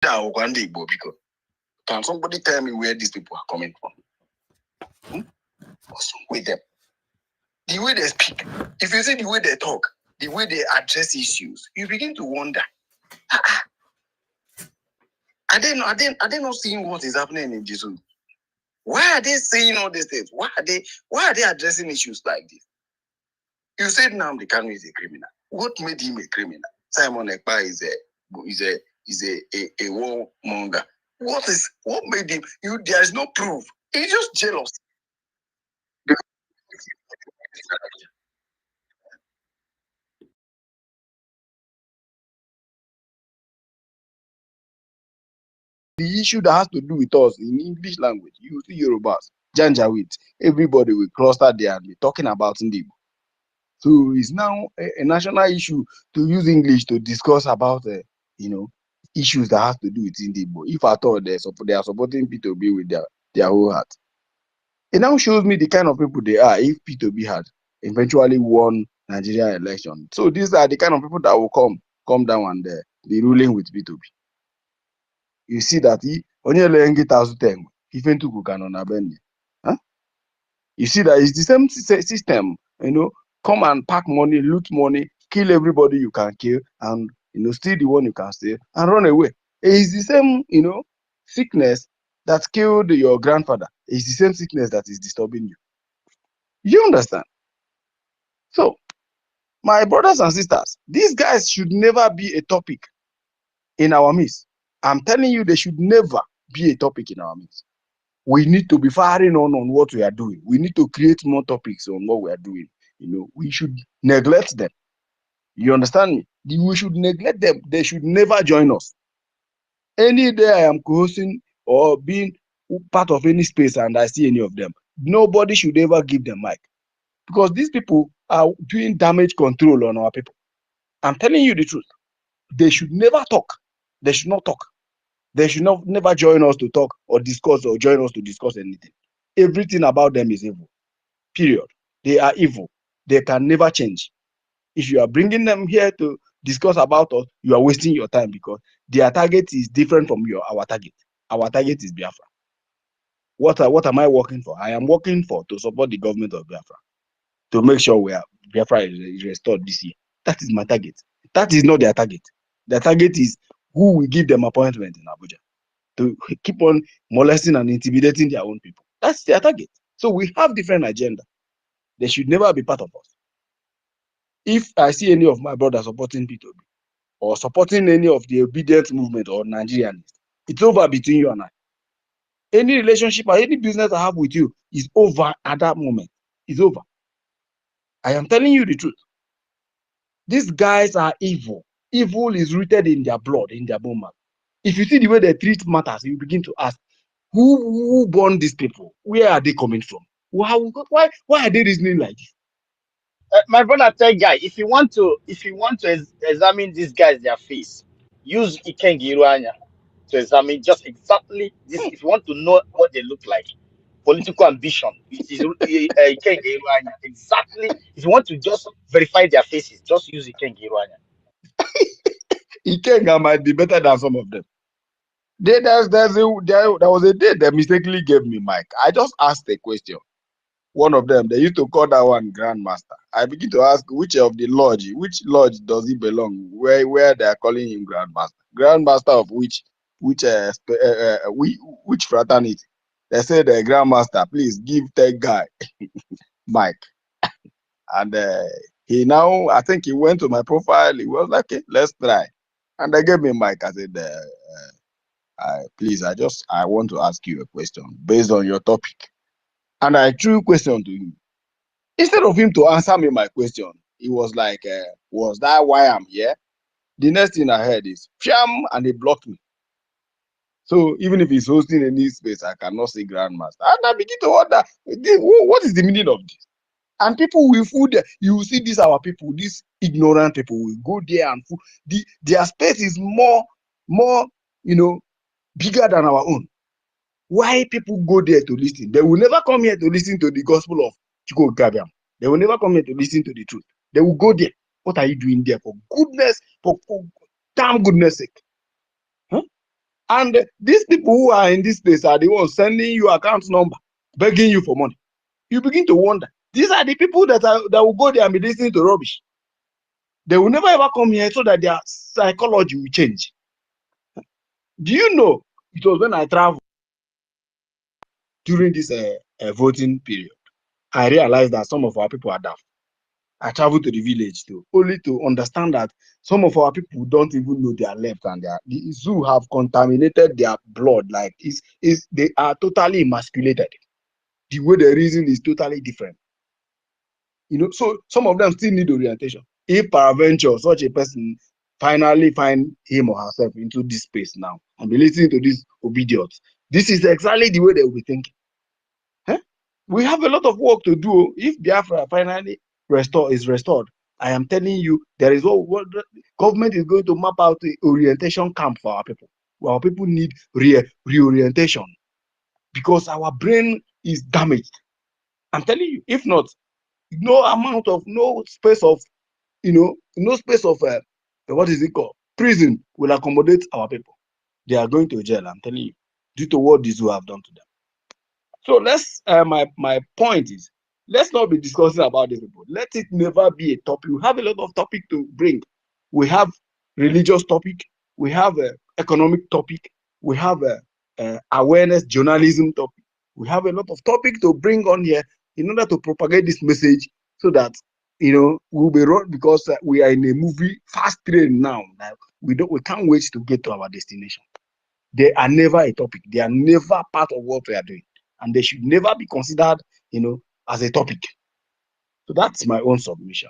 Can somebody tell me where these people are coming from? What's wrong with them? The way they speak, if you see the way they talk, the way they address issues, you begin to wonder, are they not seeing what is happening in Jesus? Why are they saying all these things? Why are they addressing issues like this? You said Nnamdi Kanu is a criminal. What made him a criminal? Simon Ekpa is a warmonger. What made him? There is no proof. He's just jealous. The issue that has to do with us in English language, you see Yorubas, Janjaweed, everybody will cluster there and be talking about Ndibo. So it's now a national issue to use English to discuss about, issues that has to do with Ndibo. If at all they are supporting P2B with their whole heart. It now shows me the kind of people they are if P2B had eventually won Nigeria election. So these are the kind of people that will come down and be ruling with P2B. You see that you see that it's the same system, come and pack money, loot money, kill everybody you can kill, and steal the one you can steal and run away. It's the same, sickness that killed your grandfather. It's the same sickness that is disturbing you. You understand? So, my brothers and sisters, these guys should never be a topic in our midst. I'm telling you, they should never be a topic in our midst. We need to be firing on what we are doing. We need to create more topics on what we are doing. We should neglect them. You understand me? We should neglect them. They should never join us. Any day I am co-hosting or being part of any space and I see any of them, nobody should ever give them mic. Because these people are doing damage control on our people. I'm telling you the truth. They should never talk. They should not talk. They should never join us to talk or discuss or join us to discuss anything. Everything about them is evil. Period. They are evil. They can never change. If you are bringing them here to discuss about us, you are wasting your time because their target is different from our target. Our target is Biafra. What am I working for? I am working to support the government of Biafra, to make sure Biafra is restored this year. That is my target. That is not their target. Their target is who will give them appointment in Abuja to keep on molesting and intimidating their own people. That's their target. So we have different agenda. They should never be part of us. If I see any of my brothers supporting P2B or supporting any of the obedient movement or Nigerians, it's over between you and I. Any relationship or any business I have with you is over at that moment. It's over. I am telling you the truth. These guys are evil. Evil is rooted in their blood, in their bone marrow. If you see the way they treat matters, you begin to ask, who born these people? Where are they coming from? Why are they reasoning like this? My brother, tell guy, if you want to examine these guys their face, use Ikengi Iruanya to examine just exactly this. If you want to know what they look like, political ambition, it is Ikengi Iruanya. Exactly. If you want to just verify their faces, just use Ikengi Iruanya. Ikenga might be better than some of them. There was a day they mistakenly gave me mic. I just asked a question. One of them, they used to call that one Grandmaster. I begin to ask which lodge does he belong? Where they are calling him Grandmaster? Grandmaster of which fraternity? They said the Grandmaster, please give that guy mic. And I think he went to my profile. He was like, okay, let's try. And they gave me mic. I said, please, I want to ask you a question based on your topic. And I threw a question to him. Instead of him to answer me my question, he was like, was that why I'm here? The next thing I heard is, Fiam, and he blocked me. So even if he's hosting any space, I cannot say Grandmaster. And I begin to wonder, what is the meaning of this? And people will fool there. You will see these our people, these ignorant people will go there and fool. Their space is more, bigger than our own. Why people go there to listen? They will never come here to listen to the gospel of Chukwu Gabiam. They will never come here to listen to the truth. They will go there. What are you doing there for damn goodness sake? Huh? And these people who are in this place are the ones sending you account number, begging you for money. You begin to wonder. These are the people that will go there and be listening to rubbish. They will never ever come here so that their psychology will change. Do you know, it was when I traveled during this voting period, I realized that some of our people are daft. I traveled to the village too, only to understand that some of our people don't even know their left and the zoo have contaminated their blood. Like they are totally emasculated. The way they reason is totally different. You know, so some of them still need orientation. If peradventure such a person finally find him or herself into this space now and be listening to these obedience, this is exactly the way they will be thinking. Huh? We have a lot of work to do. If Biafra finally is restored, I am telling you, there is what government is going to map out the orientation camp for our people. Our people need reorientation because our brain is damaged. I'm telling you, if not, no space of what is it called? Prison will accommodate our people. They are going to jail, I'm telling you, due to what these who have done to them. So let's my point is, let's not be discussing about these people. Let it never be a topic. We have a lot of topic to bring. We have religious topic, we have a economic topic, we have a awareness journalism topic. We have a lot of topic to bring on here in order to propagate this message so that we'll be run, because we are in a movie fast train now. Like we can't wait to get to our destination. They are never a topic. They are never part of what we are doing, and they should never be considered, as a topic. So that's my own submission.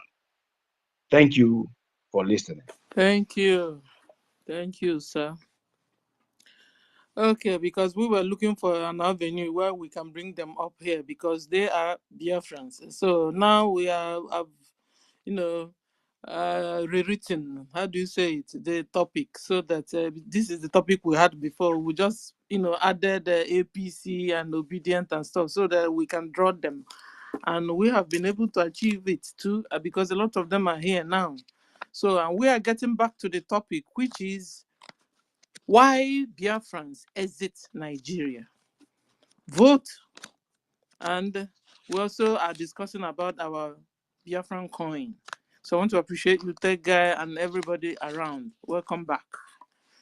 Thank you for listening. Thank you. Thank you, sir. Okay, because we were looking for an avenue where we can bring them up here because they are Biafrans. So now we have you know, rewritten, how do you say it, the topic, so that this is the topic we had before. We just, added APC and obedient and stuff so that we can draw them. And we have been able to achieve it too, because a lot of them are here now. So, and we are getting back to the topic, which is why Biafrans exit Nigeria. Vote. And we also are discussing about our Biafran coin. So I want to appreciate you, Tech Guy, and everybody around. Welcome back.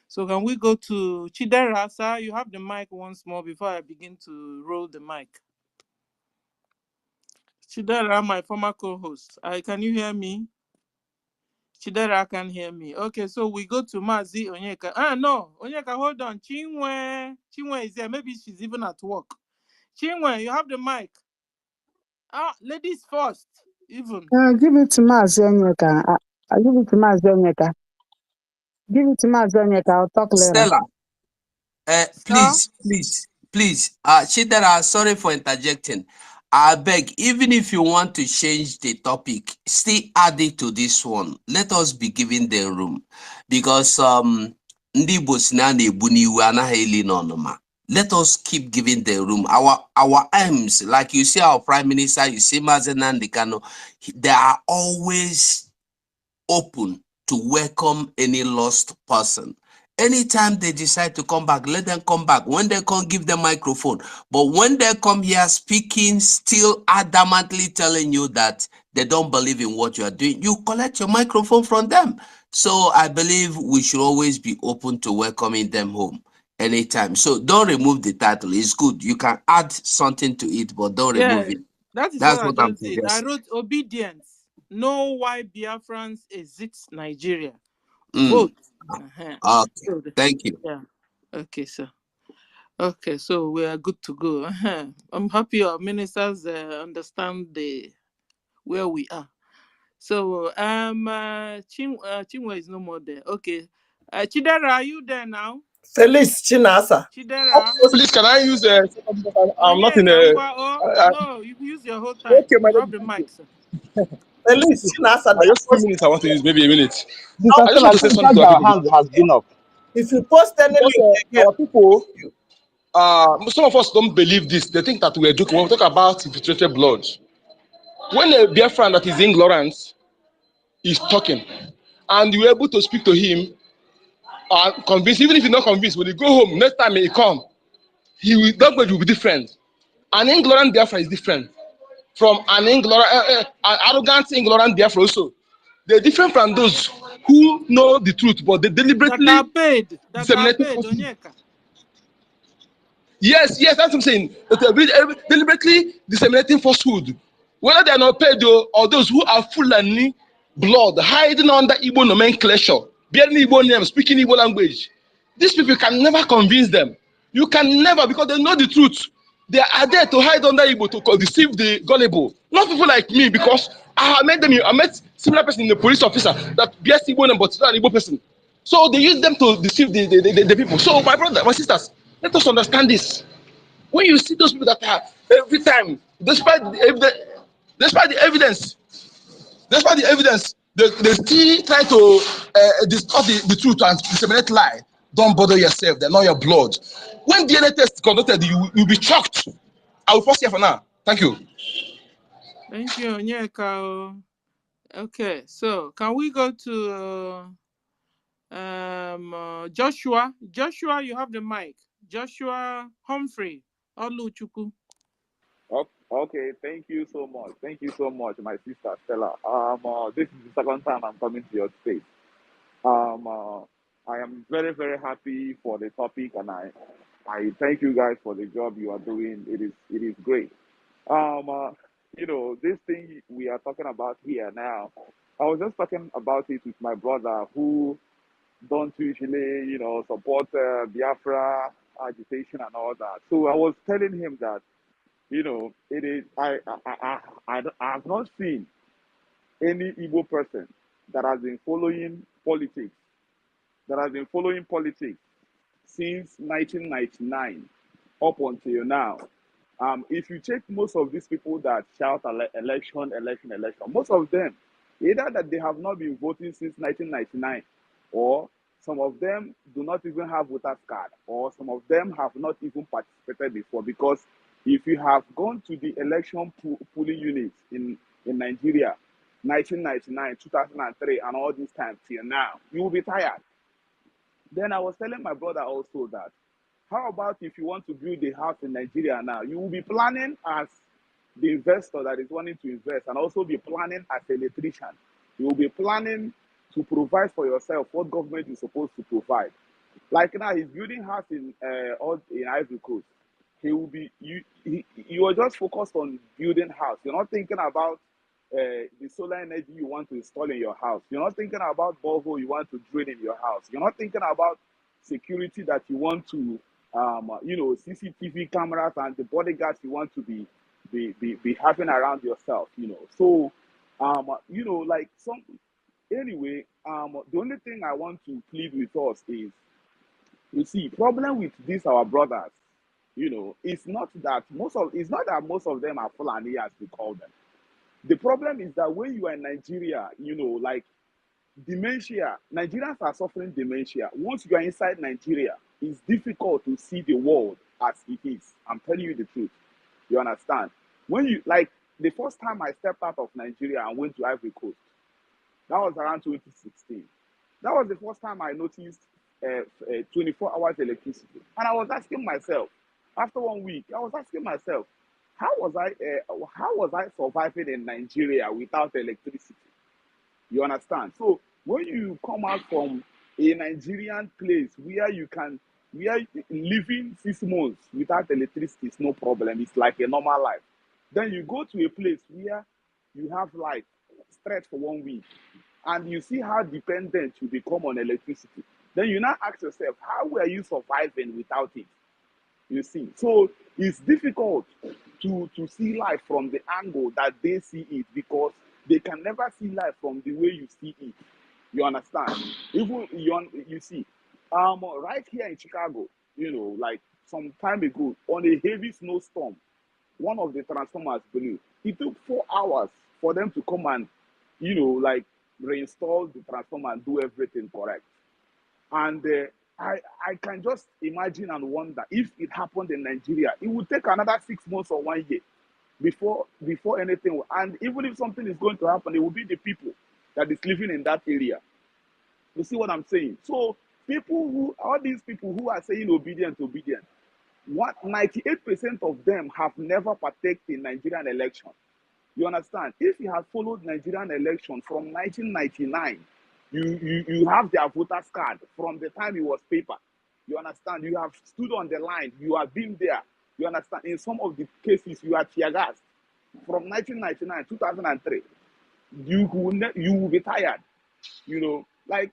So can we go to Chidera, sir? You have the mic once more before I begin to roll the mic. Chidera, my former co-host. Can you hear me? Chidera can hear me. Okay, so we go to Mazi Onyeka. No, Onyeka, hold on. Chinwe is there. Maybe she's even at work. Chinwe, you have the mic. Ladies first, even. Give it to Mazi Onyeka. I'll give it to Mazi Onyeka. Give it to Mazi Onyeka. I'll talk later. Stella, please. Chidera, sorry for interjecting. I beg, even if you want to change the topic, still add it to this one. Let us be giving them room. Because let us keep giving them room. Our aims, like you see our Prime Minister, you see Mazi Nnamdi Kanu, they are always open to welcome any lost person. Anytime they decide to come back, let them come back. When they come, give them microphone. But when they come here speaking, still adamantly telling you that they don't believe in what you are doing, you collect your microphone from them. So I believe we should always be open to welcoming them home anytime. So don't remove the title. It's good. You can add something to it, but don't remove it. That's what I just did. I wrote obedience. Know why Biafrans exit Nigeria. Vote. Okay. Thank you. Yeah. Okay, sir. Okay, so we are good to go. I'm happy our ministers understand where we are. So Chinwe is no more there. Okay. Chidera, are you there now? Felice Chinasa. Chidera. Please, can I use I'm not in a... no, you use your whole time. Okay, drop the mic, sir. Felice Chinasa. Just 2 minutes, I want to use, maybe a minute. I just want to say something to our hand has been up. If you post any link, our people, some of us don't believe this. They think that we're joking when we talk about infiltrated blood. When a Biafran that is ignorant is talking, and you're able to speak to him, convinced. Even if he's not convinced, when he go home, next time he come, language will be different. An ignorant Biafra is different from an arrogant, ignorant Biafra also. They're different from those who know the truth, but they deliberately disseminate falsehood. Onyeka. Yes, that's what I'm saying. That they're deliberately disseminating falsehood. Whether they are not paid or those who are full and blood, hiding under Igbo nomenclature, bearing Igbo name, speaking Igbo language. These people can never convince them. You can never, because they know the truth. They are there to hide under Igbo to deceive the gullible. Not people like me, because I met similar person in the police officer that bears Igbo name but not an Igbo person. So they use them to deceive the people. So my brother, my sisters, let us understand this. When you see those people that are every time, despite the evidence, they still try to distort the truth and disseminate lie. Don't bother yourself. They're not your blood. When DNA test is conducted, you'll be shocked. I will pause here for now. Thank you. Thank you, Onyeka. Okay, so can we go to Joshua? Joshua, you have the mic. Joshua Humphrey Oluchuku. Okay, thank you so much. Thank you so much, my sister Stella. This is the second time I'm coming to your space. I am very, very happy for the topic, and I thank you guys for the job you are doing. It is great. This thing we are talking about here now, I was just talking about it with my brother who don't usually, support Biafra agitation and all that. So I was telling him that, it is, I have not seen any Igbo person that has been following politics, since 1999 up until now. If you check most of these people that shout election, most of them, either that they have not been voting since 1999, or some of them do not even have voters card, or some of them have not even participated before. Because if you have gone to the election polling units in Nigeria, 1999, 2003, and all this time till now, you will be tired. Then I was telling my brother also that, how about if you want to build a house in Nigeria now, you will be planning as the investor that is wanting to invest, and also be planning as an electrician. You will be planning to provide for yourself what government is supposed to provide. Like now, he's building house in Ivory Coast. He will be you are just focused on building house. You're not thinking about the solar energy you want to install in your house. You're not thinking about borehole you want to drill in your house. You're not thinking about security that you want to, CCTV cameras and the bodyguards you want to be having around yourself. So, like some. Anyway, the only thing I want to plead with us is, you see, problem with these our brothers, it's not that most of them are Fulani, as we call them. The problem is that when you are in Nigeria, like dementia, Nigerians are suffering dementia. Once you are inside Nigeria, it's difficult to see the world as it is. I'm telling you the truth. You understand? When you, like, the first time I stepped out of Nigeria and went to Ivory Coast, that was around 2016. That was the first time I noticed 24 hours electricity. And I was asking myself, after 1 week, I was asking myself, how was I surviving in Nigeria without electricity? You understand? So when you come out from a Nigerian place where living 6 months without electricity is no problem, it's like a normal life. Then you go to a place where you have light stretch for 1 week, and you see how dependent you become on electricity. Then you now ask yourself, how were you surviving without it? You see, so it's difficult to see life from the angle that they see it, because they can never see life from the way you see it. You understand? Even you see, right here in Chicago, like some time ago, on a heavy snowstorm, one of the transformers blew. It took 4 hours for them to come and, like, reinstall the transformer and do everything correct. And I can just imagine and wonder, if it happened in Nigeria, it would take another 6 months or 1 year before anything. And even if something is going to happen, it will be the people that is living in that area. You see what I'm saying? So all these people who are saying obedient, what 98% of them have never partaken in Nigerian election. You understand? If you have followed Nigerian election from 1999, you have their voters card from the time it was paper. You understand? You have stood on the line. You have been there. You understand? In some of the cases, you are tear gassed. From 1999, 2003, you will be tired. You know, like,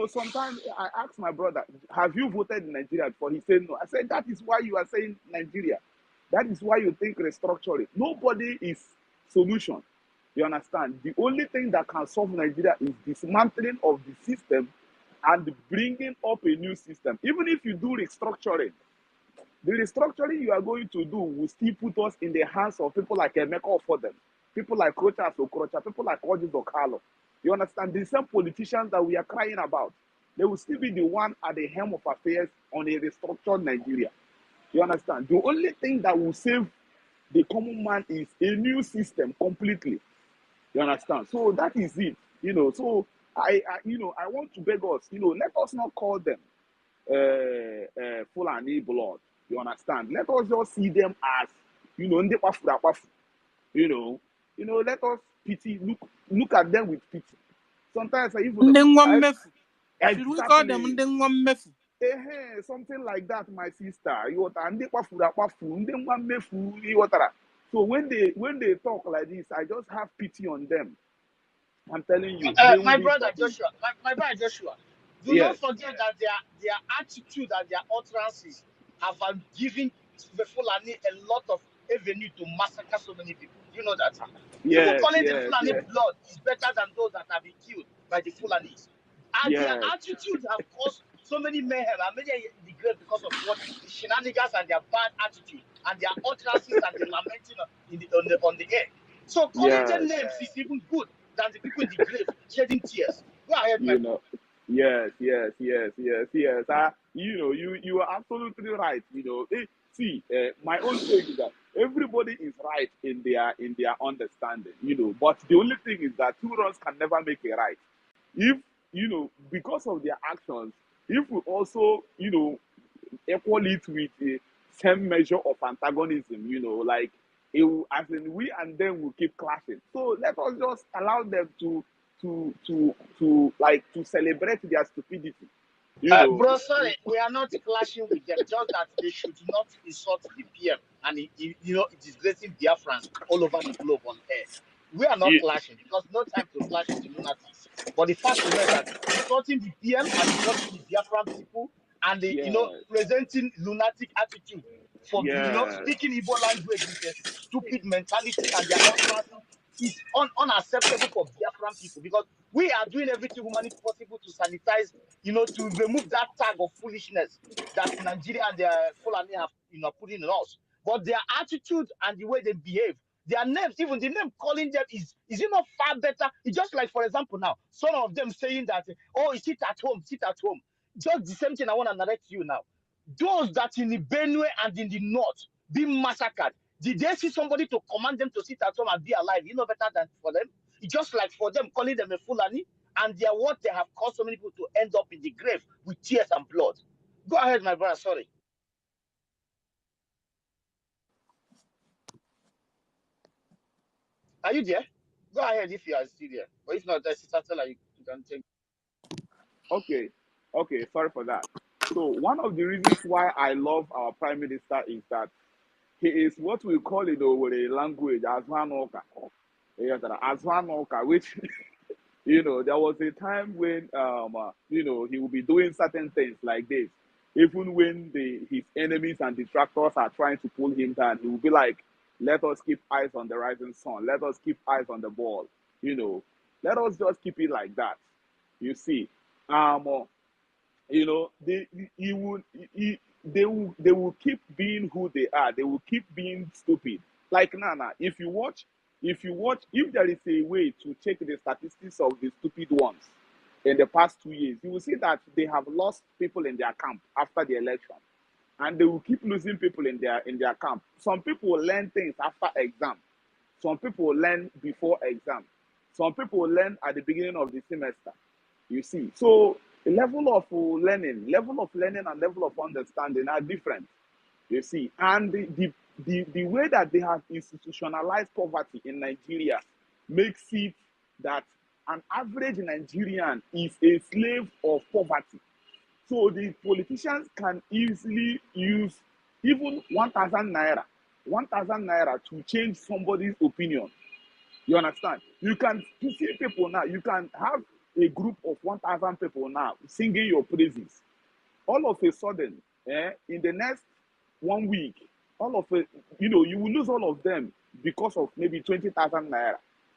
sometimes I ask my brother, have you voted in Nigeria before? He said no. I said, that is why you are saying Nigeria. That is why you think restructuring. Nobody is solution. You understand? The only thing that can solve Nigeria is dismantling of the system and bringing up a new system. Even if you do restructuring, the restructuring you are going to do will still put us in the hands of people like Emeka for them, people like Rochas Okorocha, people like Orji Dokalo. You understand? The same politicians that we are crying about, they will still be the one at the helm of affairs on a restructured Nigeria. You understand? The only thing that will save the common man is a new system completely. You understand? So that is it. So I want to beg us, let us not call them Fulani blood. You understand? Let us just see them as, let us look at them with pity. Sometimes I even should we call them Ndengwamefu? Something like that, my sister. So when they talk like this, I just have pity on them. I'm telling you. My brother Joshua, do not forget that their attitude and their utterances have given the Fulani a lot of avenue to massacre so many people. You know that? Even calling the Fulani blood is better than those that have been killed by the Fulanis. And their attitude have caused so many mayhem and many in the grave because of what the shenanigans and their bad attitude and their utterances and the lamenting on the air. So calling them names is even good than the people in the grave shedding tears. Go ahead, my brother. Yes. You are absolutely right. My own take is that everybody is right in their understanding. But the only thing is that two wrongs can never make a right. If because of their actions, if we also equal it with the same measure of antagonism, like it will, as in we and them will keep clashing. So let us just allow them to celebrate their stupidity. Bro, sorry, we are not clashing with them. Just that they should not insult the PM and it is disgracing Biafrans all over the globe on air. We are not clashing because no time to clash with the lunatics. But the fact remains that insulting the PM and insulting the Biafran people and presenting lunatic attitude for speaking Igbo language with a stupid mentality and their utterances is unacceptable for Biafran people because we are doing everything humanly possible to sanitize, to remove that tag of foolishness that Nigeria and their Fulani have, putting on us. But their attitude and the way they behave, their names, even the name calling them is it not far better? It's just like, for example, now, some of them saying that, oh, sit at home. Just the same thing I want to narrate to you now. Those that in the Benue and in the north being massacred, did they see somebody to command them to sit at home and be alive? Better than for them? It's just like for them calling them a Fulani, and they have caused so many people to end up in the grave with tears and blood. Go ahead, my brother. Sorry. Are you there? Go ahead if you are still there. But if not, Sister Stella, you can take. Okay. Sorry for that. So one of the reasons why I love our Prime Minister is that he is what we call it with a language Azwanoka. Azwanoka, which there was a time when he will be doing certain things like this. Even when his enemies and detractors are trying to pull him down, he will be like, let us keep eyes on the rising sun. Let us keep eyes on the ball. Let us just keep it like that. You see, they will keep being who they are. They will keep being stupid. Like Nana, if there is a way to check the statistics of the stupid ones in the past 2 years, you will see that they have lost people in their camp after the election, and they will keep losing people in their camp. Some people will learn things after exam. Some people will learn before exam. Some people will learn at the beginning of the semester. You see, so level of learning and level of understanding are different. You see, and the way that they have institutionalized poverty in Nigeria makes it that an average Nigerian is a slave of poverty. So the politicians can easily use even 1,000 naira to change somebody's opinion. You understand? You can see people now, you can have a group of 1,000 people now singing your praises. All of a sudden, in the next 1 week, all of it, you will lose all of them because of maybe 20,000 naira.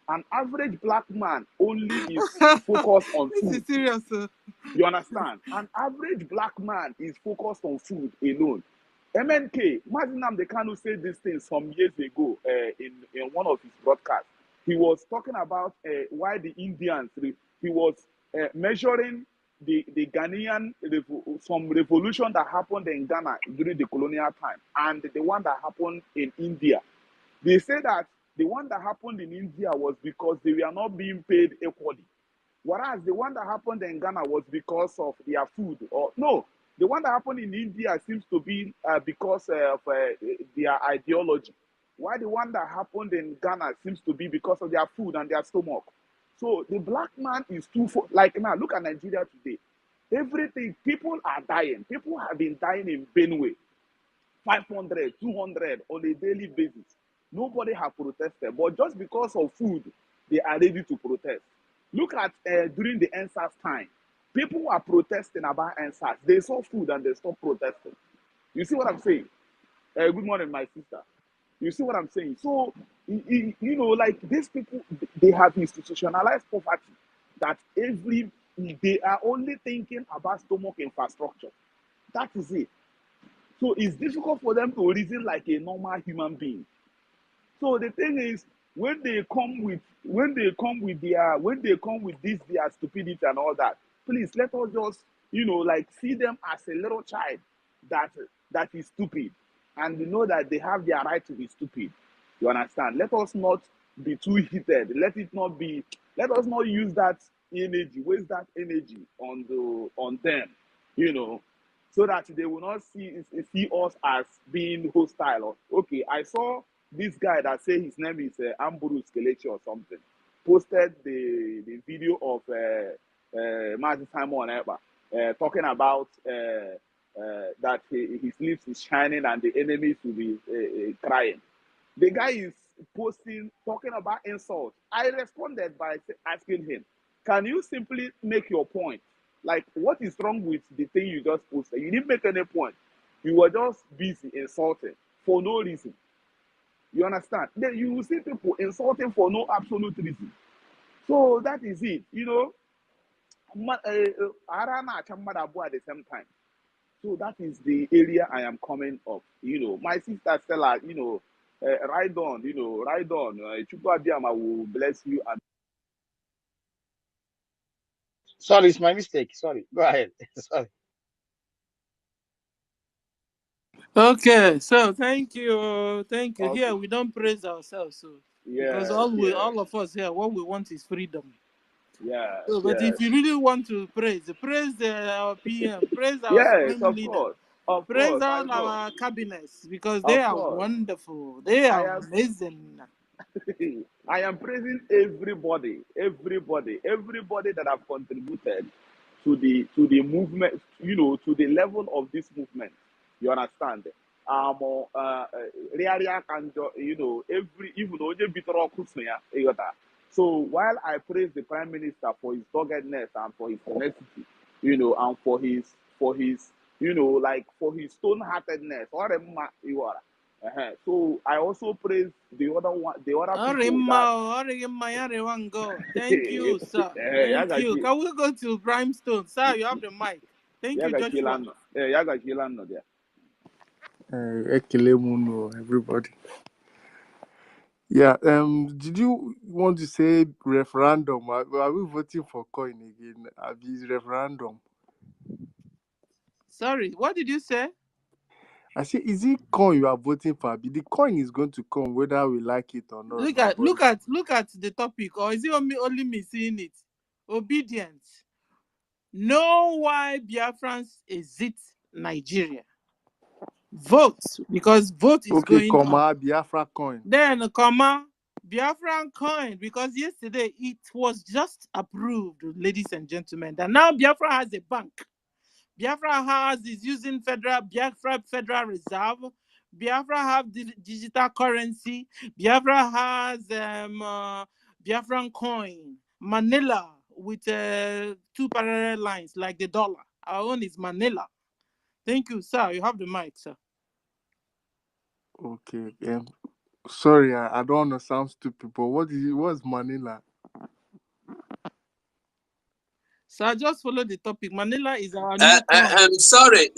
An average black man only is focused on This food. is serious. You understand? An average black man is focused on food alone. MNK, Mazi Nnamdi Kanu said this thing some years ago in one of his broadcasts. He was talking about why the Indians, he was measuring the Ghanaian, some revolution that happened in Ghana during the colonial time and the one that happened in India. They say that the one that happened in India was because they were not being paid equally. Whereas the one that happened in Ghana was because of their food. Or no, the one that happened in India seems to be because of their ideology. Why the one that happened in Ghana seems to be because of their food and their stomach. So the black man is like now, look at Nigeria today. Everything, people are dying. People have been dying in Benue. 500, 200 on a daily basis. Nobody has protested. But just because of food, they are ready to protest. Look at during the NSAS time. People were protesting about NSAS. They saw food and they stopped protesting. You see what I'm saying? Good morning, my sister. You see what I'm saying? So, like these people, they have institutionalized poverty that they are only thinking about stomach infrastructure. That is it. So it's difficult for them to reason like a normal human being. So the thing is, when they come with this their stupidity and all that, please let us just like see them as a little child that is stupid, and know that they have their right to be stupid. You understand? Let us not be too heated. Let us not use that energy, waste that energy on them. So that they will not see us as being hostile. Okay, I saw this guy that say his name is Amburu Skelechi or something, posted the video of Mazi Simon Eba talking about that his lips is shining and the enemies will be crying. The guy is talking about insults. I responded by asking him, can you simply make your point? Like, what is wrong with the thing you just posted? You didn't make any point. You were just busy insulting for no reason. You understand? Then you will see people insulting for no absolute reason. So that is it. At the same time. So that is the area I am coming up. My sister Stella, ride on, ride on. Chukwuabiama will bless you. And Sorry, it's my mistake. Sorry. Go ahead. Sorry. Okay, so thank you. okay. Here we don't praise ourselves, so because Yes, all of us here, what we want is freedom. yes, So, but yes. if you really want to praise our PM, praise our Yes, supreme of leader, course. Of praise course, I all know. our cabinets because they Of are course. wonderful. They I are am amazing. I am praising everybody that have contributed to the movement, to the level of this movement. You understand? Area can every even though you beat rock, so while I praise the Prime Minister for his doggedness and for his tenacity, and for his like for his stone-heartedness, whatever you are. So I also praise the other people that Go. Thank you, sir. Thank you. Can we go to Brimstone? Sir, you have the mic. Thank you, Joshua. there. Ekele Muno, everybody. Yeah, did you want to say referendum? Are we voting for coin again? Is referendum? Sorry, what did you say? I say, is it coin you are voting for? The coin is going to come whether we like it or not. Look at the topic, or is it only me seeing it? Obedience. know why Biafrans exit Nigeria. Vote, because vote is Okay, going on. Biafra coin. Then, Biafran coin, because yesterday it was just approved, ladies and gentlemen, that now Biafra has a bank. Biafra is using Biafra Federal Reserve. Biafra have digital currency. Biafra has Biafran coin, Manila, with 2 parallel lines like the dollar. Our own is Manila. Thank you, sir. You have the mic, sir. Okay. Sorry, I don't want to sound stupid, but what's Manila? Sir, just follow the topic. Manila is our new coin. I'm sorry.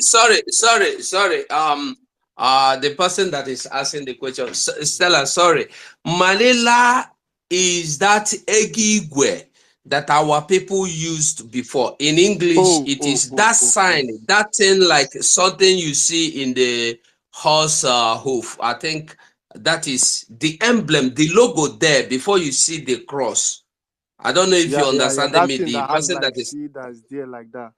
The person that is asking the question, Stella, sorry. Manila is that egigwe that our people used before. In English, it is that sign, that thing like something you see in the horse hoof. I think that is the emblem, the logo there before you see the cross. I don't know if you understand That me. thing The that has person like that is C that's there like that.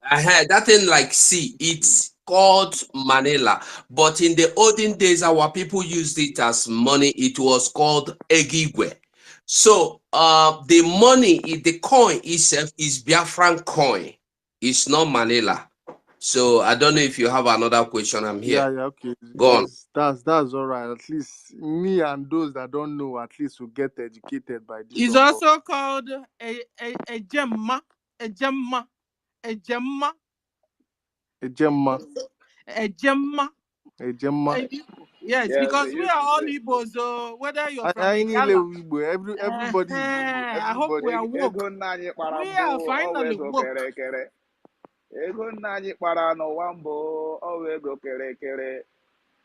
I had that thing like see, it's called Manila. But in the olden days, our people used it as money. It was called Egigwe. So the money, the coin itself is Biafran coin. It's not Manila. So I don't know if you have another question. I'm here. Okay. Go on. That's all right. At least me and those that don't know, at least will get educated by this. It's also called a gemma. A gemma. A gemma. A gemma. A gemma. A gemma. Yes, Yes, they because we used are to all say. Igbos, so whether you're from I Igala, everybody is Igbo. I hope we Everybody. are woke. Ego nna anyị kpara We mbụ are ọwa finally ego woke. kere ekere. Ego nna anyị kpara n'ụwa mbụ ọwa ego kere ekere.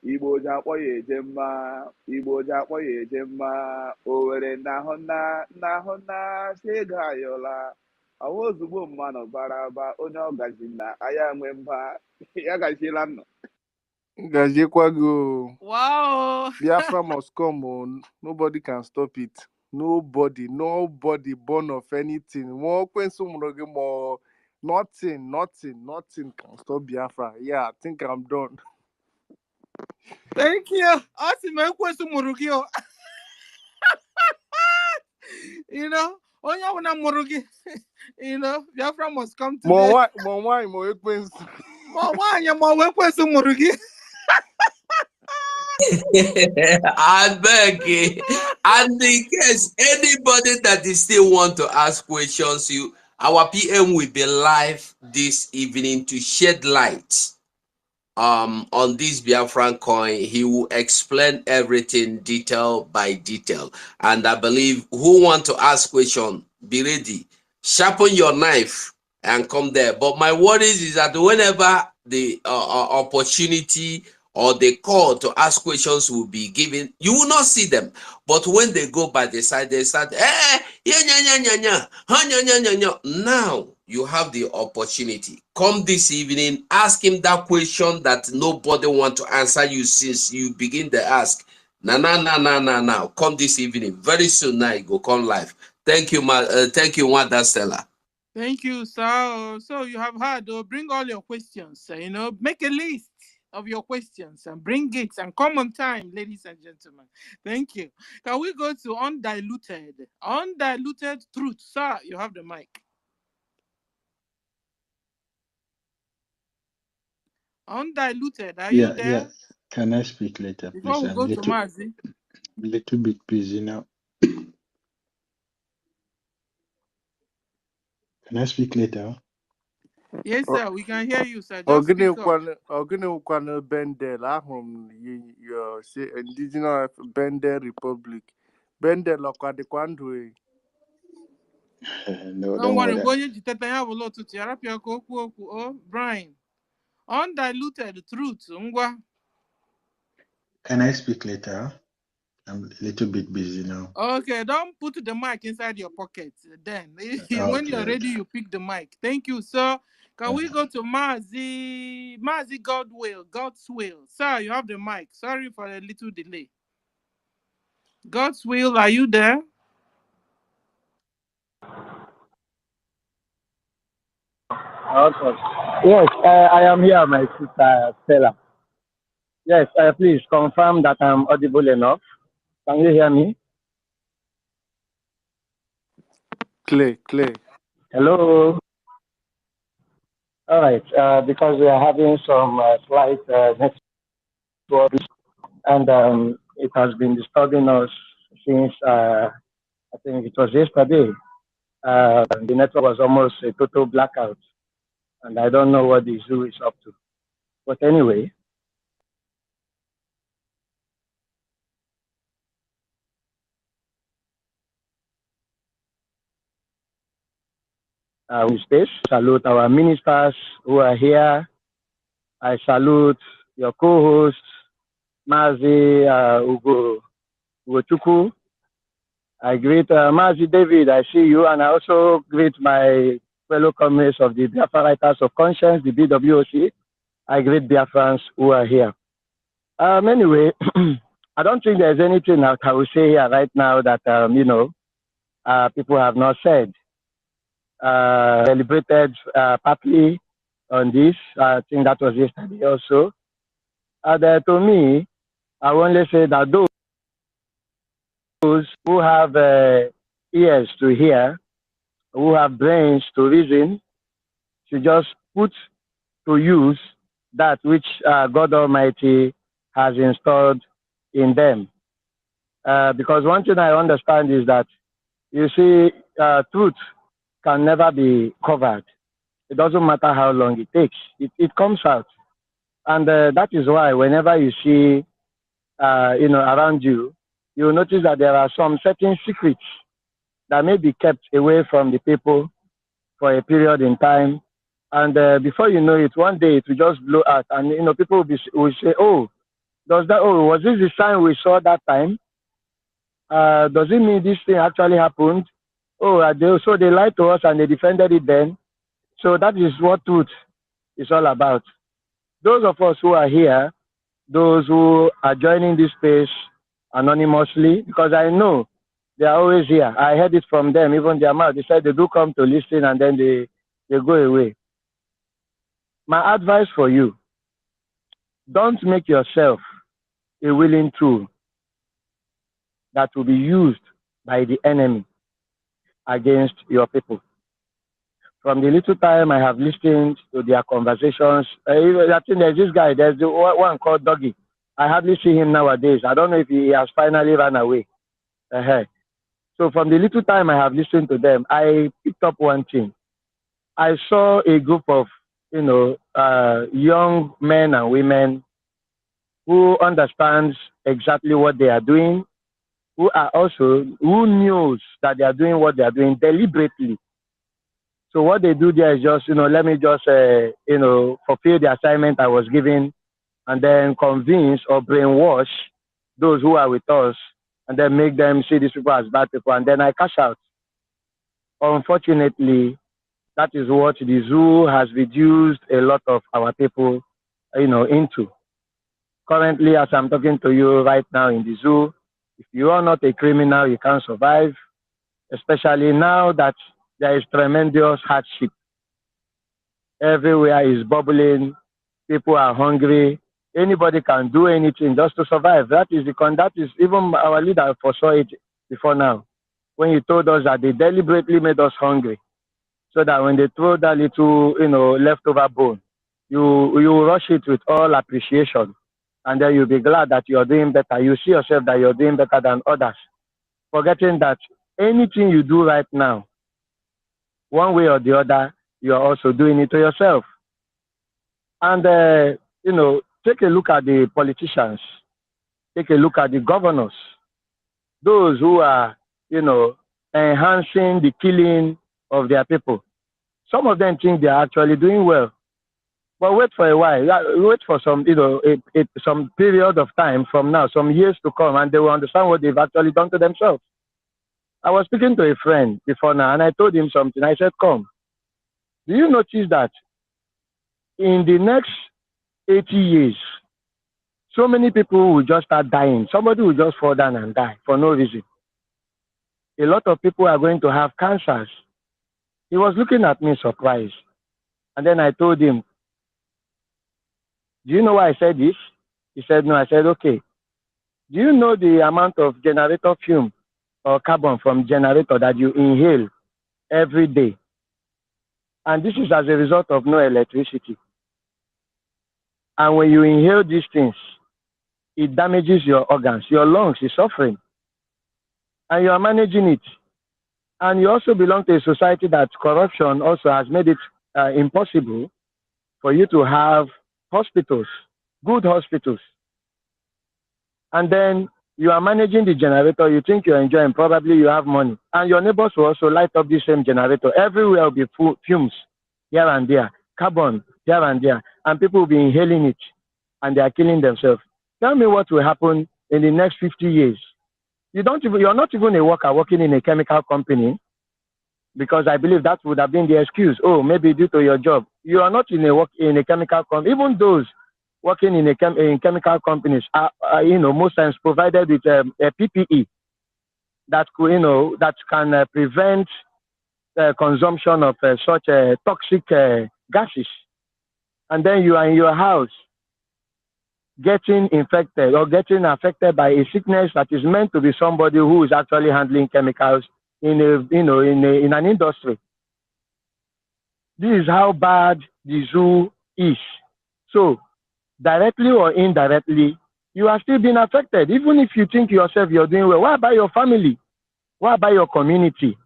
Igbo ji akpọ ya eje mma. Igbo ji akpọ ya eje mma. Owere n'ahụ nna si ego ayọla. Ọwa ozugbo mmanụ bara aba onye ọ gaji na aya nwe mba. Ya gajiela nnụ. Gajekwago. Wow. Biafra must come on. Nobody can stop it. Nobody born of anything. Nothing can stop Biafra. Yeah, I think I'm done. Thank you. You know, you know, Biafra must come today. I beg you. And in case anybody that is still want to ask questions, our PM will be live this evening to shed light on this Biafran coin. He will explain everything detail by detail. And I believe who want to ask question, be ready. Sharpen your knife and come there. But my worries is that whenever the opportunity or the call to ask questions will be given, you will not see them. But when they go by the side, they start, now you have the opportunity. Come this evening, ask him that question that nobody want to answer you since you begin to ask. Now. Come this evening. Very soon now you go come live. Thank you, thank you, Wanda Stella. Thank you, sir. So you have heard, bring all your questions. You know, make a list of your questions and bring it and come on time, ladies and gentlemen. Thank you. Can we go to undiluted truth? Sir, you have the mic. Undiluted, are you there? Yeah. Can I speak later, Before please? we I'm go to Mazi. little bit busy now. Can I speak later? Yes, sir. We can hear you, sir. Just speak up. Bendel, your say indigenous Bendel Republic. Bendel Okwadekwandu. No, Don't don't worry. worry. Oh, Brian. Undiluted truth. Can I speak later? I'm a little bit busy now. Okay, don't put the mic inside your pocket. Then, when you're ready, you pick the mic. Thank you, sir. Can we go to Mazi? Mazi, God's will. Sir, you have the mic. Sorry for a little delay. God's will, are you there? Okay. Yes, I am here, my sister Stella. Yes, please confirm that I'm audible enough. Can you hear me? Clear, clear. Hello. All right. Because we are having some slight network, and it has been disturbing us since I think it was yesterday. The network was almost a total blackout, and I don't know what the zoo is up to. But anyway, we space salute our ministers who are here. I salute your co-host, Mazi Ugochukwu. I greet Mazi David. I see you, and I also greet my fellow comrades of the Biafra Writers of Conscience, the BWOC. I greet Biafrans who are here. Anyway, I don't think there's anything that I will say here right now that people have not said. Deliberated partly on this. I think that was yesterday also. And to me, I will only say that those who have ears to hear, who have brains to reason, should just put to use that which God Almighty has installed in them. Because one thing I understand is that, you see, truth can never be covered. It doesn't matter how long it takes. It comes out. And that is why whenever you see, around you, you'll notice that there are some certain secrets that may be kept away from the people for a period in time. And before you know it, one day it will just blow out. And, people will say, oh, was this the sign we saw that time? Does it mean this thing actually happened? Oh, so they lied to us and they defended it then. So that is what truth is all about. Those of us who are here, those who are joining this space anonymously, because I know they are always here. I heard it from them, even their mouth. They said they do come to listen and then they go away. My advice for you, don't make yourself a willing tool that will be used by the enemy against your people. From the little time I have listened to their conversations, I think there's this guy, there's the one called Doggy. I hardly see him nowadays. I don't know if he has finally run away. So from the little time I have listened to them, I picked up one thing. I saw a group of, young men and women who understands exactly what they are doing, who knows that they are doing what they are doing deliberately. So what they do there is just, let me just, fulfill the assignment I was given, and then convince or brainwash those who are with us, and then make them see these people as bad people, and then I cash out. Unfortunately, that is what the zoo has reduced a lot of our people, into. Currently, as I'm talking to you right now in the zoo, if you are not a criminal, you can't survive, especially now that there is tremendous hardship. Everywhere is bubbling, people are hungry, anybody can do anything just to survive. That is even our leader foresaw it before now, when he told us that they deliberately made us hungry, so that when they throw that little, leftover bone, you rush it with all appreciation, and then you'll be glad that you're doing better. You see yourself that you're doing better than others, forgetting that anything you do right now, one way or the other, you are also doing it to yourself. And, take a look at the politicians, take a look at the governors, those who are, enhancing the killing of their people. Some of them think they are actually doing well. But wait for a while. Wait for some, some period of time from now, some years to come, and they will understand what they've actually done to themselves. I was speaking to a friend before now, and I told him something. I said, come, do you notice that in the next 80 years, so many people will just start dying. Somebody will just fall down and die for no reason. A lot of people are going to have cancers. He was looking at me surprised. And then I told him, do you know why I said this? He said, no. I said, okay. Do you know the amount of generator fume or carbon from generator that you inhale every day? And this is as a result of no electricity. And when you inhale these things, it damages your organs. Your lungs is suffering. And you are managing it. And you also belong to a society that corruption also has made it impossible for you to have hospitals, good hospitals. And then you are managing the generator, you think you're enjoying, probably you have money. And your neighbors will also light up the same generator. Everywhere will be fumes here and there, carbon here and there, and people will be inhaling it, and they are killing themselves. Tell me what will happen in the next 50 years. You're not even a worker working in a chemical company, because I believe that would have been the excuse. Oh, maybe due to your job. You are not in a chemical company. Even those working in chemical companies are most times provided with a PPE that can prevent consumption of such toxic gases. And then you are in your house getting infected or getting affected by a sickness that is meant to be somebody who is actually handling chemicals in an industry. This is how bad the zoo is. So, directly or indirectly, you are still being affected. Even if you think yourself you're doing well, what about your family? What about your community?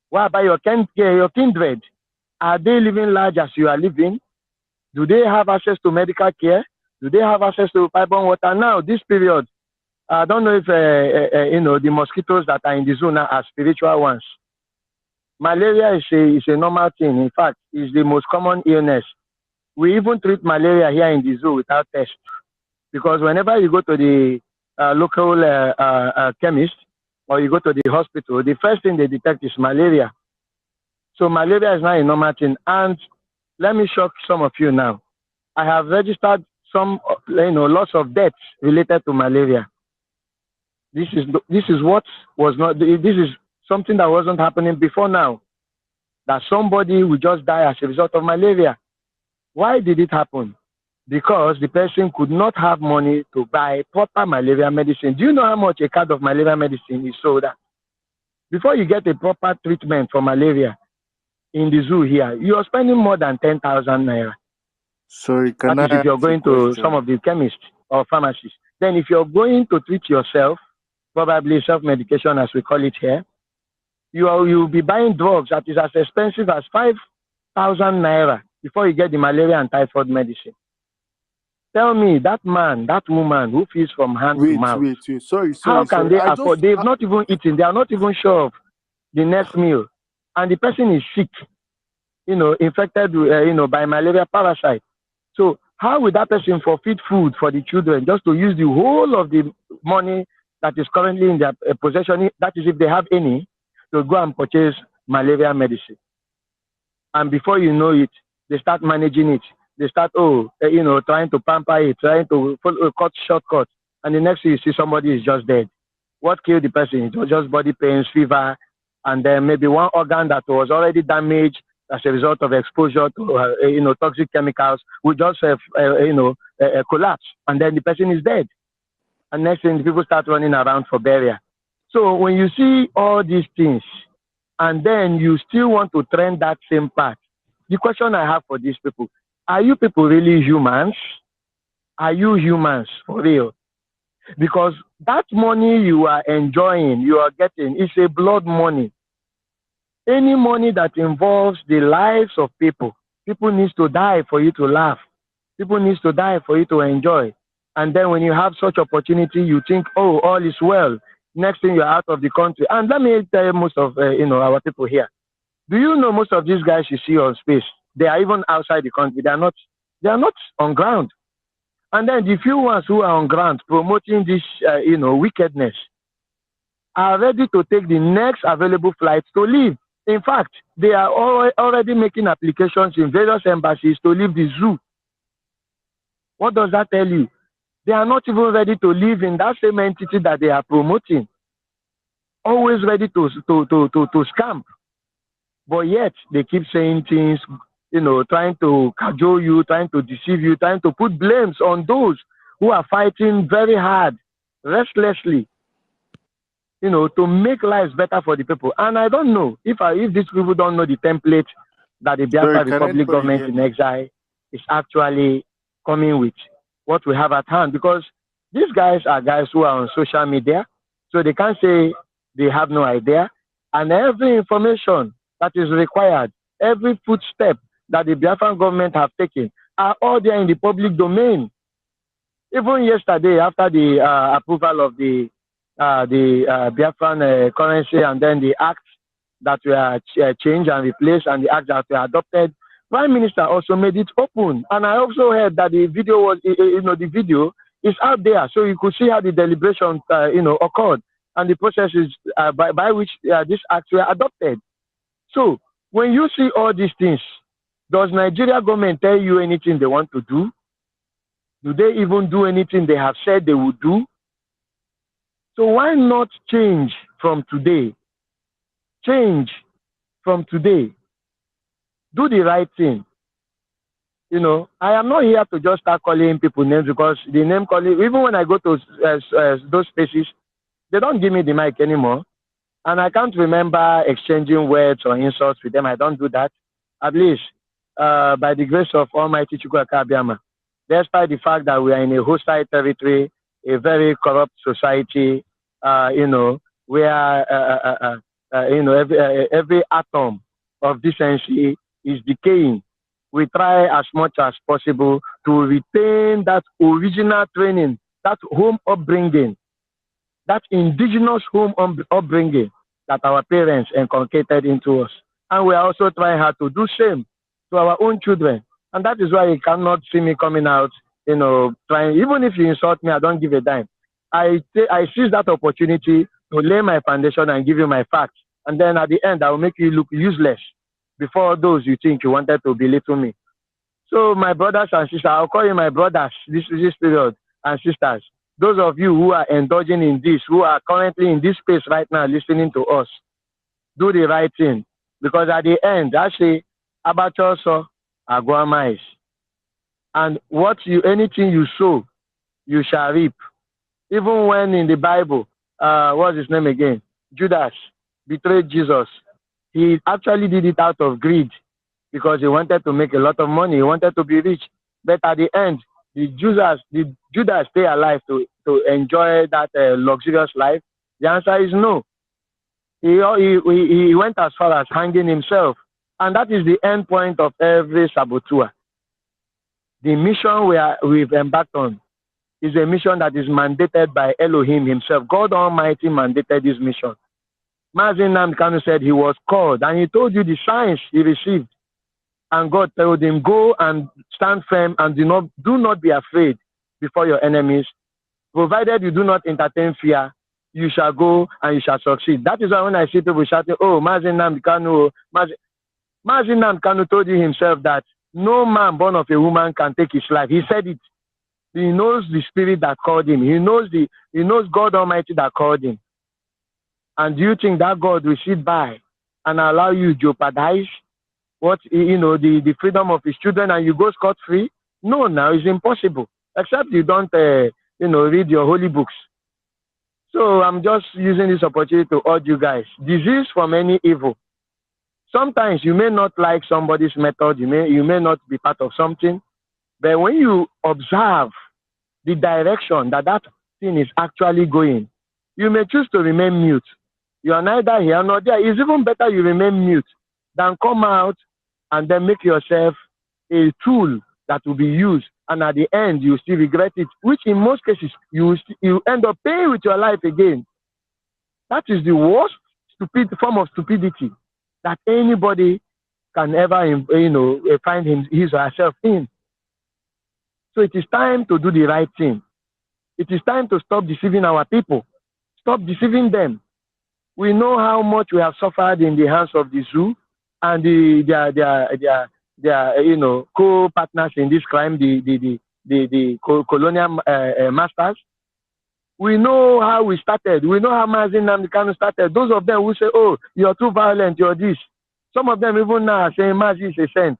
What about your kindred? Are they living large as you are living? Do they have access to medical care? Do they have access to pipe-borne water? Now, this period, I don't know if the mosquitoes that are in the zoo now are spiritual ones. Malaria is a normal thing. In fact, it's the most common illness. We even treat malaria here in the zoo without test, because whenever you go to the local chemist or you go to the hospital, the first thing they detect is malaria. So malaria is not a normal thing. And let me shock some of you now. I have registered some, lots of deaths related to malaria. This is what was not. This is something that wasn't happening before now. That somebody will just die as a result of malaria. Why did it happen? Because the person could not have money to buy proper malaria medicine. Do you know how much a card of malaria medicine is sold at? Before you get a proper treatment for malaria in the zoo here, you are spending more than 10,000 naira. Sorry, can That is I if you're ask a going to question? some of the chemists or pharmacies. Then if you're going to treat yourself, probably self-medication as we call it here, you'll be buying drugs that is as expensive as 5,000 naira before you get the malaria and typhoid medicine. Tell me, that man, that woman who feeds from hand to mouth, Wait. Sorry. how can they afford? They've not even eaten. They are not even sure of the next meal. And the person is sick, infected by malaria parasite. So how will that person forfeit food for the children just to use the whole of the money that is currently in their possession, that is if they have any, to go and purchase malaria medicine? And before you know it, they start managing it. They start, trying to pamper it, trying to cut shortcuts. And the next thing you see, somebody is just dead. What killed the person? It was just body pains, fever, and then maybe one organ that was already damaged as a result of exposure to, toxic chemicals will just, collapse. And then the person is dead. And next thing, people start running around for burial. So when you see all these things, and then you still want to trend that same path, the question I have for these people, are you people really humans? Are you humans for real? Because that money you are enjoying, you are getting, is a blood money. Any money that involves the lives of people needs to die for you to laugh. People needs to die for you to enjoy. And then when you have such opportunity, you think, oh, all is well. Next thing, you're out of the country. And let me tell you, most of our people here. Do you know most of these guys you see on space, they are even outside the country. They are not on ground. And then the few ones who are on ground promoting this, wickedness are ready to take the next available flight to leave. In fact, they are already making applications in various embassies to leave the zoo. What does that tell you? They are not even ready to live in that same entity that they are promoting. Always ready to scam. But yet, they keep saying things trying to cajole you, trying to deceive you, trying to put blames on those who are fighting very hard, restlessly, to make lives better for the people. And I don't know if these people don't know the template that the Sorry, Biafra can Republic anybody government hear in me? exile is actually coming with, what we have at hand. Because these guys are guys who are on social media, so they can't say they have no idea. And every information that is required, every footstep that the Biafran government have taken, are all there in the public domain. Even yesterday, after the approval of the Biafran currency and then the act that were changed and replaced and the act that were adopted, Prime Minister also made it open. And I also heard that the video the video is out there, so you could see how the deliberation, occurred and the processes by which this acts were adopted. So when you see all these things, does Nigeria government tell you anything they want to do? Do they even do anything they have said they would do? So why not change from today? Change from today. Do the right thing. I am not here to just start calling people names, because the name calling, even when I go to those spaces, they don't give me the mic anymore. And I can't remember exchanging words or insults with them. I don't do that. At least, by the grace of Almighty Chukwuka Abiyama, despite the fact that we are in a hostile territory, a very corrupt society, where every atom of decency is decaying, we try as much as possible to retain that original training, that home upbringing, that indigenous home upbringing that our parents inculcated into us. And we are also trying hard to do same to our own children. And that is why you cannot see me coming out, trying, even if you insult me, I don't give a dime. I seize that opportunity to lay my foundation and give you my facts. And then at the end, I will make you look useless before those you think you wanted to belittle me. So my brothers and sisters, I'll call you my brothers this period, and sisters. Those of you who are indulging in this, who are currently in this space right now listening to us, do the right thing. Because at the end, actually, abachoso aguamais. And anything you sow, you shall reap. Even when in the Bible, what's his name again? Judas betrayed Jesus. He actually did it out of greed, because he wanted to make a lot of money. He wanted to be rich. But at the end, did Judas stay alive to enjoy that luxurious life? The answer is no. He went as far as hanging himself. And that is the end point of every saboteur. The mission we've embarked on is a mission that is mandated by Elohim himself. God Almighty mandated this mission. Mazi Nnamdi Kanu said he was called, and he told you the signs he received. And God told him, go and stand firm and do not be afraid before your enemies. Provided you do not entertain fear, you shall go and you shall succeed. That is why when I see people shouting, oh, Mazi Nnamdi Kanu, Mazi Nnamdi Kanu told you himself that no man born of a woman can take his life. He said it. He knows the spirit that called him. He knows God Almighty that called him. And do you think that God will sit by and allow you to jeopardize the freedom of his children and you go scot-free? No, now it's impossible. Except you don't, read your holy books. So I'm just using this opportunity to urge you guys. Disease from any evil. Sometimes you may not like somebody's method. You may not be part of something. But when you observe the direction that thing is actually going, you may choose to remain mute. You are neither here nor there. It's even better you remain mute than come out and then make yourself a tool that will be used. And at the end, you still regret it, which in most cases, you end up paying with your life again. That is the worst form of stupidity that anybody can ever, find his or herself in. So it is time to do the right thing. It is time to stop deceiving our people. Stop deceiving them. We know how much we have suffered in the hands of the zoo and their co-partners in this crime, the colonial masters. We know how we started. We know how Mazi Nnamdi Kanu started. Those of them who say, oh, you're too violent, you're this. Some of them even now are saying Mazi is a saint.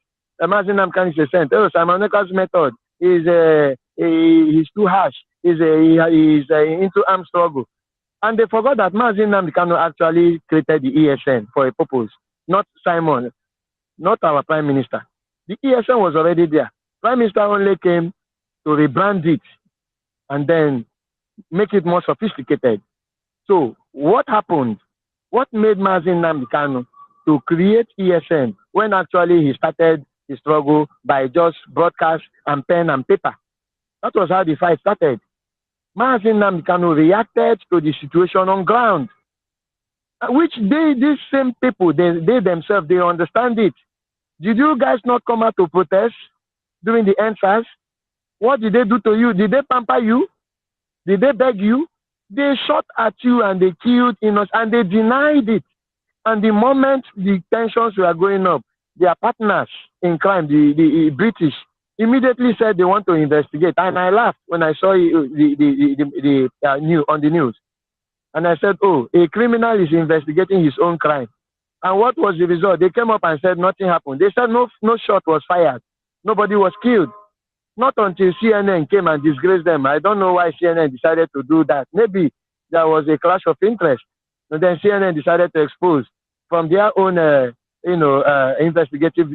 Mazi Nnamdi Kanu is a saint. Oh, Simon Ekpa's method is he's too harsh. He's into armed struggle. And they forgot that Mazi Nnamdi Kanu actually created the ESN for a purpose, not Simon, not our prime minister. The ESN was already there. Prime minister only came to rebrand it and then make it more sophisticated. So what happened? What made Mazi Nnamdi Kanu to create ESN when actually he started the struggle by just broadcast and pen and paper? That was how the fight started. Mazi Nnamdi Kanu reacted to the situation on ground, which these same people, they themselves, they understand it. Did you guys not come out to protest during the EndSARS? What did they do to you? Did they pamper you? Did they beg you? They shot at you and they killed innocent, and they denied it. And the moment the tensions were going up, their partners in crime, the British, immediately said they want to investigate. And I laughed when I saw the news on the news. And I said, oh, a criminal is investigating his own crime. And what was the result? They came up and said nothing happened. They said no shot was fired. Nobody was killed. Not until CNN came and disgraced them. I don't know why CNN decided to do that. Maybe there was a clash of interest. And then CNN decided to expose from their own, investigative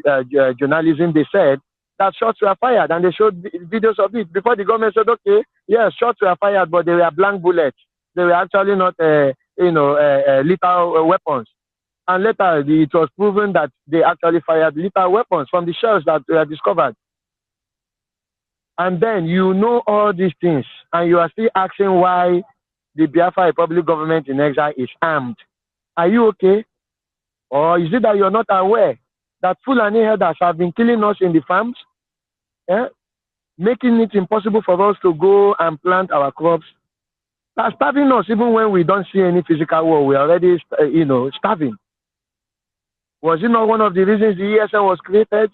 journalism. They said that shots were fired, and they showed videos of it. Before the government said, okay, yes, shots were fired, but they were blank bullets. They were actually not, lethal weapons. And later, it was proven that they actually fired lethal weapons from the shells that were discovered. And then you know all these things, and you are still asking why the Biafra Republic government in exile is armed. Are you okay? Or is it that you're not aware that Fulani herders have been killing us in the farms, making it impossible for us to go and plant our crops? They're starving us even when we don't see any physical war. We're already, starving. Was it not one of the reasons the ESN was created?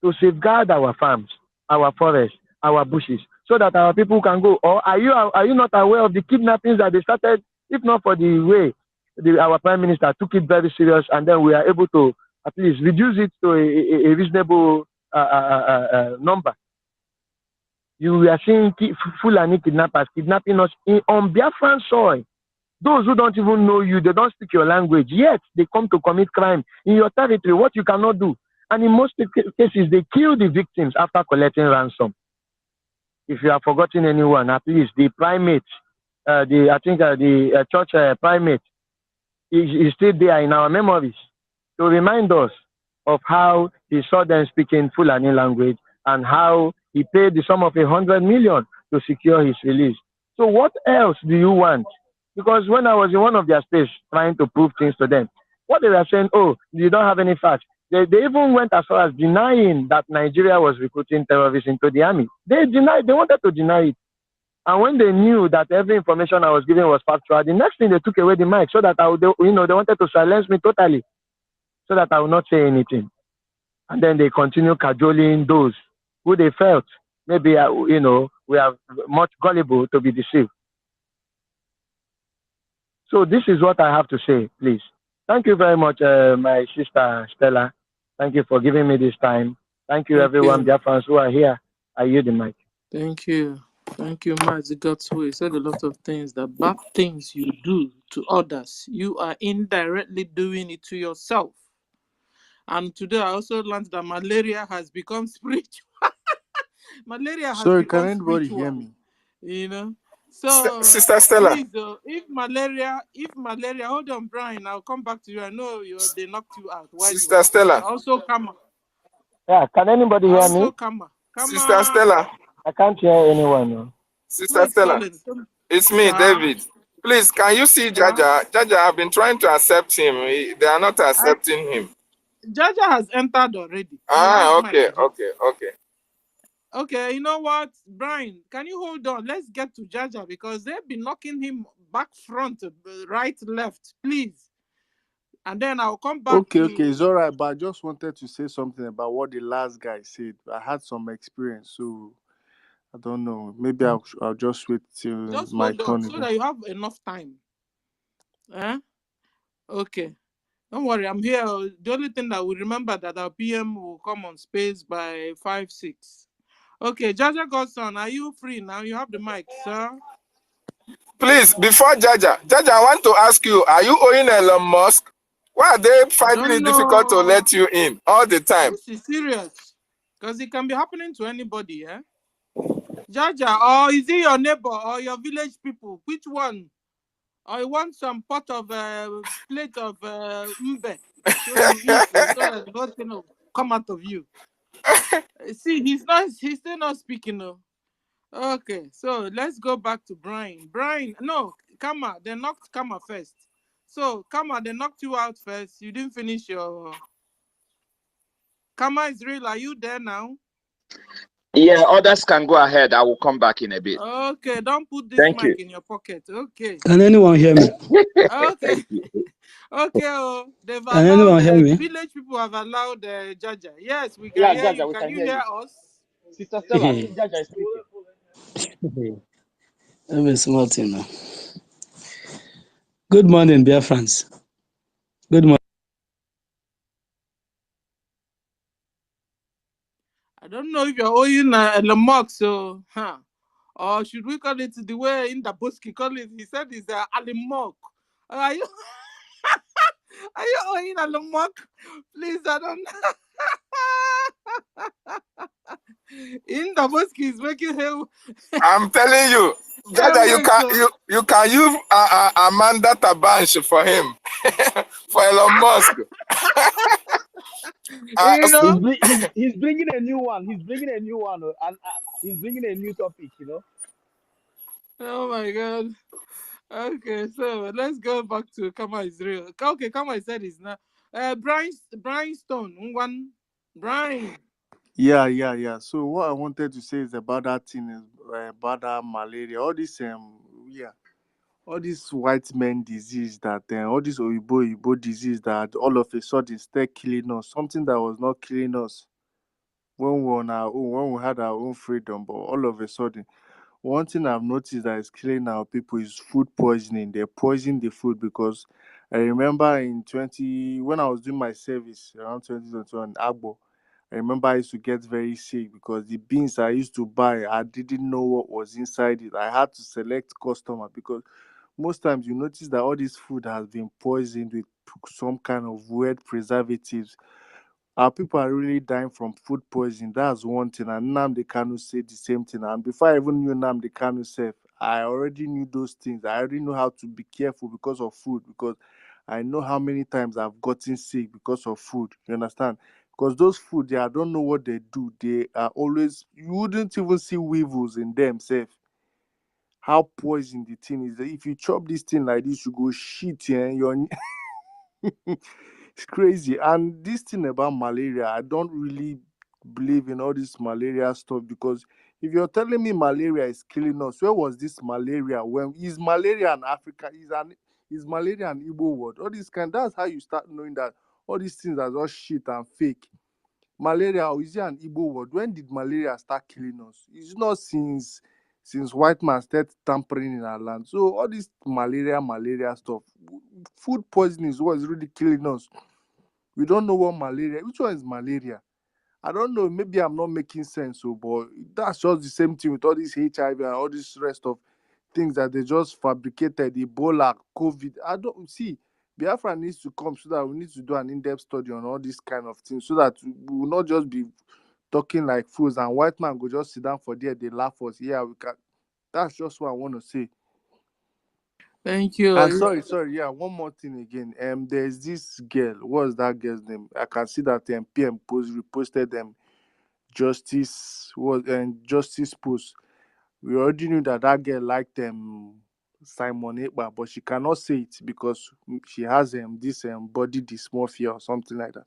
To safeguard our farms, our forests, our bushes, so that our people can go? Or are you not aware of the kidnappings that they started? If not for the way our prime minister took it very serious, and then we are able to at least reduce it to a reasonable number. You are seeing Fulani kidnappers kidnapping us on Biafran soil. Those who don't even know you, they don't speak your language, yet they come to commit crime in your territory, what you cannot do. And in most cases, they kill the victims after collecting ransom. If you have forgotten anyone, at least the primate, the church primate is still there in our memories to remind us of how he saw them speaking Fulani language and how he paid the sum of 100 million to secure his release. So what else do you want? Because when I was in one of their space trying to prove things to them, what they were saying, oh, you don't have any facts. They even went as far as denying that Nigeria was recruiting terrorists into the army. They wanted to deny it. And when they knew that every information I was giving was factual, the next thing they took away the mic so that they wanted to silence me totally so that I would not say anything. And then they continue cajoling those who they felt maybe, we are much gullible to be deceived. So this is what I have to say, please. Thank you very much, my sister Stella. Thank you for giving me this time. Thank you, everyone, dear fans who are here. I yield the mic. Thank you. Thank you, Mazi Godsway. You said a lot of things. The bad things you do to others, you are indirectly doing it to yourself. And today I also learned that malaria has become spiritual. Malaria has Sorry, become can anybody spiritual. hear me? So Sister Stella. please, if malaria, hold on, Brian, I'll come back to you. I know they knocked you out. Sister Stella. Also, come on. Yeah, can anybody hear me? Come Sister Stella. I can't hear anyone. No. Sister Stella. It's me, David. Please, can you see Jaja? Jaja, I've been trying to accept him. They are not accepting him. Jaja has entered already. Okay. Okay, you know what, Brian? Can you hold on? Let's get to Jaja because they've been knocking him back, front, right, left, please. And then I'll come back. Okay, it's all right. But I just wanted to say something about what the last guy said. I had some experience, so I don't know. Maybe I'll just wait till just my hold turn on so that you have enough time. Okay. Don't worry, I'm here. The only thing that we remember that our PM will come on space by 5-6. Okay, Jaja Godson, are you free now? You have the mic, sir. Please, before Jaja, I want to ask you, are you owing Elon Musk? Why are they I finding don't it difficult to know. let you in all the time? This is serious. Because it can be happening to anybody, eh? Jaja, or is it your neighbor or your village people? Which one? Or you want some pot of plate of mbe so you eat so that nothing will come out of you. See, he's still not speaking. No. Okay, so let's go back to Brian. Brian, no, Kama, they knocked Kama first. So Kama, they knocked you out first. You didn't finish your. Kama is real. Are you there now? Yeah, others can go ahead. I will come back in a bit. Okay, don't put this Thank mic you. in your pocket. Okay. Can anyone hear me? Okay. Okay, they've Can allowed anyone hear the me? village people have allowed Jaja. Yes, we can Yeah, hear Jaja, you. we Can can you hear hear you. us? Sister Stella, I think Jaja is speaking. Let me small thing now. Good morning, dear friends. Good morning. I don't know if you're owing Elon Musk, so or should we call it the way in the Boski call it? He said it's Elon Musk. Are you are you owing Elon Musk? Please, I don't. In the Boski is making him. I'm telling you, Jaja, you can use Amanda Tabansh for him, for Elon Musk. You know. He's bringing a new one. He's bringing a new one, and he's bringing a new topic. You know. Oh my God. Okay, so let's go back to Kama Israel. Okay, Kama said it's not. Brian Stone, one. Brian. Yeah. So what I wanted to say is about that thing is about that malaria. All this white man disease that all this Oyibo disease that all of a sudden start killing us. Something that was not killing us when we were on our own, when we had our own freedom, but all of a sudden. One thing I've noticed that is killing our people is food poisoning. They poison the food because I remember when I was doing my service around 2021 Agbo, I remember I used to get very sick because the beans I used to buy, I didn't know what was inside it. I had to select customer because most times you notice that all this food has been poisoned with some kind of weird preservatives. Our people are really dying from food poisoning. That's one thing. And Nnamdi Kanu said the same thing. And before I even knew Nnamdi Kanu self, I already knew those things. I already know how to be careful because of food, because I know how many times I've gotten sick because of food. You understand? Because those food, I don't know what they do. They are always, you wouldn't even see weevils in them, self. How poison the thing is. If you chop this thing like this, you go shit, your it's crazy. And this thing about malaria, I don't really believe in all this malaria stuff because if you're telling me malaria is killing us, where was this malaria? When is malaria in Africa? Is malaria an Igbo word? All this that's how you start knowing that all these things are just shit and fake. Malaria, or is it an Igbo word? When did malaria start killing us? It's not since white man started tampering in our land. So all this malaria stuff, food poisoning is what is really killing us. We don't know what malaria. Which one is malaria? I don't know. Maybe I'm not making sense. But that's just the same thing with all this HIV and all this rest of things that they just fabricated. Ebola, COVID. I don't see. Biafra needs to come so that we need to do an in-depth study on all these kind of things so that we will not just be talking like fools and white man go just sit down for there, they laugh us. Yeah, we can. That's just what I want to say. Thank you. And sorry, yeah, one more thing again. There's this girl. What's that girl's name? I can see that PM reposted them Justice post. We already knew that girl liked Simon Ekpa, but she cannot say it because she has this body dysmorphia or something like that.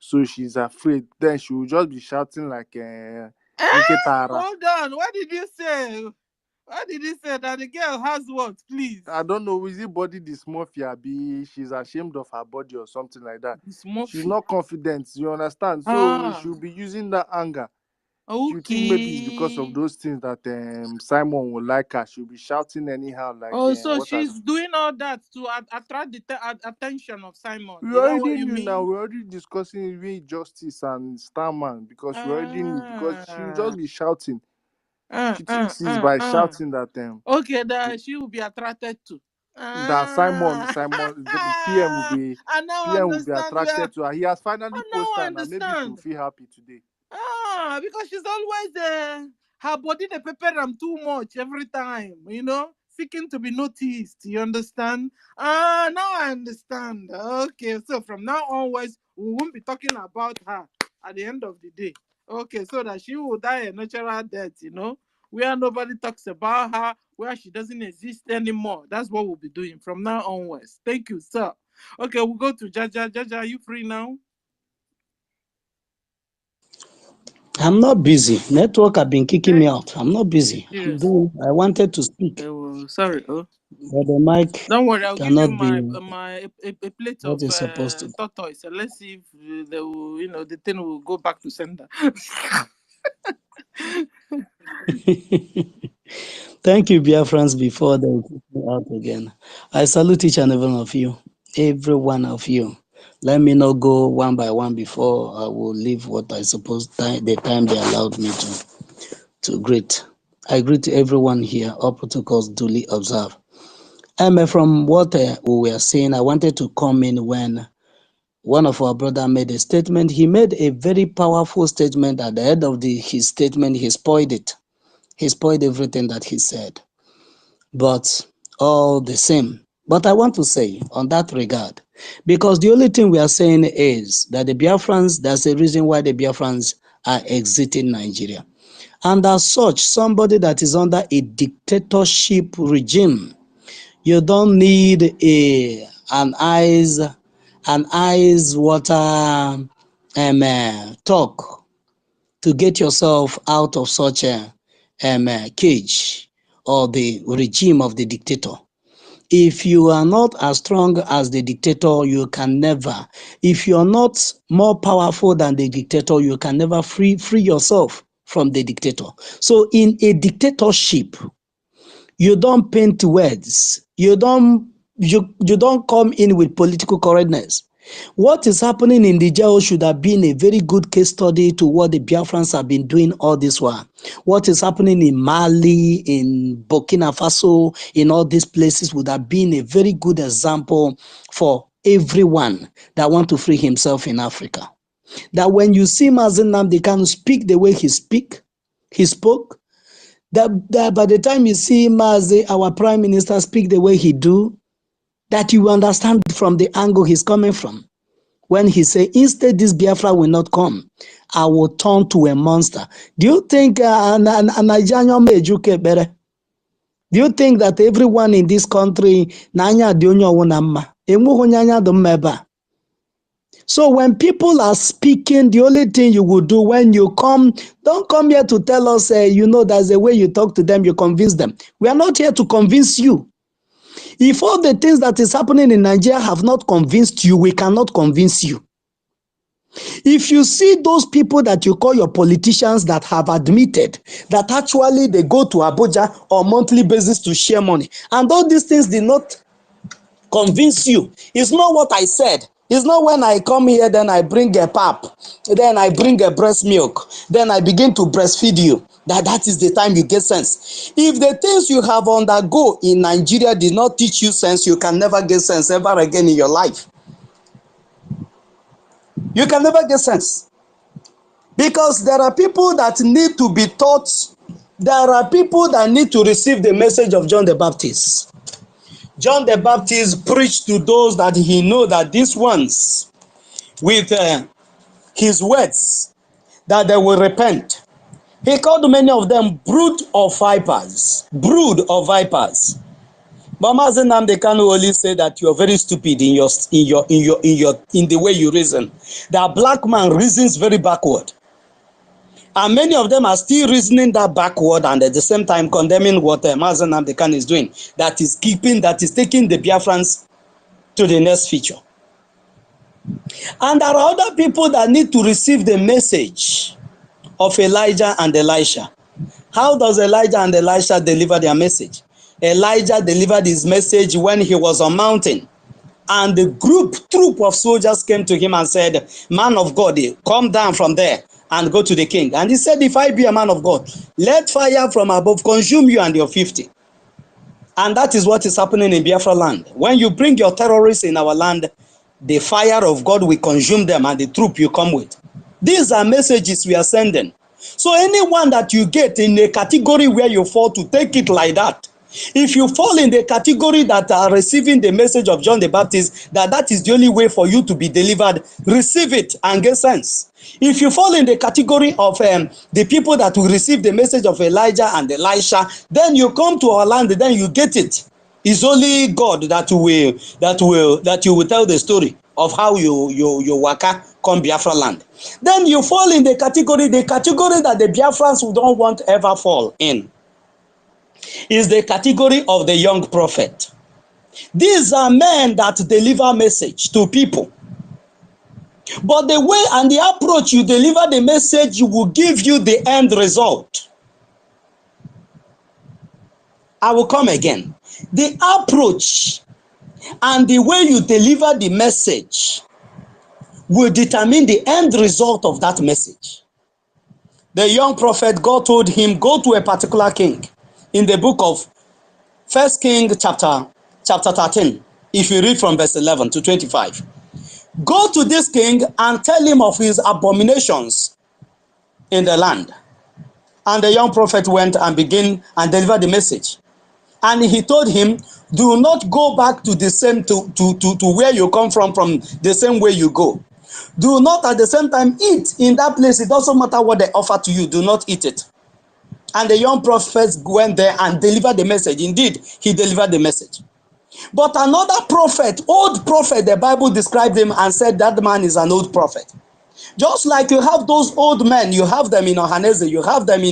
So she's afraid. Then she will just be shouting like Nketara. Hold on. What did you say? What did you say? That the girl has what, please? I don't know. Is it body dysmorphia? She's ashamed of her body or something like that. Dysmorphia. She's not confident. You understand? So she'll be using that anger. You think maybe it's because of Okay. those things that Simon will like her? She'll be shouting anyhow, like Oh, so what has. she's doing all that to attract the attention of Simon. We Is that what already you knew now. mean? We're already discussing Justice and Starman because we already knew because she'll Ah, just be shouting. She thinks it's by uh. shouting that Okay, that she will be attracted to. Simon Ah, the PM will be I now understand where. attracted to her. He has finally I now posted her now. Maybe she'll understand. feel happy today. Because she's always her body they prepare them too much every time, seeking to be noticed. You understand? Now I understand. Okay, so from now onwards, we won't be talking about her at the end of the day. Okay, so that she will die a natural death, where nobody talks about her, where she doesn't exist anymore. That's what we'll be doing from now onwards. Thank you, sir. Okay, we'll go to Jaja. Jaja, are you free now? I'm not busy. Network have been kicking Hey, me out. I'm not busy. serious. I wanted to speak, Oh, sorry. Oh, but the mic don't worry. I'll give you cannot my be a plate what of is supposed to tortoise. And let's see if they will, the thing will go back to sender. be. Thank you, Biafrans, before they kick me out again. I salute each and every one of you. Let me not go one by one before I will leave what I suppose the time they allowed me to greet. I greet everyone here, all protocols duly observed. From what we were saying, I wanted to come in when one of our brother made a statement. He made a very powerful statement. At the end of his statement, he spoiled it. He spoiled everything that he said. But all the same. But I want to say on that regard, because the only thing we are saying is that the Biafrans, there's a reason why the Biafrans are exiting Nigeria. And as such, somebody that is under a dictatorship regime, you don't need an eyes water talk to get yourself out of such a cage or the regime of the dictator. If you are not as strong as the dictator, you can never. If you are not more powerful than the dictator, you can never free yourself from the dictator. So in a dictatorship, you don't paint words. You don't come in with political correctness. What is happening in the jail should have been a very good case study to what the Biafrans have been doing all this while. What is happening in Mali, in Burkina Faso, in all these places would have been a very good example for everyone that want to free himself in Africa. That when you see Mazi Nnamdi Kanu speak the way he spoke, that by the time you see Mazi, our prime minister, speak the way he do, that you understand from the angle he's coming from. When he say, instead this Biafra will not come, I will turn to a monster. Do you think Nigerian Mejuke better? Do you think that everyone in this country, Nanya Dionyo Wunama, Emuhunyanya Dumeba? So when people are speaking, the only thing you will do when you come, don't come here to tell us, there's a way you talk to them, you convince them. We are not here to convince you. If all the things that is happening in Nigeria have not convinced you, we cannot convince you. If you see those people that you call your politicians that have admitted that actually they go to Abuja on monthly basis to share money, and all these things did not convince you. It's not what I said. It's not when I come here, then I bring a pap, then I bring a breast milk, then I begin to breastfeed you. That is the time you get sense. If the things you have undergo in Nigeria did not teach you sense, you can never get sense ever again in your life. You can never get sense. Because there are people that need to be taught. There are people that need to receive the message of John the Baptist. John the Baptist preached to those that he know that these ones, with his words, that they will repent. He called many of them brood of vipers. Brood of vipers. But Mazi Nnamdi Kanu only say that you are very stupid in the way you reason. That black man reasons very backward. And many of them are still reasoning that backward and at the same time condemning what Mazi Nnamdi Kanu is doing. That is taking the Biafrans to the next feature. And there are other people that need to receive the message of Elijah and Elisha. How does Elijah and Elisha deliver their message? Elijah delivered his message when he was on mountain. And the troop of soldiers came to him and said, man of God, come down from there and go to the king. And he said, if I be a man of God, let fire from above consume you and your 50. And that is what is happening in Biafra land. When you bring your terrorists in our land, the fire of God will consume them and the troop you come with. These are messages we are sending. So anyone that you get in a category where you fall, to take it like that. If you fall in the category that are receiving the message of John the Baptist, that is the only way for you to be delivered, receive it and get sense. If you fall in the category of the people that will receive the message of Elijah and Elisha, then you come to our land, then you get it. It's only God that you will tell the story of how you waka come Biafra land. Then you fall in the category that the Biafrans who don't want ever fall in, is the category of the young prophet. These are men that deliver message to people. But the way and the approach you deliver the message will give you the end result. I will come again. The approach and the way you deliver the message will determine the end result of that message. The young prophet, God told him, go to a particular king. In the book of 1 King chapter 13, if you read from verse 11 to 25. Go to this king and tell him of his abominations in the land. And the young prophet went and began and delivered the message. And he told him, do not go back to the same to where you come from the same way you go. Do not at the same time eat in that place. It doesn't matter what they offer to you, do not eat it. And the young prophet went there and delivered the message. Indeed, he delivered the message. But another prophet, old prophet, the Bible described him and said that man is an old prophet. Just like you have those old men, you have them in Ohaneze, you have them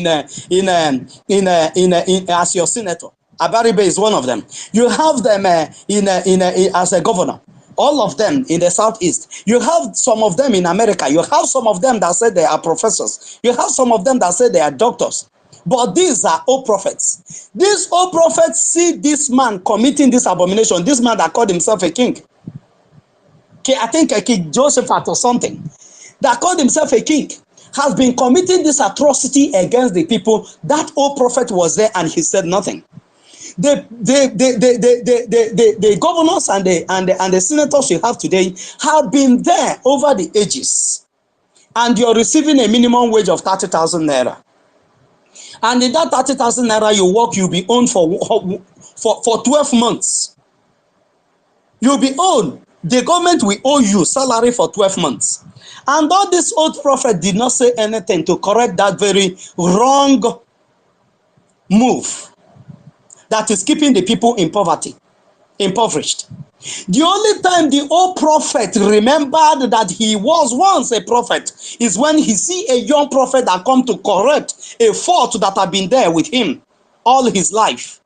as your senator. Abaribe is one of them. You have them as a governor. All of them in the southeast. You have some of them in America. You have some of them that say they are professors. You have some of them that say they are doctors. But these are old prophets. These old prophets see this man committing this abomination. This man that called himself a king. I think a king Josephat or something. That called himself a king. Has been committing this atrocity against the people. That old prophet was there and he said nothing. The governors and the senators you have today have been there over the ages. And you're receiving a minimum wage of 30,000 naira. And in that 30,000 naira you work, you'll be owned for 12 months. You'll be owned. The government will owe you salary for 12 months. And all this old prophet did not say anything to correct that very wrong move that is keeping the people in poverty, impoverished. The only time the old prophet remembered that he was once a prophet is when he see a young prophet that come to correct a fault that had been there with him all his life.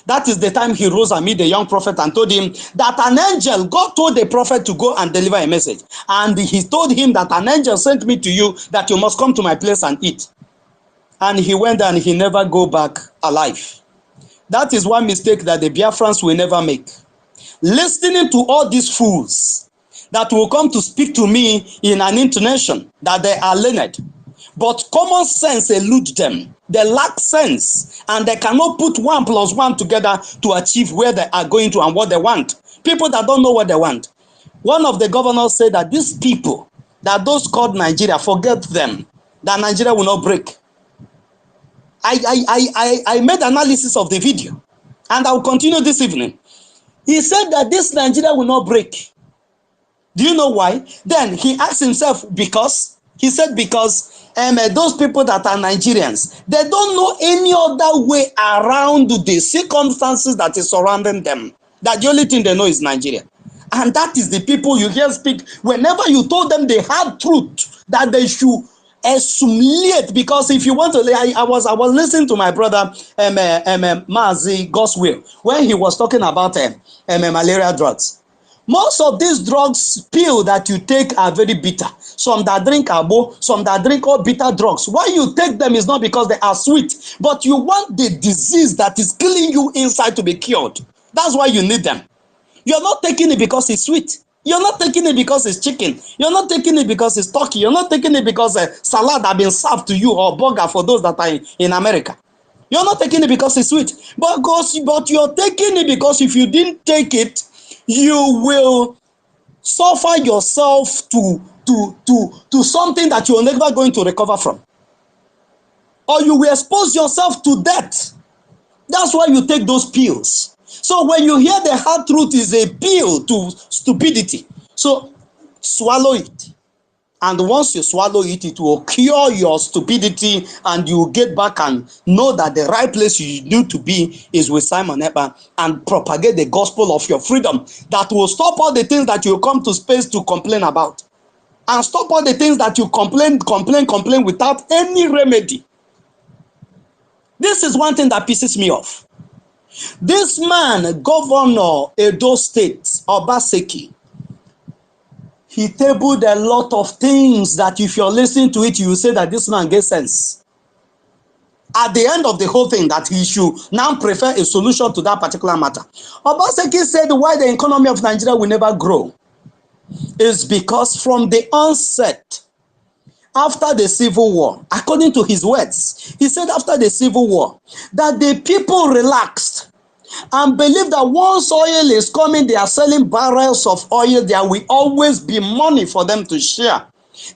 That is the time he rose and met the young prophet and told him that an angel, God told the prophet to go and deliver a message. And he told him that an angel sent me to you, that you must come to my place and eat. And he went and he never go back alive. That is one mistake that the Biafrans will never make. Listening to all these fools that will come to speak to me in an intonation that they are learned, but common sense eludes them. They lack sense and they cannot put 1 + 1 together to achieve where they are going to and what they want. People that don't know what they want. One of the governors said that these people, that those called Nigeria, forget them, that Nigeria will not break. I made analysis of the video and I will continue this evening. He said that this Nigeria will not break. Do you know why? Then he asked himself because those people that are Nigerians, they don't know any other way around the circumstances that is surrounding them. That the only thing they know is Nigeria. And that is the people you hear speak. Whenever you told them the hard truth that they should assimilate, because if you want to, I was listening to my brother Mazi Goswill when he was talking about malaria drugs. Most of these drugs pill that you take are very bitter. Some that drink abo, some that drink all bitter drugs. Why you take them is not because they are sweet, but you want the disease that is killing you inside to be cured. That's why you need them. You're not taking it because it's sweet. You're not taking it because it's chicken. You're not taking it because it's turkey. You're not taking it because salad has been served to you, or burger for those that are in America. You're not taking it because it's sweet. But you're taking it because if you didn't take it, you will suffer yourself to something that you're never going to recover from. Or you will expose yourself to death. That's why you take those pills. So when you hear the hard truth is a pill to stupidity, so swallow it. And once you swallow it, it will cure your stupidity, and you get back and know that the right place you need to be is with Simon Ekpa, and propagate the gospel of your freedom that will stop all the things that you come to space to complain about, and stop all the things that you complain without any remedy. This is one thing that pisses me off. This man, Governor Edo State, Obaseki, he tabled a lot of things that if you're listening to it, you will say that this man gets sense. At the end of the whole thing, that he should now prefer a solution to that particular matter. Obaseki said why the economy of Nigeria will never grow is because from the onset, after the civil war, according to his words, he said after the civil war, that the people relaxed and believe that once oil is coming, they are selling barrels of oil, there will always be money for them to share.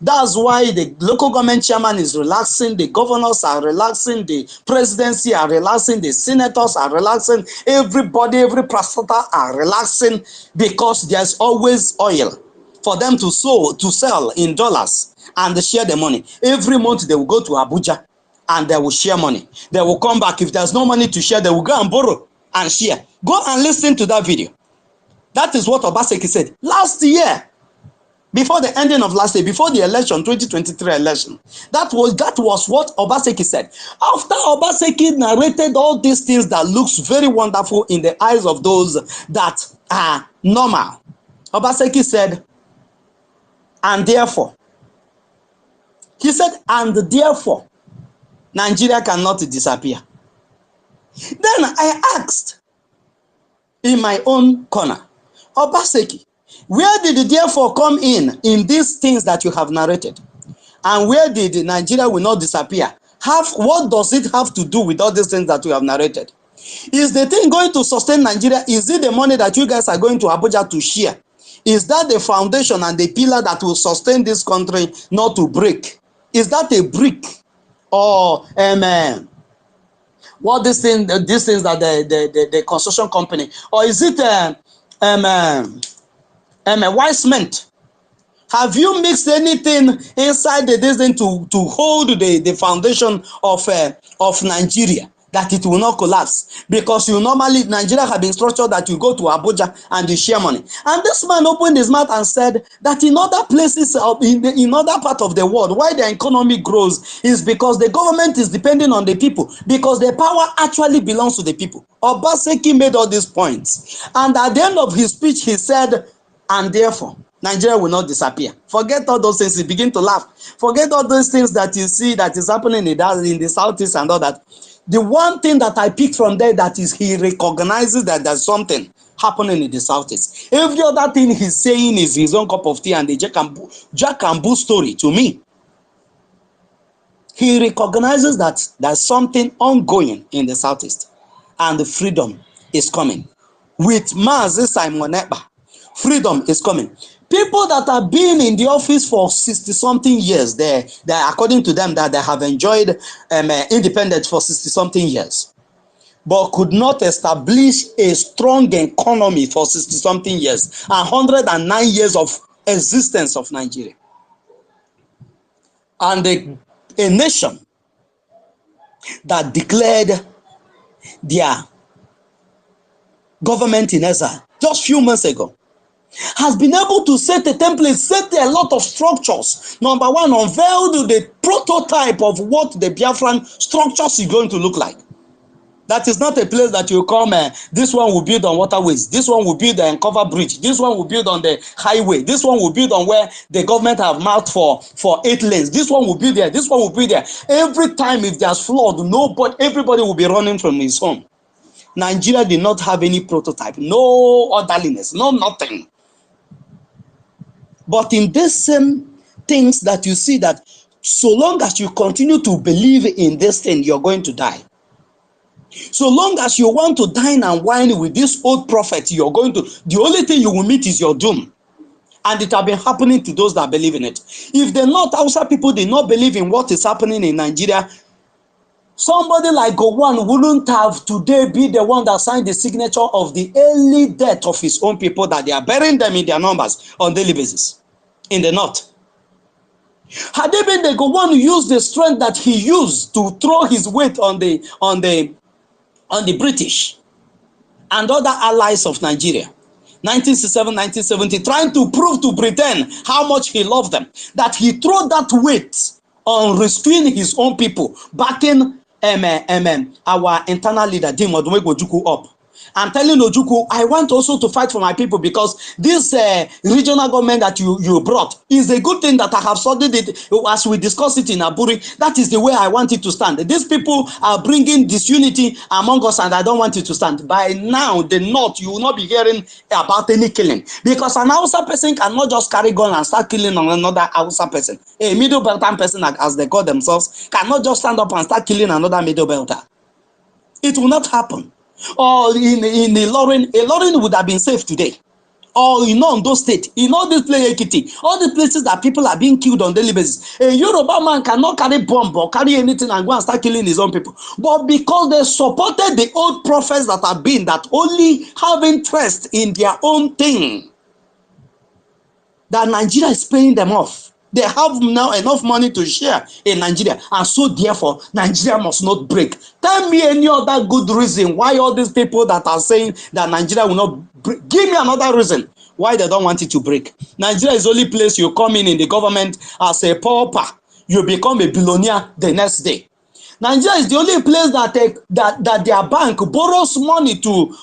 That's why the local government chairman is relaxing, the governors are relaxing, the presidency are relaxing, the senators are relaxing, everybody, every prosecutor are relaxing, because there's always oil for them to sell in dollars and share the money. Every month they will go to Abuja and they will share money. They will come back. If there's no money to share, they will go and borrow and share. Go and listen to that video. That is what Obaseki said last year, before the ending of last year, before the election, 2023 election. That was what Obaseki said. After Obaseki narrated all these things that looks very wonderful in the eyes of those that are normal, Obaseki said, and therefore, he said, and therefore, Nigeria cannot disappear. Then I asked in my own corner, Obaseki, where did the therefore come in these things that you have narrated? And where did Nigeria will not disappear? What does it have to do with all these things that you have narrated? Is the thing going to sustain Nigeria? Is it the money that you guys are going to Abuja to share? Is that the foundation and the pillar that will sustain this country not to break? Is that a brick? Or what these things that the construction company, or is it white cement? Have you mixed anything inside this thing to hold the foundation of Nigeria, that it will not collapse? Because Nigeria have been structured that you go to Abuja and you share money. And this man opened his mouth and said that in other places, in other part of the world, why the economy grows is because the government is depending on the people, because the power actually belongs to the people. Obaseki made all these points. And at the end of his speech, he said, and therefore, Nigeria will not disappear. Forget all those things. He begin to laugh. Forget all those things that you see that is happening in the southeast and all that. The one thing that I picked from there, that is, he recognizes that there's something happening in the southeast. Every other thing he's saying is his own cup of tea and the Jack and Boo story to me. He recognizes that there's something ongoing in the southeast, and the freedom is coming. With Mazi Simon Ekpa, freedom is coming. People that have been in the office for 60-something years, they according to them, that they have enjoyed independence for 60-something years, but could not establish a strong economy for 60-something years, 109 years of existence of Nigeria. And a nation that declared their government in exile just few months ago, has been able to set a template, set a lot of structures. Number one, unveiled the prototype of what the Biafran structures is going to look like. That is not a place that you come, this one will build on waterways, this one will build and cover bridge, this one will build on the highway, this one will build on where the government have marked for 8 lanes, this one will build there, this one will build there. Every time if there's flood, everybody will be running from his home. Nigeria did not have any prototype, no orderliness, no nothing. But in these same things that you see that so long as you continue to believe in this thing, you're going to die. So long as you want to dine and wine with this old prophet, the only thing you will meet is your doom. And it has been happening to those that believe in it. If the North Hausa people did not believe in what is happening in Nigeria, somebody like Gowon wouldn't have today be the one that signed the signature of the early death of his own people, that they are burying them in their numbers on daily basis in the North. Had they been the Gowon who used the strength that he used to throw his weight on the British and other allies of Nigeria, 1967, 1970, trying to prove to Britain how much he loved them, that he threw that weight on rescuing his own people, backing our internal leader, Dim Odumegwu Ojukwu, up. I'm telling Ojukwu, I want also to fight for my people, because this regional government that you brought is a good thing that I have studied it as we discussed it in Aburi. That is the way I want it to stand. These people are bringing disunity among us, and I don't want it to stand. By now, the North, you will not be hearing about any killing, because an Hausa person cannot just carry gun and start killing on another Hausa person. A middle belter person, as they call themselves, cannot just stand up and start killing another middle belter. It will not happen. Or in Ilorin would have been safe today. Or in Ondo State, in all these places, all the places that people are being killed on daily basis. A Yoruba man cannot carry bomb or carry anything and go and start killing his own people. But because they supported the old prophets that have been, that only have interest in their own thing, that Nigeria is paying them off. They have now enough money to share in Nigeria, and so therefore Nigeria must not break. Tell me any other good reason why all these people that are saying that Nigeria will not break, give me another reason why they don't want it to break. Nigeria is the only place you come in the government as a pauper, you become a billionaire the next day. Nigeria is the only place that their bank borrows money to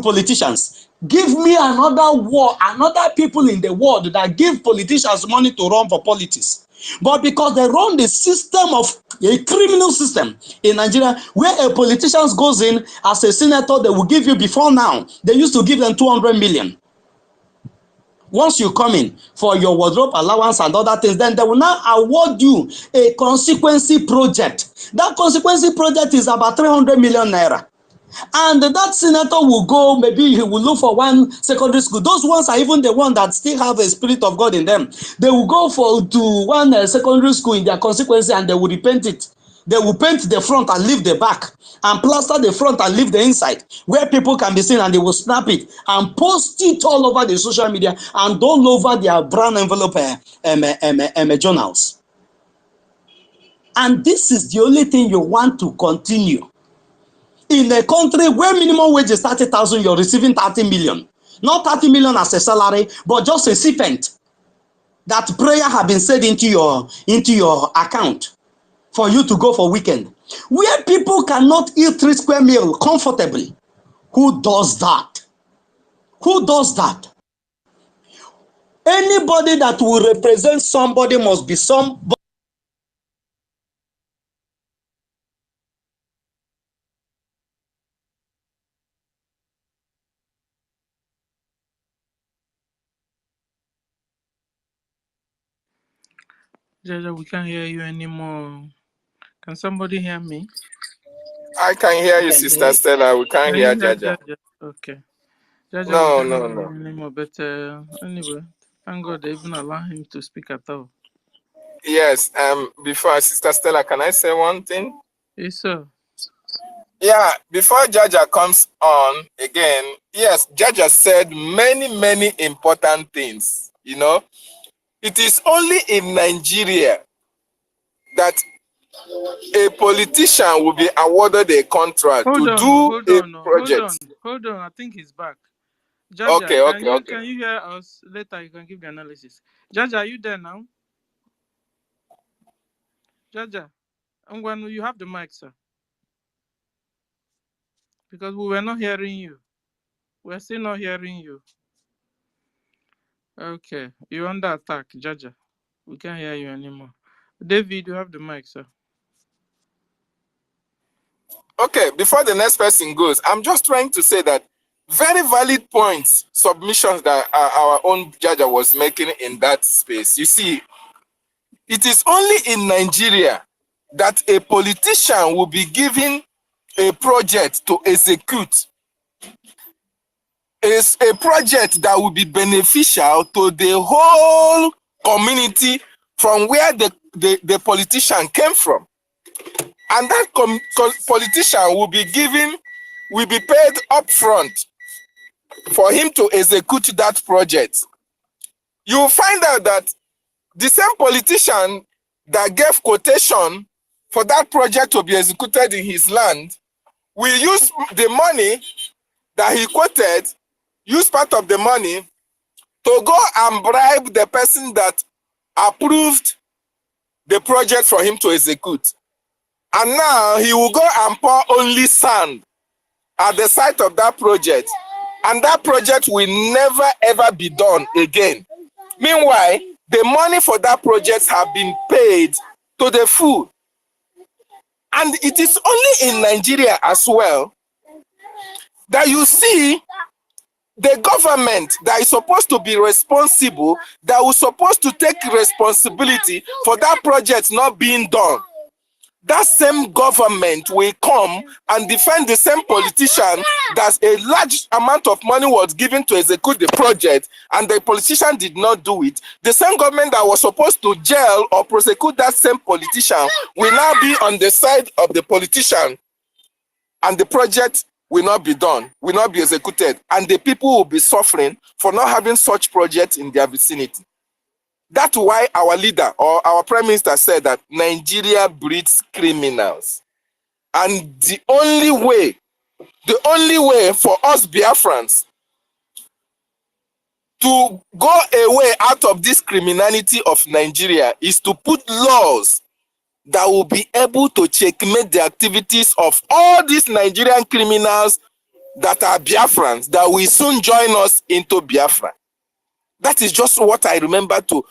politicians. Give me another war, another people in the world that give politicians money to run for politics. But because they run the system of a criminal system in Nigeria, where a politician goes in as a senator, they will give you, before now, they used to give them 200 million. Once you come in for your wardrobe allowance and other things, then they will now award you a consequency project. That consequency project is about 300 million naira. And that senator will go, maybe he will look for one secondary school. Those ones are even the ones that still have a spirit of God in them. They will go to one secondary school in their constituency, and they will repaint it. They will paint the front and leave the back, and plaster the front and leave the inside, where people can be seen, and they will snap it and post it all over the social media and all over their brown envelope journals. And this is the only thing you want to continue. In a country where minimum wage is 30,000, you're receiving 30 million. Not 30 million as a salary, but just a stipend that prayer have been said into your account for you to go for weekend. Where people cannot eat 3 square meal comfortably. Who does that? Who does that? Anybody that will represent somebody must be somebody. Jaja, we can't hear you anymore. Can somebody hear me? I can hear you, Sister Stella. We can't Can hear you hear Jaja. Jaja? Okay. Jaja, we No, can't no, hear no. you anymore. But anyway, thank God they even allow him to speak at all. Yes. Before Sister Stella, can I say one thing? Yes, sir. Yeah, before Jaja comes on again, yes, Jaja said many important things. You know, it is only in Nigeria that a politician will be awarded a contract Hold to on, do a project. hold on. I think he's back. Jaja, Okay, okay, okay. can you hear us? Later you can give the analysis. Jaja, are you there now? Jaja, Ngwanu, you have the mic, sir. Because we were not hearing you. We're still not hearing you. Okay, you're under attack, Jaja. We can't hear you anymore. David, you have the mic, sir. Okay, before the next person goes, I'm just trying to say that very valid points, submissions that our own Jaja was making in that space. You see, it is only in Nigeria that a politician will be given a project to execute. Is a project that will be beneficial to the whole community from where the politician came from. And that politician will be paid upfront for him to execute that project. You will find out that the same politician that gave quotation for that project to be executed in his land will use the money that he quoted, use part of the money to go and bribe the person that approved the project for him to execute. And now he will go and pour only sand at the site of that project. And that project will never ever be done again. Meanwhile, the money for that project have been paid to the full. And it is only in Nigeria as well that you see the government that is supposed to be responsible, that was supposed to take responsibility for that project not being done. That same government will come and defend the same politician that a large amount of money was given to execute the project and the politician did not do it. The same government that was supposed to jail or prosecute that same politician will now be on the side of the politician, and the project will not be done, will not be executed, and the people will be suffering for not having such projects in their vicinity. That's why our leader or our prime minister said that Nigeria breeds criminals. And the only way for us Biafrans to go away out of this criminality of Nigeria is to put laws that will be able to checkmate the activities of all these Nigerian criminals that are Biafrans, that will soon join us into Biafra. That is just what I remember to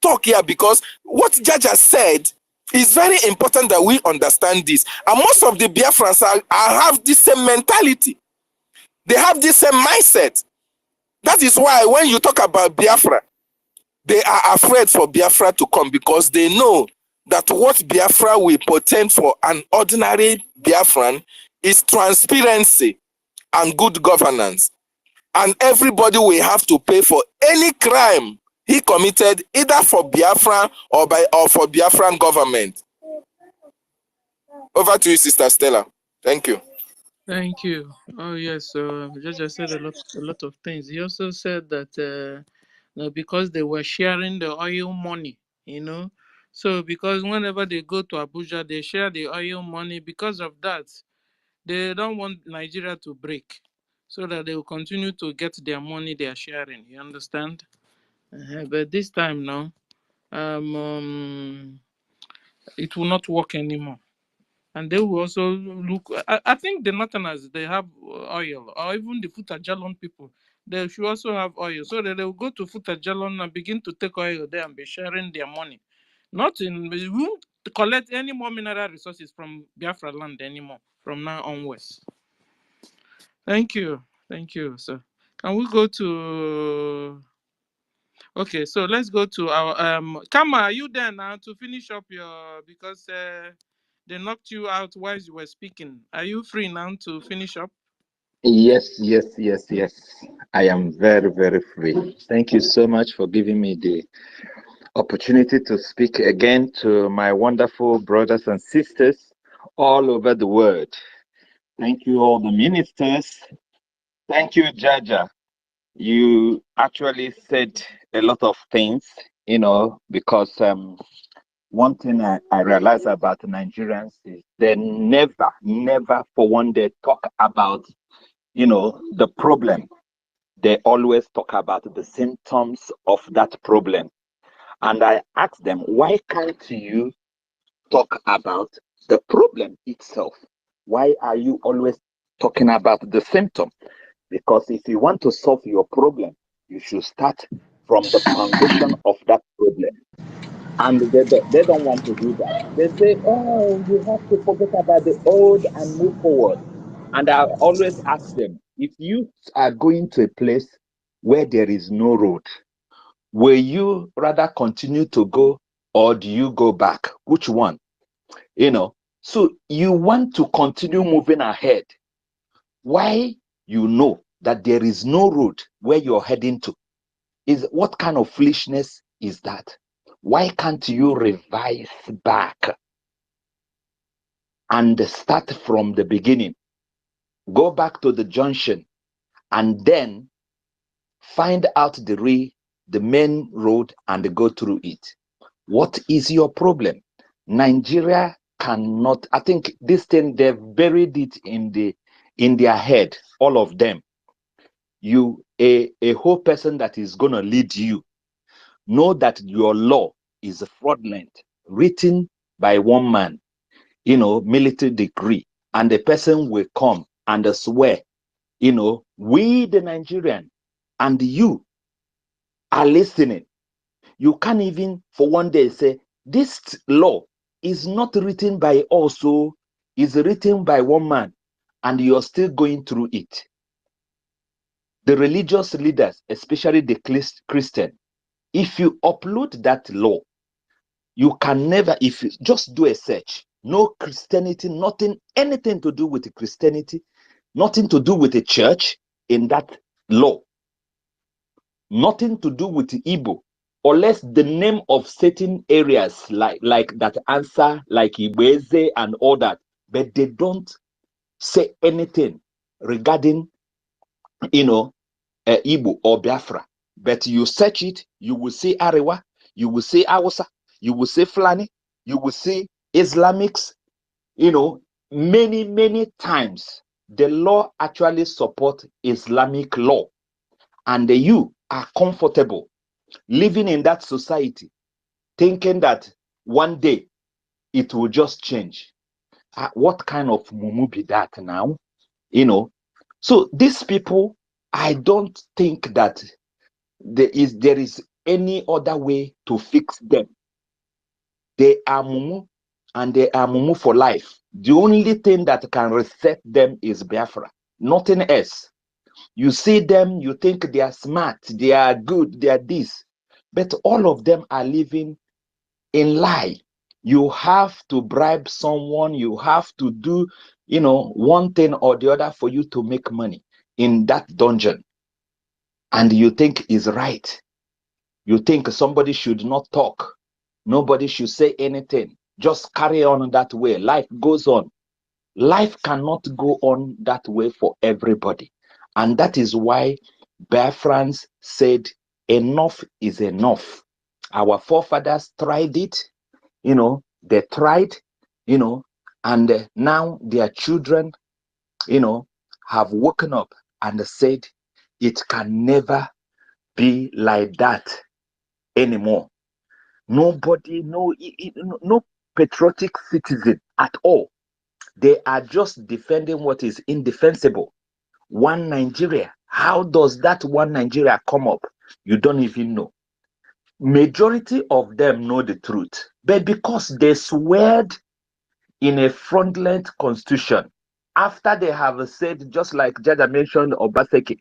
talk here, because what Jaja said is very important that we understand this. And most of the Biafrans have the same mentality. They have the same mindset. That is why when you talk about Biafra, they are afraid for Biafra to come, because they know that what Biafra will portend for an ordinary Biafran is transparency and good governance. And everybody will have to pay for any crime he committed, either for Biafra or for Biafran government. Over to you, Sister Stella. Thank you. Thank you. Oh yes, so Jaja said a lot of things. He also said that because they were sharing the oil money, so because whenever they go to Abuja, they share the oil money. Because of that, they don't want Nigeria to break, so that they will continue to get their money they are sharing. You understand? But this time now, it will not work anymore. And they will also look. I think the Northerners, they have oil, or even the Futajalon people, they should also have oil, so that they will go to Futajalon and begin to take oil there and be sharing their money. We won't collect any more mineral resources from Biafra land anymore from now onwards. Thank you. So can we go to? Okay, so let's go to our Kama. Are you there now to finish up your, because they knocked you out while you were speaking? Are you free now to finish up? Yes. I am very, very free. Thank you so much for giving me the opportunity to speak again to my wonderful brothers and sisters all over the world. Thank you, all the ministers. Thank you, Jaja. You actually said a lot of things, because one thing I realize about Nigerians is they never for one day talk about, the problem. They always talk about the symptoms of that problem. And I ask them, why can't you talk about the problem itself? Why are you always talking about the symptom. Because if you want to solve your problem, you should start from the foundation of that problem. And they don't want to do that. They say, oh, you have to forget about the old and move forward. And I always ask them, if you are going to a place where there is no road, will you rather continue to go or do you go back? Which one? So you want to continue moving ahead. Why? You know that there is no road where you're heading to. What kind of foolishness is that? Why can't you revise back and start from the beginning? Go back to the junction and then find out the main road and go through it. What is your problem? Nigeria cannot. I think this thing, they've buried it in their head, all of them. A whole person that is going to lead you, know that your law is fraudulent, written by one man, military degree, and the person will come and swear, we the Nigerian, and you are listening. You can't even for one day say, this law is not written by us, so it's written by one man, and you're still going through it. The religious leaders, especially the Christian, if you upload that law, you can never, if you just do a search, no Christianity, nothing, anything to do with Christianity, nothing to do with the church in that law, nothing to do with Igbo, unless the name of certain areas like that answer, like Ibeze and all that, but they don't say anything regarding, Igbo or Biafra. But you search it, you will see Arewa, you will see Hausa, you will see Fulani, you will see Islamics, many, many times the law actually support Islamic law. And you are comfortable living in that society, thinking that one day it will just change. What kind of mumu be that now? So these people, I don't think that there is any other way to fix them. They are mumu, and they are mumu for life. The only thing that can reset them is Biafra, nothing else. You see them, you think they are smart, they are good, they are this, but all of them are living in lie. You have to bribe someone, you have to do, one thing or the other for you to make money in that dungeon. And you think is right. You think somebody should not talk. Nobody should say anything. Just carry on that way. Life goes on. Life cannot go on that way for everybody. And that is why Biafrans said, enough is enough. Our forefathers tried it, they tried, and now their children, have woken up and said, it can never be like that anymore. Nobody, no patriotic citizen at all. They are just defending what is indefensible. One Nigeria. How does that one Nigeria come up? You don't even know. Majority of them know the truth, but because they swear in a fraudulent constitution, after they have said, just like Jada mentioned Obaseki,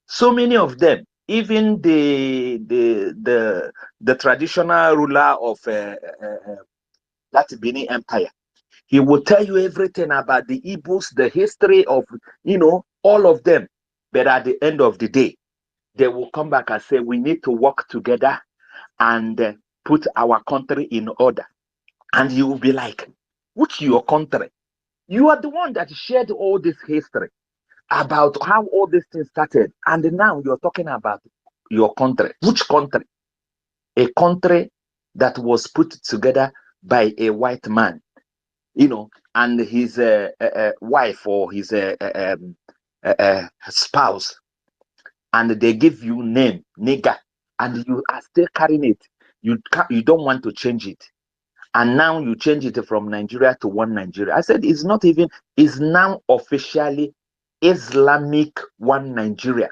so many of them, even the traditional ruler of that Benin Empire, he will tell you everything about the Igbos, the history of, all of them. But at the end of the day, they will come back and say, we need to work together and put our country in order. And you will be like, which your country? You are the one that shared all this history about how all these things started. And now you're talking about your country. Which country? A country that was put together by a white man, and his wife or his spouse, and they give you name nigger, and you are still carrying it. You don't want to change it, and now you change it from Nigeria to one Nigeria. I said it's not even. It's now officially Islamic One Nigeria.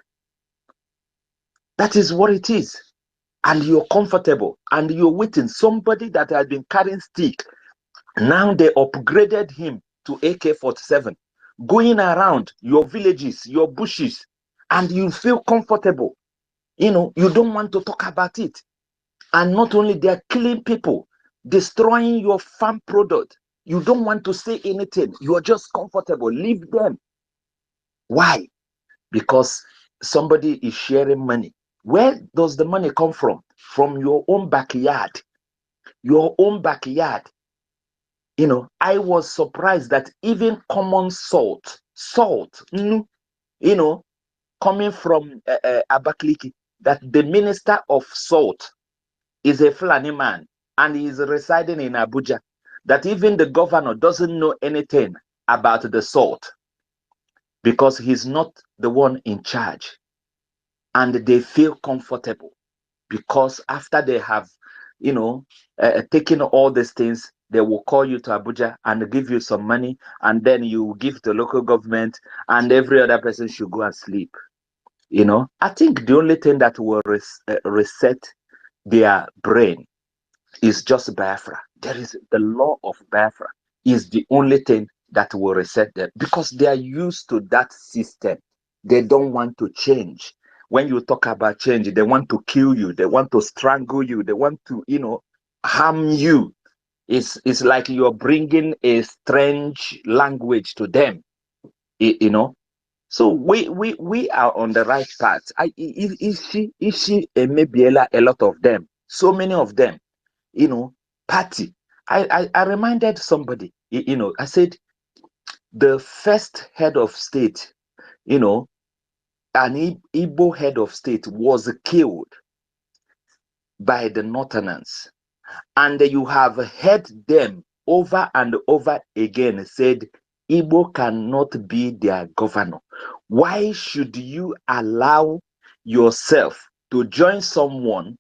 That is what it is. And you're comfortable and you're waiting. Somebody that has been carrying stick, now they upgraded him to AK-47, going around your villages, your bushes, and you feel comfortable. You know, you don't want to talk about it. And not only they're killing people, destroying your farm product. You don't want to say anything. You are just comfortable. Leave them. Why? Because somebody is sharing money. Where does the money come from? From your own backyard. Your own backyard. You know, I was surprised that even common salt, you know, coming from Abakaliki, that the minister of salt is a Fulani man and he is residing in Abuja, that even the governor doesn't know anything about the salt because he's not the one in charge. And they feel comfortable because after they have, you know, taken all these things, they will call you to Abuja and give you some money, and then you give the local government, and every other person should go and sleep. You know, I think the only thing that will reset their brain is just BIAFRA. There is the law of BIAFRA is the only thing that will reset them because they are used to that system. They don't want to change. When you talk about change, they want to kill you. They want to strangle you. They want to, you know, harm you. It's like you're bringing a strange language to them, you know. So we are on the right path. Is she a Mebiela? A lot of them, so many of them, you know, party. I reminded somebody, you know, I said the first head of state, you know, an Igbo head of state was killed by the Northerners. And you have heard them over and over again said, Igbo cannot be their governor. Why should you allow yourself to join someone,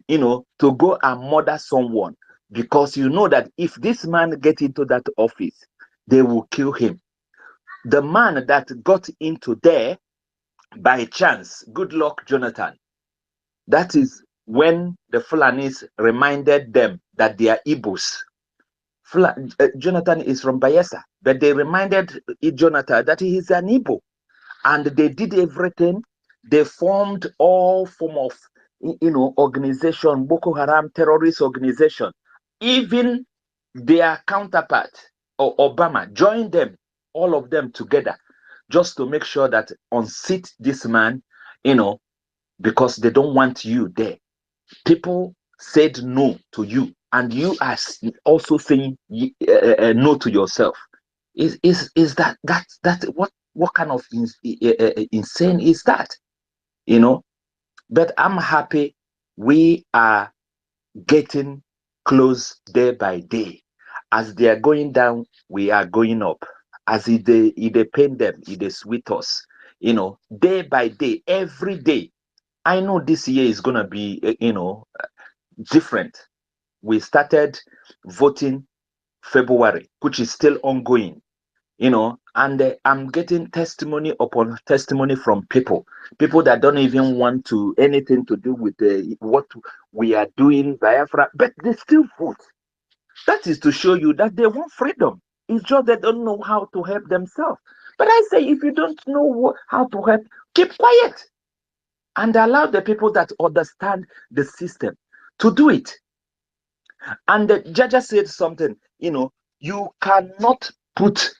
you know, to go and murder someone? Because you know that if this man gets into that office, they will kill him. The man that got into there by chance, good luck, Jonathan. That is when the Fulanis reminded them that they are Igbos. Jonathan is from Bayelsa, but they reminded Jonathan that he is an Igbo. And they did everything. They formed all form of, you know, organization, Boko Haram terrorist organization. Even their counterpart, or Obama, joined them, all of them together, just to make sure that unseat this man, you know, because they don't want you there. People said no to you, and you are also saying no to yourself. Is that what kind of insane is that? You know. But I'm happy we are getting close day by day. As they are going down, we are going up. As they pain them, it sweet us. You know, day by day, every day. I know this year is gonna be, you know, different. We started voting February, which is still ongoing, you know, and I'm getting testimony upon testimony from people that don't even want to anything to do with what we are doing, Biafra, but they still vote. That is to show you that they want freedom. It's just they don't know how to help themselves. But I say, if you don't know how to help, keep quiet and allow the people that understand the system to do it. And the judge said something, you know, you cannot put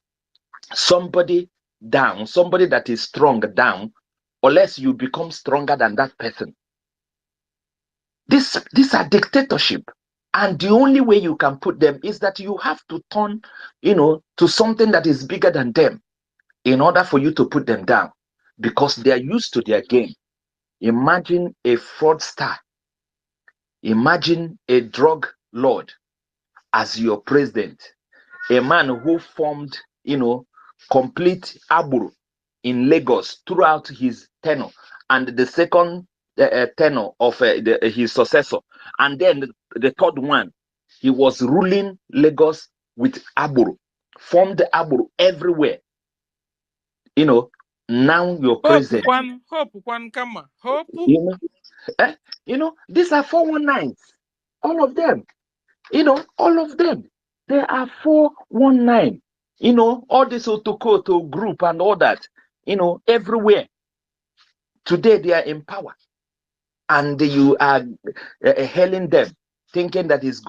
somebody down, somebody that is strong down, unless you become stronger than that person. These are dictatorship. And the only way you can put them is that you have to turn, you know, to something that is bigger than them in order for you to put them down, because they are used to their game. Imagine a fraudster. Imagine a drug lord as your president, a man who formed, you know, complete Aburu in Lagos throughout his tenure, and the second tenure of his successor, and then the third one, he was ruling Lagos with Aburu, formed Aburu everywhere, you know. Now you're Hope present. one, come on. Hope. You know, these are 419s. All of them. All of them. They are 419. All this Otokoto group and all that. Everywhere. Today they are in power. And you are hailing them, thinking that is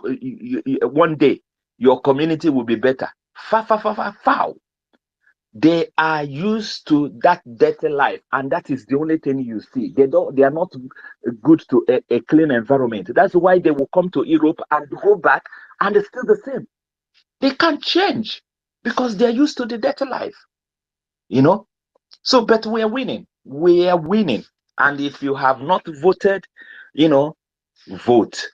one day your community will be better. Foul. They are used to that dirty life, and that is the only thing you see. They are not good to a clean environment. That's why they will come to Europe and go back, and it's still the same. They can't change because they're used to the dirty life. So, but we are winning. We are winning. And if you have not voted, vote.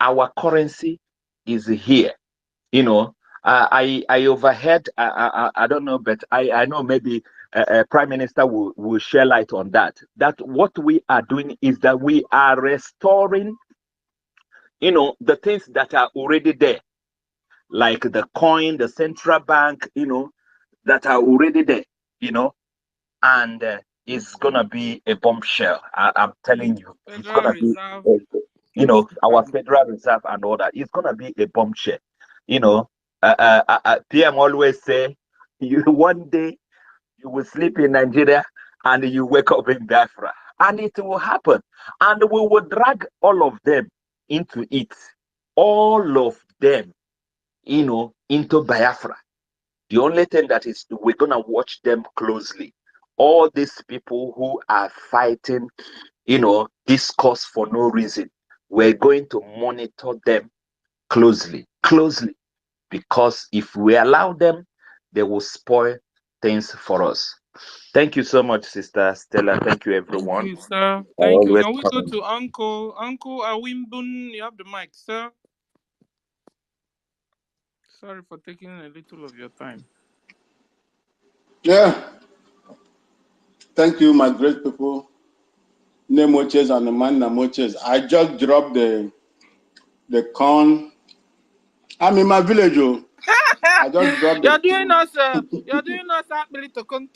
Our currency is here. I overheard. I don't know, but I know maybe Prime Minister will share light on that. That what we are doing is that we are restoring, the things that are already there, like the coin, the central bank, that are already there, and it's gonna be a bombshell. I'm telling you, it's Federal gonna be, Reserve. our Federal Reserve and all that. It's gonna be a bombshell. PM always say, you one day you will sleep in Nigeria and you wake up in Biafra, and it will happen, and we will drag all of them into it, all of them, into Biafra. The only thing that is we're gonna watch them closely. All these people who are fighting, this cause for no reason, we're going to monitor them closely, because if we allow them, they will spoil things for us. Thank you so much, Sister Stella. Thank you, Thank everyone. you, sir. I Thank you. always Can we go comment. to Uncle? Uncle Awimbun, you have the mic, sir. Sorry for taking a little of your time. Yeah, thank you, my great people. Nemoches and the man Namoches. I just dropped the corn. I'm in my village, oh. I just dropped You're the doing us, actually to come.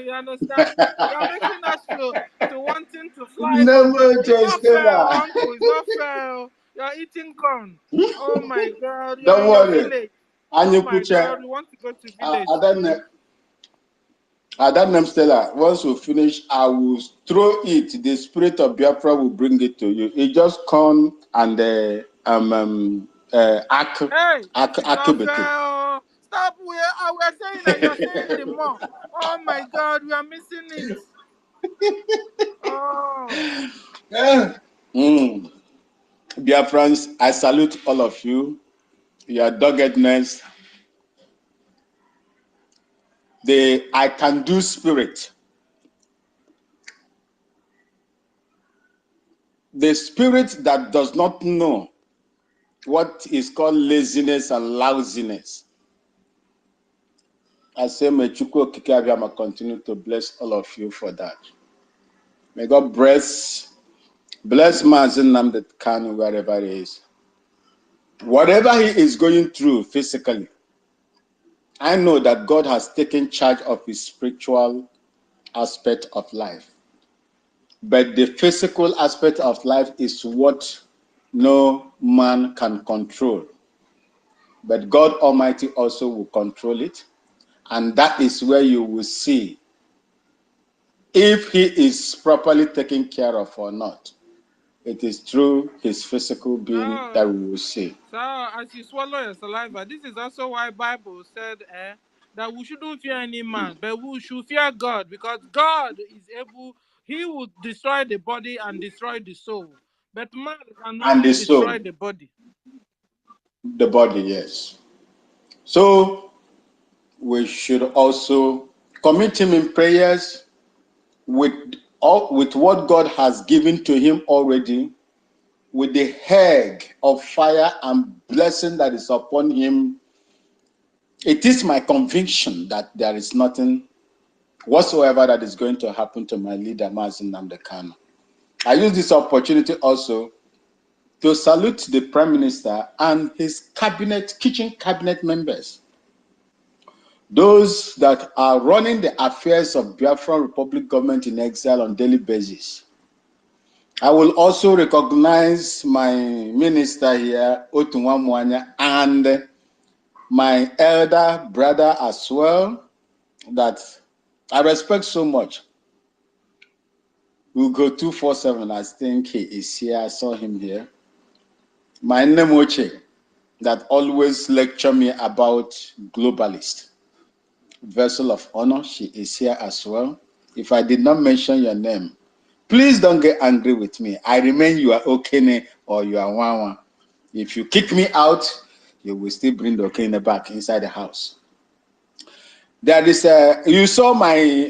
You understand? You're making us to wanting to fly home. It's Nemoches, not fair, Stella. Uncle. It's not fair. You're eating corn. Oh my God, you're Don't in your worry. village. And Oh you my could check. God, we want to go to village too. At that name, Stella, once we finish, I will throw it. The spirit of Biafra will bring it to you. It just corn and Hey, this is not fair. akibiti. Oh. Stop. We're saying that you're saying the more. Oh my God, we are missing it. Oh. Biafrans, I salute all of you. Your doggedness, the I can do spirit. The spirit that does not know what is called laziness and lousiness. I say, may Chukwu Okike Abiyama continue to bless all of you for that. May God bless Mazi Nnamdi Kanu wherever he is. Whatever he is going through physically, I know that God has taken charge of his spiritual aspect of life. But the physical aspect of life is what no man can control. But God Almighty also will control it. And that is where you will see if he is properly taken care of or not. It is through his physical being that we will see. So as you swallow your saliva, this is also why Bible said that we shouldn't fear any man, but we should fear God, because God is able, he will destroy the body and destroy the soul. But man can And only the soul, destroy the body. the body, yes. So we should also commit him in prayers with what God has given to him already, with the egg of fire and blessing that is upon him. It is my conviction that there is nothing whatsoever that is going to happen to my leader, Mazi Nnamdi Kanu. I use this opportunity also to salute the Prime Minister and his kitchen cabinet members. those that are running the affairs of Biafran Republic government in exile on daily basis. I will also recognize my minister here, Otunwa Mwanya, and my elder brother as well, that I respect so much. We'll go 247. I think he is here. I saw him here. My Nemoche, that always lecture me about globalist. Vessel of honor, she is here as well. If I did not mention your name, please don't get angry with me. I remain you are Okene or you are Wawa. If you kick me out, you will still bring the Okene back inside the house. There is you saw my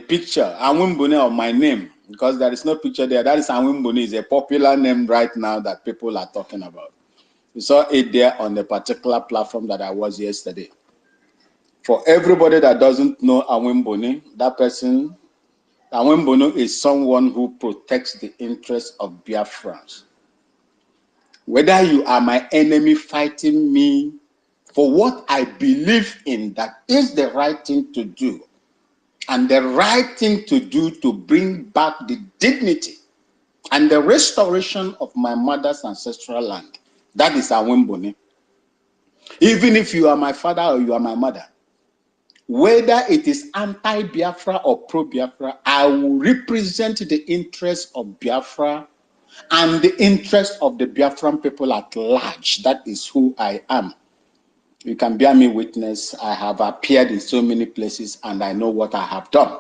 picture, Anwimbone, of my name, because there is no picture there. That is Anwimbone, is a popular name right now that people are talking about. You saw it there on the particular platform that I was yesterday. For everybody that doesn't know Anwimbone, that person, Anwimbone is someone who protects the interests of Biafrans. Whether you are my enemy fighting me for what I believe in, that is the right thing to do, and the right thing to do to bring back the dignity and the restoration of my mother's ancestral land, that is Anwimbone. Even if you are my father or you are my mother, whether it is anti-Biafra or pro-Biafra, I will represent the interests of Biafra and the interests of the Biafran people at large. That is who I am. You can bear me witness. I have appeared in so many places and I know what I have done.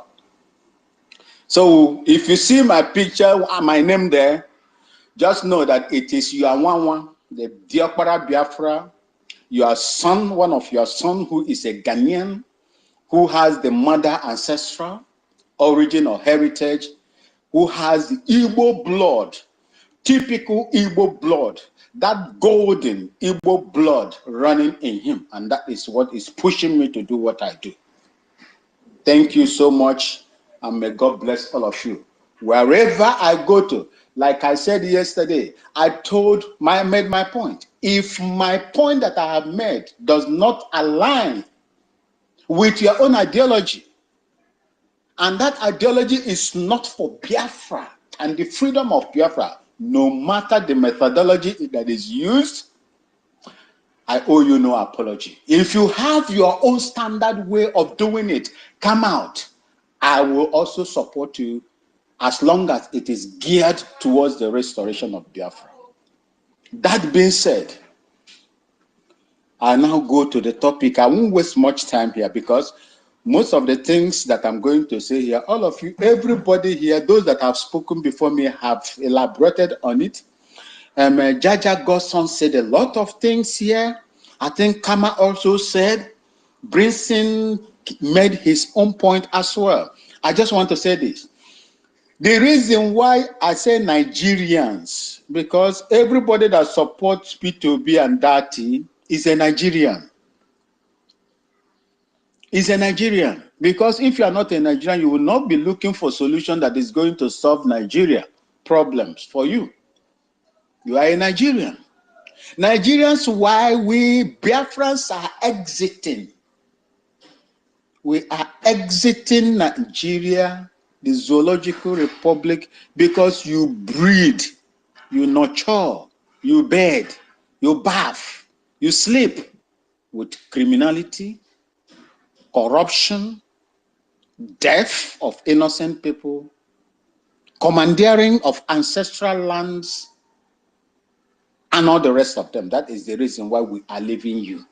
So if you see my picture, my name there, just know that it is Yuanwanwa, the Diaspora Biafra, your son, one of your son who is a Ghanaian, who has the mother ancestral origin or heritage, who has the Igbo blood, typical Igbo blood, that golden Igbo blood running in him. And that is what is pushing me to do what I do. Thank you so much, and may God bless all of you. Wherever I go to, like I said yesterday, I made my point. If my point that I have made does not align with your own ideology, and that ideology is not for Biafra and the freedom of Biafra, no matter the methodology that is used, I owe you no apology. If you have your own standard way of doing it, come out. I will also support you as long as it is geared towards the restoration of Biafra. That being said, I now go to the topic. I won't waste much time here because most of the things that I'm going to say here, all of you, everybody here, those that have spoken before me have elaborated on it. Jaja Godson said a lot of things here. I think Kama also said, Brinson made his own point as well. I just want to say this. The reason why I say Nigerians, because everybody that supports P2B and Dati is a Nigerian. Is a Nigerian. Because if you are not a Nigerian, you will not be looking for a solution that is going to solve Nigeria problems for you. You are a Nigerian. Nigerians, why we Biafrans are exiting. We are exiting Nigeria, the zoological republic, because you breed, you nurture, you bed, you bath, you sleep with criminality, corruption, death of innocent people, commandeering of ancestral lands, and all the rest of them. That is the reason why we are leaving you.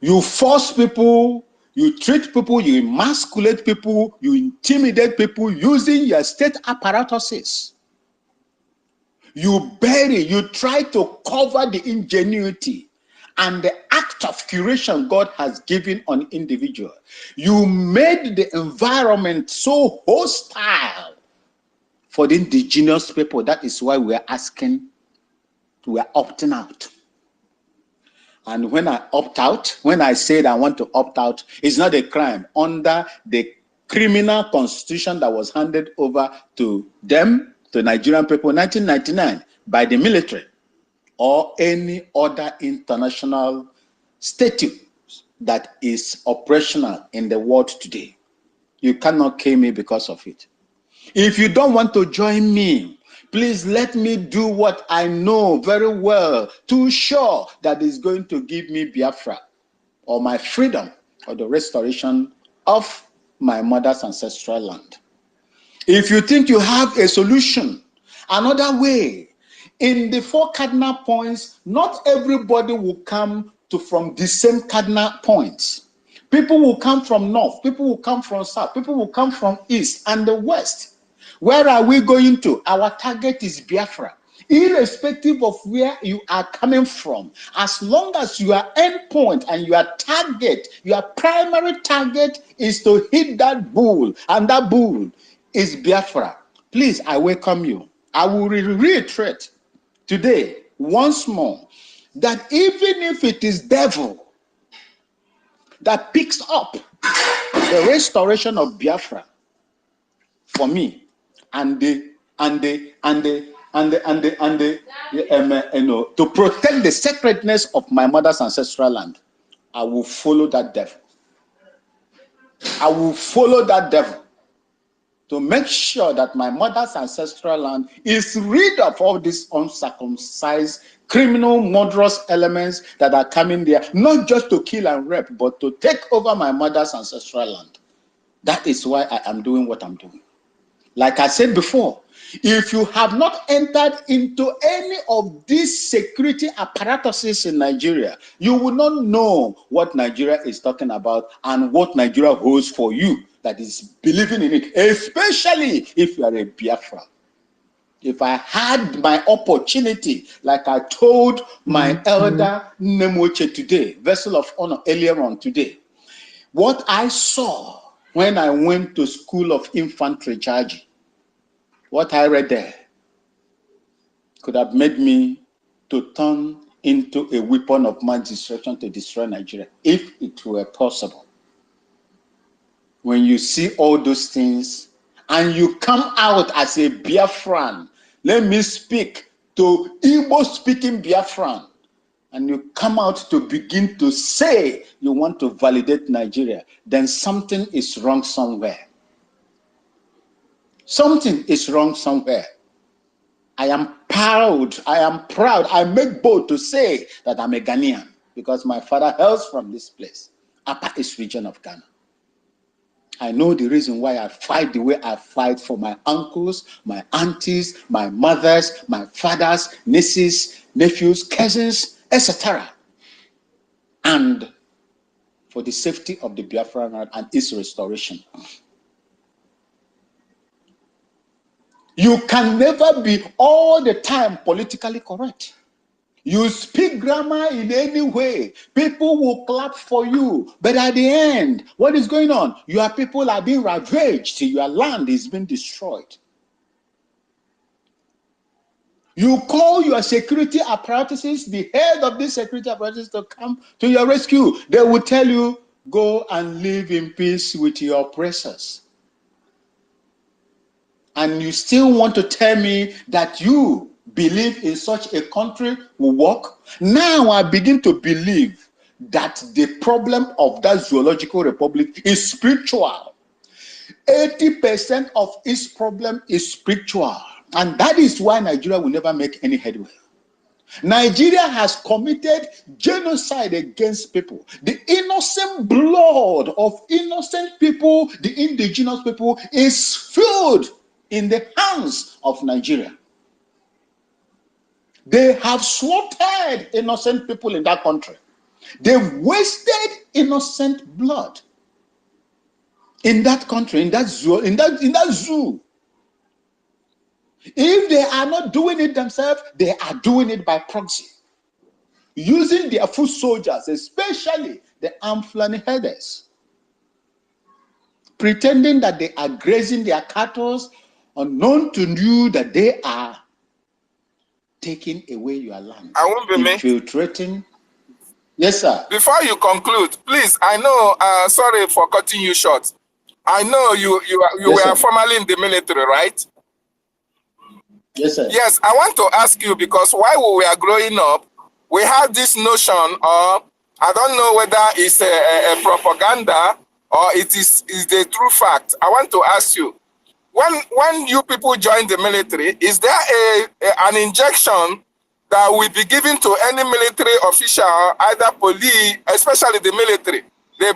You force people, you treat people, you emasculate people, you intimidate people using your state apparatuses. You bury, you try to cover the ingenuity and the act of curation God has given on individual. You made the environment so hostile for the indigenous people. That is why we are asking, we are opting out. And when I opt out, when I said I want to opt out, it's not a crime under the criminal constitution that was handed over to them, to Nigerian people, in 1999 by the military or any other international statute that is operational in the world today. You cannot kill me because of it. If you don't want to join me, please let me do what I know very well to sure that is going to give me Biafra or my freedom or the restoration of my mother's ancestral land. If you think you have a solution, another way, in the 4 cardinal points, not everybody will come to from the same cardinal points. People will come from north, people will come from south, people will come from east and the west. Where are we going to? Our target is Biafra. Irrespective of where you are coming from, as long as your end point and your target, your primary target is to hit that bull, and that bull is Biafra, please, I welcome you. I will reiterate today once more that even if it is devil that picks up the restoration of Biafra for me and to protect the sacredness of my mother's ancestral land, I will follow that devil. I will follow that devil to make sure that my mother's ancestral land is rid of all these uncircumcised, criminal, murderous elements that are coming there, not just to kill and rape, but to take over my mother's ancestral land. That is why I am doing what I'm doing. Like I said before, if you have not entered into any of these security apparatuses in Nigeria, you will not know what Nigeria is talking about and what Nigeria holds for you that is believing in it, especially if you are a Biafra. If I had my opportunity, like I told my elder Nnamdi today, vessel of honor earlier on today, what I saw when I went to School of Infantry BRGIE, what I read there could have made me to turn into a weapon of mass destruction to destroy Nigeria, if it were possible. When you see all those things and you come out as a Biafran, let me speak to Igbo-speaking Biafran, and you come out to begin to say you want to validate Nigeria, then something is wrong somewhere. Something is wrong somewhere. I am proud, I make bold to say that I'm a Ghanaian because my father hails from this place, Upper East region of Ghana. I know the reason why I fight the way I fight for my uncles, my aunties, my mothers, my fathers, nieces, nephews, cousins, etc. And for the safety of the Biafran land and its restoration. You can never be all the time politically correct. You speak grammar in any way, people will clap for you. But at the end, what is going on? Your people are being ravaged, your land is being destroyed. You call your security apparatuses, the head of this security apparatus, to come to your rescue. They will tell you, go and live in peace with your oppressors. And you still want to tell me that you believe in such a country will work? Now I begin to believe that the problem of that zoological republic is spiritual. 80% of its problem is spiritual. And that is why Nigeria will never make any headway. Nigeria has committed genocide against people. The innocent blood of innocent people, the indigenous people, is filled in the hands of Nigeria. They have slaughtered innocent people in that country. They've wasted innocent blood in that country, in that zoo, in that zoo. If they are not doing it themselves, they are doing it by proxy, using their foot soldiers, especially the armed Fulani herders, pretending that they are grazing their cattle, unknown to you that they are taking away your land, I won't be infiltrating. Yes, sir. Before you conclude, please, I know, sorry for cutting you short. I know you Yes, were sir. formerly in the military, right? Yes, sir. Yes, I want to ask you, because while we were growing up, we had this notion of I don't know whether it's a propaganda or it is the true fact. I want to ask you, when you people join the military, is there an injection that will be given to any military official, either police, especially the military, the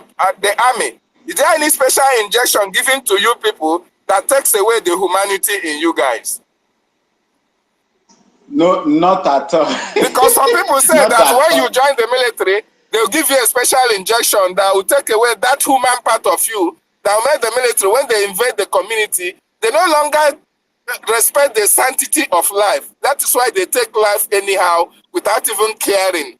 army? Is there any special injection given to you people that takes away the humanity in you guys? No, not at all. Because some people say Not that at when you all. join the military, they'll give you a special injection that will take away that human part of you that will make the military, when they invade the community, they no longer respect the sanctity of life. That is why they take life anyhow without even caring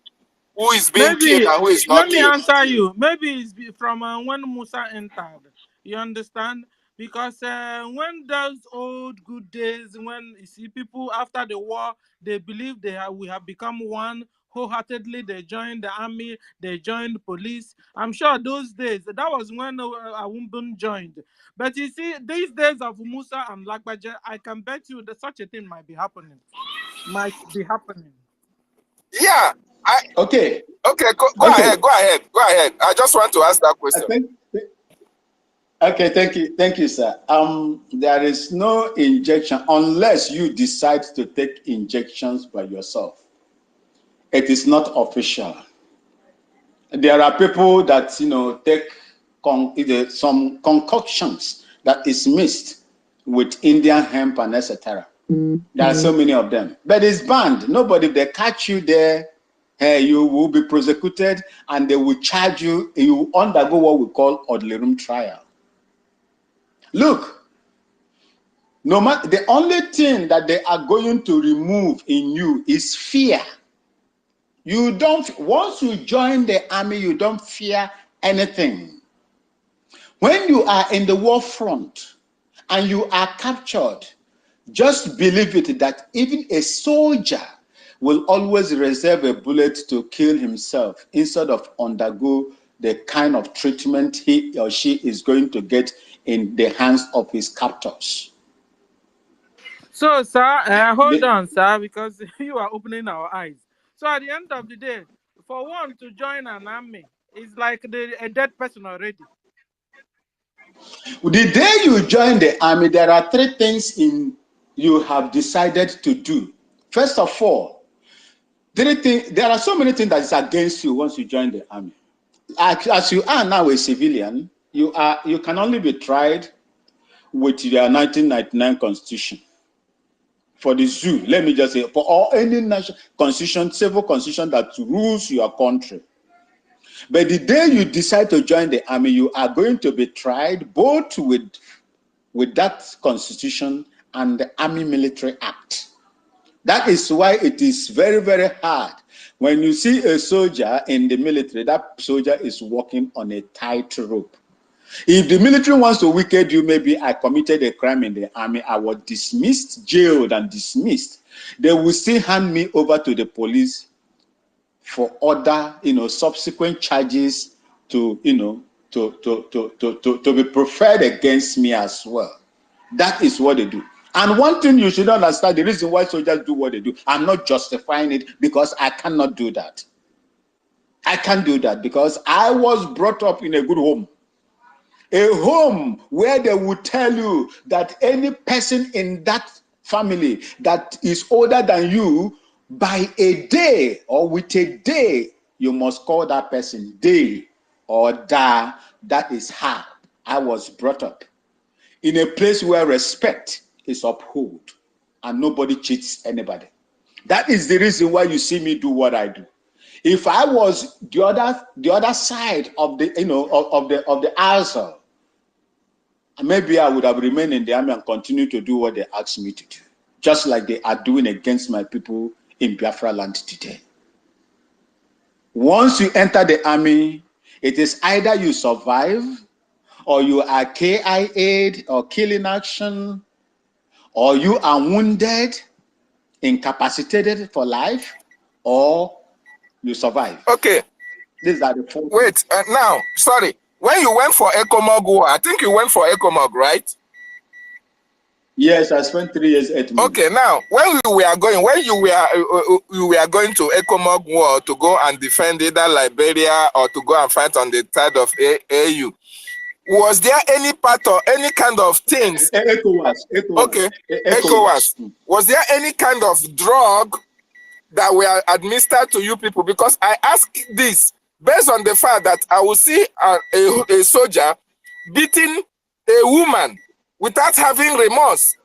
who is being killed Maybe and who is not let me killed. answer you. Maybe it's from when Musa entered. You understand? Because when those old good days, when you see people after the war, they believe we have become one wholeheartedly. They joined the army, they joined police. I'm sure those days that was when Awumbun joined. But you see, these days of Musa and Lagbaja, I can bet you that such a thing might be happening. Might be happening. Yeah. Okay. Okay, go Okay. ahead, go ahead, go ahead. I just want to ask that I question. think. Okay. Thank you, sir. There is no injection unless you decide to take injections by yourself. It is not official. There are people that take some concoctions that is mixed with Indian hemp and etc. There are so many of them, but it's banned. Nobody, if they catch you there, hey, you will be prosecuted and they will charge you. You will undergo what we call orderly room trial. Look, no matter, the only thing that they are going to remove in you is fear. You don't, once you join the army, you don't fear anything. When you are in the war front and you are captured, just believe it that even a soldier will always reserve a bullet to kill himself instead of undergo the kind of treatment he or she is going to get in the hands of his captors. So, sir, hold on, sir, because you are opening our eyes. So, at the end of the day, for one to join an army, it's like a dead person already. The day you join the army, there are three things you have decided to do. First of all, there are so many things that is against you once you join the army. As you are now a civilian, you can only be tried with your 1999 constitution. For the zoo, let me just say, for all any national constitution, civil constitution that rules your country. But the day you decide to join the army, you are going to be tried both with that constitution and the Army Military Act. That is why it is very, very hard. When you see a soldier in the military, that soldier is walking on a tightrope. If the military wants to wicked you, maybe I committed a crime in the army, I was dismissed, jailed, and dismissed. They will still hand me over to the police for other, subsequent charges to be preferred against me as well. That is what they do. And one thing you should understand, the reason why soldiers do what they do, I'm not justifying it because I cannot do that. I can't do that because I was brought up in a good home. A home where they would tell you that any person in that family that is older than you, by a day or with a day, you must call that person day or da. That is how I was brought up. In a place where respect is upheld and nobody cheats anybody. That is the reason why you see me do what I do. If I was the other side of the of the aisle, maybe I would have remained in the army and continued to do what they asked me to do, just like they are doing against my people in Biafra land today. Once you enter the army, it is either you survive or you are KIA'd or kill in action, or you are wounded, incapacitated for life, or you survive. Okay. These are the four. Wait, now, sorry. When you went for ECOMOG, I think you went for ECOMOG, right? Yes, I spent 3 years, 8 months. Okay, now when you were going to Ecomog War to go and defend either Liberia or to go and fight on the side of AU, was there any part or any kind of things? ECOWAS. Okay, ECOWAS. Was there any kind of drug that were administered to you people? Because I ask this based on the fact that I will see a soldier beating a woman without having remorse,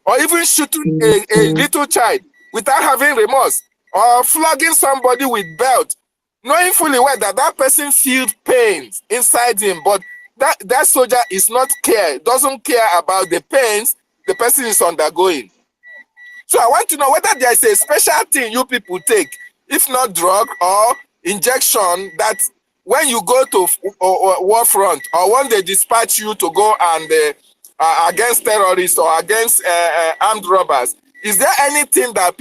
or even shooting a little child without having remorse, or flogging somebody with belt, knowing fully well that that person feels pain inside him, but that soldier is not doesn't care about the pains the person is undergoing. So I want to know whether there is a special thing you people take, if not drug or injection, that when you go to war front or when they dispatch you to go and against terrorists or against armed robbers, is there anything that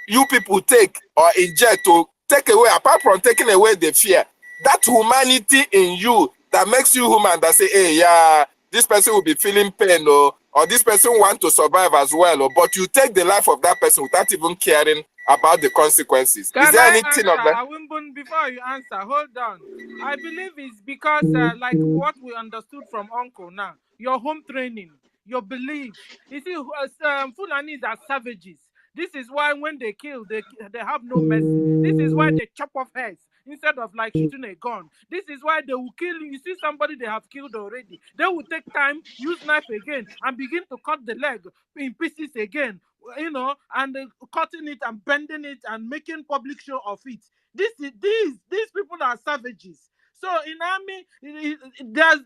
you people take or inject to take away, apart from taking away the fear, that humanity in you that makes you human, that say, hey, yeah, this person will be feeling pain, or this person want to survive as well, but you take the life of that person without even caring about the consequences? Can Is there I anything answer? of that? Awimbun, before you answer, hold on. I believe it's because, like what we understood from Uncle now, your home training, your beliefs. You see, Fulanis are savages. This is why when they kill, they have no mercy. This is why they chop off heads instead of like shooting a gun. This is why they will kill you. You see somebody they have killed already. They will take time, use knife again, and begin to cut the leg in pieces again, you know, and cutting it and bending it and making public show of it. These people are savages. So in army,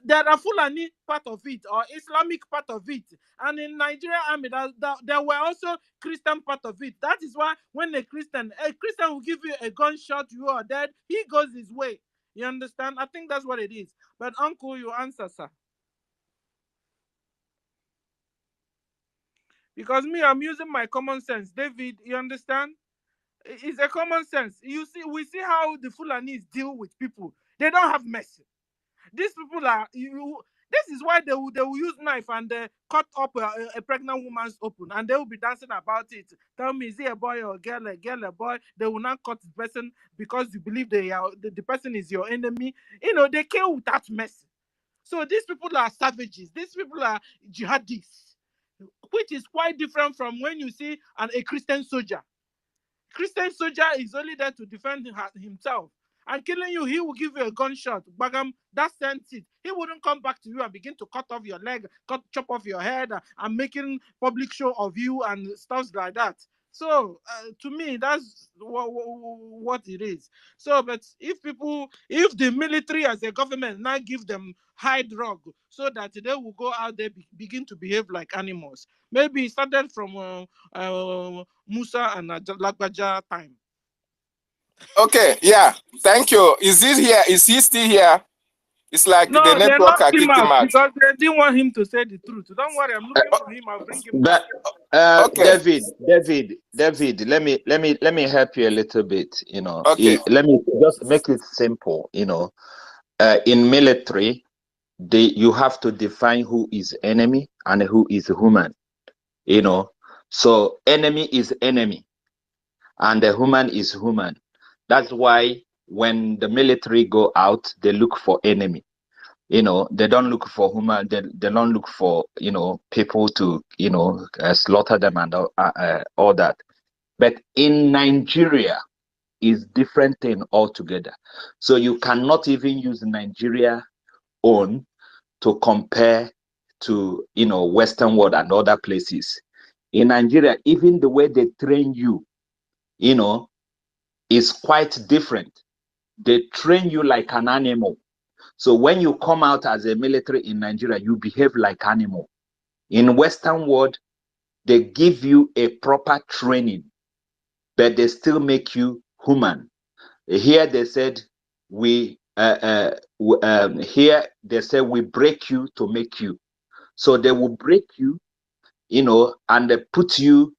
there are Fulani part of it or Islamic part of it, and in Nigeria army there were also Christian part of it. That is why when a Christian will give you a gunshot, you are dead. He goes his way. You understand? I think that's what it is. But Uncle, you answer, sir. Because me, I'm using my common sense. David, you understand? It's a common sense. You see, we see how the Fulanis deal with people. They don't have mercy. These people are. This is why they will use knife and cut up a pregnant woman's open, and they will be dancing about it. Tell me, is it a boy or a girl? A girl, a boy? They will not cut the person because you believe the person is your enemy. You know, they kill without mercy. So these people are savages. These people are jihadists, which is quite different from when you see a Christian soldier. Christian soldier is only there to defend himself. And killing you, he will give you a gunshot. Bagam, that sends it. He wouldn't come back to you and begin to cut off your leg, chop off your head, and making public show of you and stuff like that. So to me, that's what it is. So, but if the military as a government now give them high drug so that they will go out there begin to behave like animals, maybe it started from Musa and Lagbaja time. Okay, yeah, thank you. Is he here? Is he still here? It's like no, the network are kicking him out because they didn't want him to say the truth. Don't worry, I'm looking for him. I'll bring him back. Okay. David, let me help you a little bit. You know, okay. Let me just make it simple. You know, in military, you have to define who is enemy and who is human. You know, so enemy is enemy, and the human is human. That's why when the military go out, they look for enemy. You know, they don't look for human. They don't look for, you know, people to, you know, slaughter them and all that. But in Nigeria, is different thing altogether. So you cannot even use Nigeria own to compare to, you know, Western world and other places. In Nigeria, even the way they train you, you know, is quite different. They train you like an animal. So when you come out as a military in Nigeria, you behave like animal. In Western world, they give you a proper training, but they still make you human. Here they said we break you to make you. So they will break you, you know, and they put you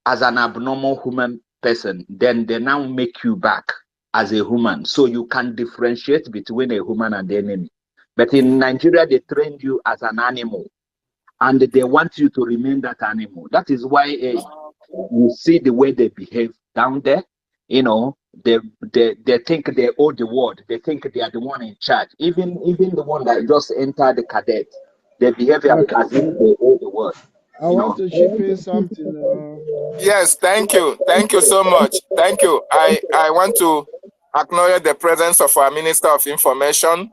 as an abnormal human person. Then they now make you back as a human, so you can differentiate between a human and the enemy. But in Nigeria, they trained you as an animal, and they want you to remain that animal. That is why you see the way they behave down there. You know, they think they own the world. They think they are the one in charge. Even the one that just entered the cadet, they behave Okay. as if they own the world. I want to chip in something. Yes, thank you. Thank you so much. Thank you. I want to acknowledge the presence of our Minister of Information,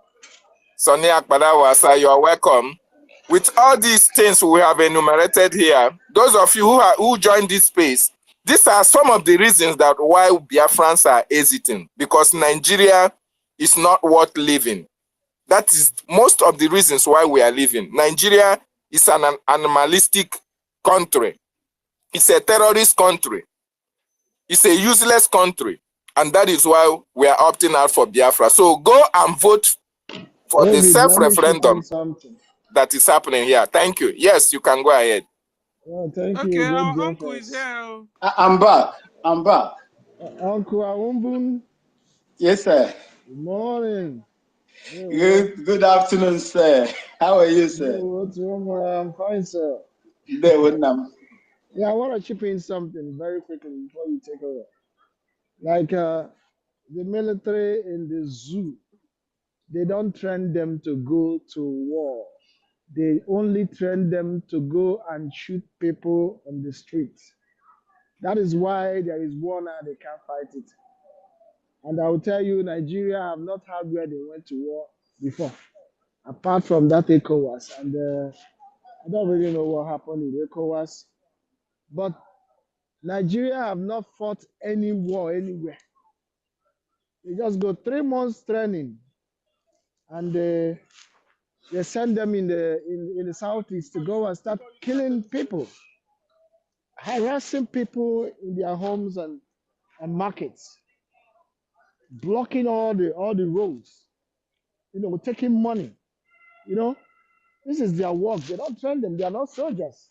Sonny Akpadawasa. You are welcome. With all these things we have enumerated here, those of you who joined this space, these are some of the reasons that why Biafrans are hesitant, because Nigeria is not worth living. That is most of the reasons why we are living. Nigeria is an animalistic country. It's a terrorist country. It's a useless country. And that is why we are opting out for Biafra. So go and vote for the self-referendum that is happening here. Thank you. Yes, you can go ahead. Well, thank okay, you. our uncle is here. I'm back. Uncle Awumbun. Yes, sir. Good morning. Good afternoon, sir. How are you, sir? I'm fine, sir. Yeah, I want to chip in something very quickly before you take over. Like the military in the zoo, they don't train them to go to war. They only train them to go and shoot people on the streets. That is why there is war now, they can't fight it. And I will tell you, Nigeria have not had where they went to war before, apart from that ECOWAS. And I don't really know what happened in ECOWAS, but Nigeria have not fought any war anywhere. They just go 3 months training, and they send them in the southeast to go and start killing people, harassing people in their homes and markets, blocking all the roads, taking money. This is their work. They don't train them. They are not soldiers.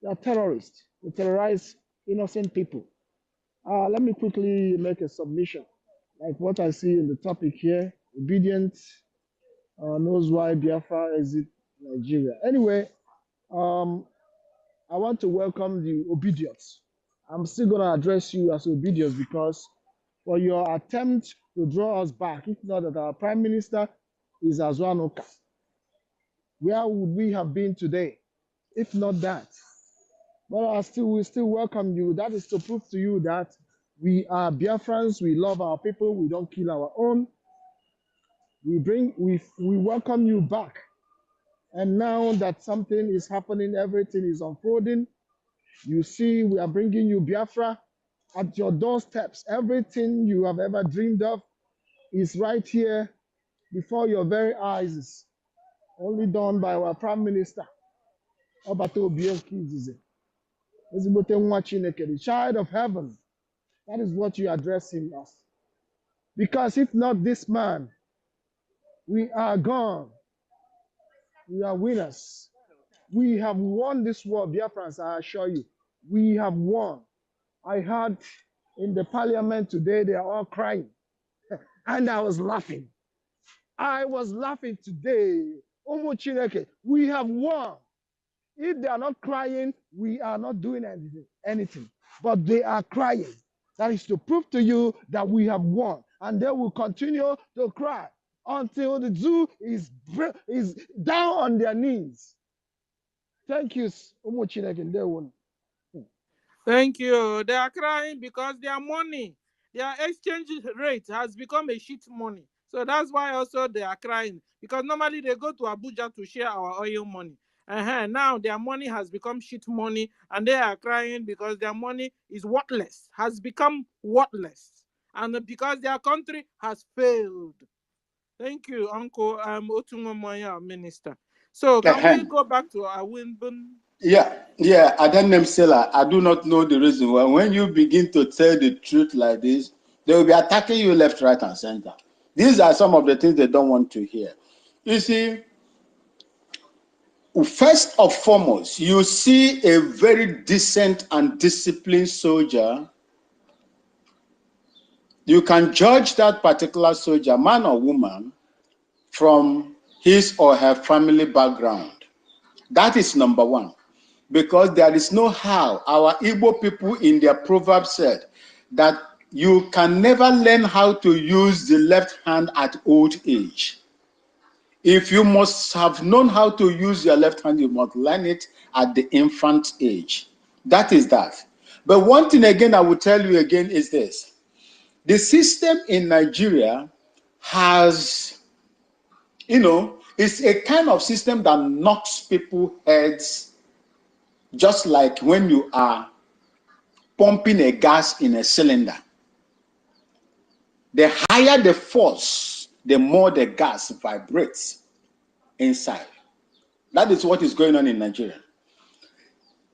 They are terrorists. They terrorize innocent people. Let me quickly make a submission. Like what I see in the topic here, obedience knows why Biafra exit Nigeria. Anyway, I want to welcome the obedience. I'm still going to address you as obedience because for your attempt to draw us back, if not that our Prime Minister is Azwanoka, where would we have been today if not that? But we still welcome you. That is to prove to you that we are Biafrans, we love our people, we don't kill our own. We welcome you back. And now that something is happening, everything is unfolding, you see, we are bringing you Biafra at your doorsteps. Everything you have ever dreamed of is right here before your very eyes, only done by our Prime Minister, Obato Obienkizize. The child of heaven. That is what you address him as. Because if not this man, we are gone. We are winners. We have won this war, Biafrans, I assure you. We have won. I heard in the parliament today, they are all crying. And I was laughing. I was laughing today. Omo Chineke, we have won. If they are not crying, we are not doing anything. But they are crying. That is to prove to you that we have won. And they will continue to cry until the zoo is down on their knees. Thank you, Omo Chineke. Thank you. They are crying because their money, their exchange rate has become a shit money. So that's why also they are crying. Because normally they go to Abuja to share our oil money. Now their money has become shit money and they are crying because their money is worthless, has become worthless. And because their country has failed. Thank you, Uncle Otungomoya, Minister. So can we go back to our Winbun? Yeah. Adenem Sela, I do not know the reason why. When you begin to tell the truth like this, they will be attacking you left, right, and center. These are some of the things they don't want to hear. You see, first and foremost, you see a very decent and disciplined soldier. You can judge that particular soldier, man or woman, from his or her family background. That is number one. Because there is no how. Our Igbo people in their proverb said that you can never learn how to use the left hand at old age. If you must have known how to use your left hand, you must learn it at the infant age. That is that. But one thing again I will tell you again is this. The system in Nigeria has, it's a kind of system that knocks people's heads, just like when you are pumping a gas in a cylinder. The higher the force, the more the gas vibrates inside. That is what is going on in Nigeria.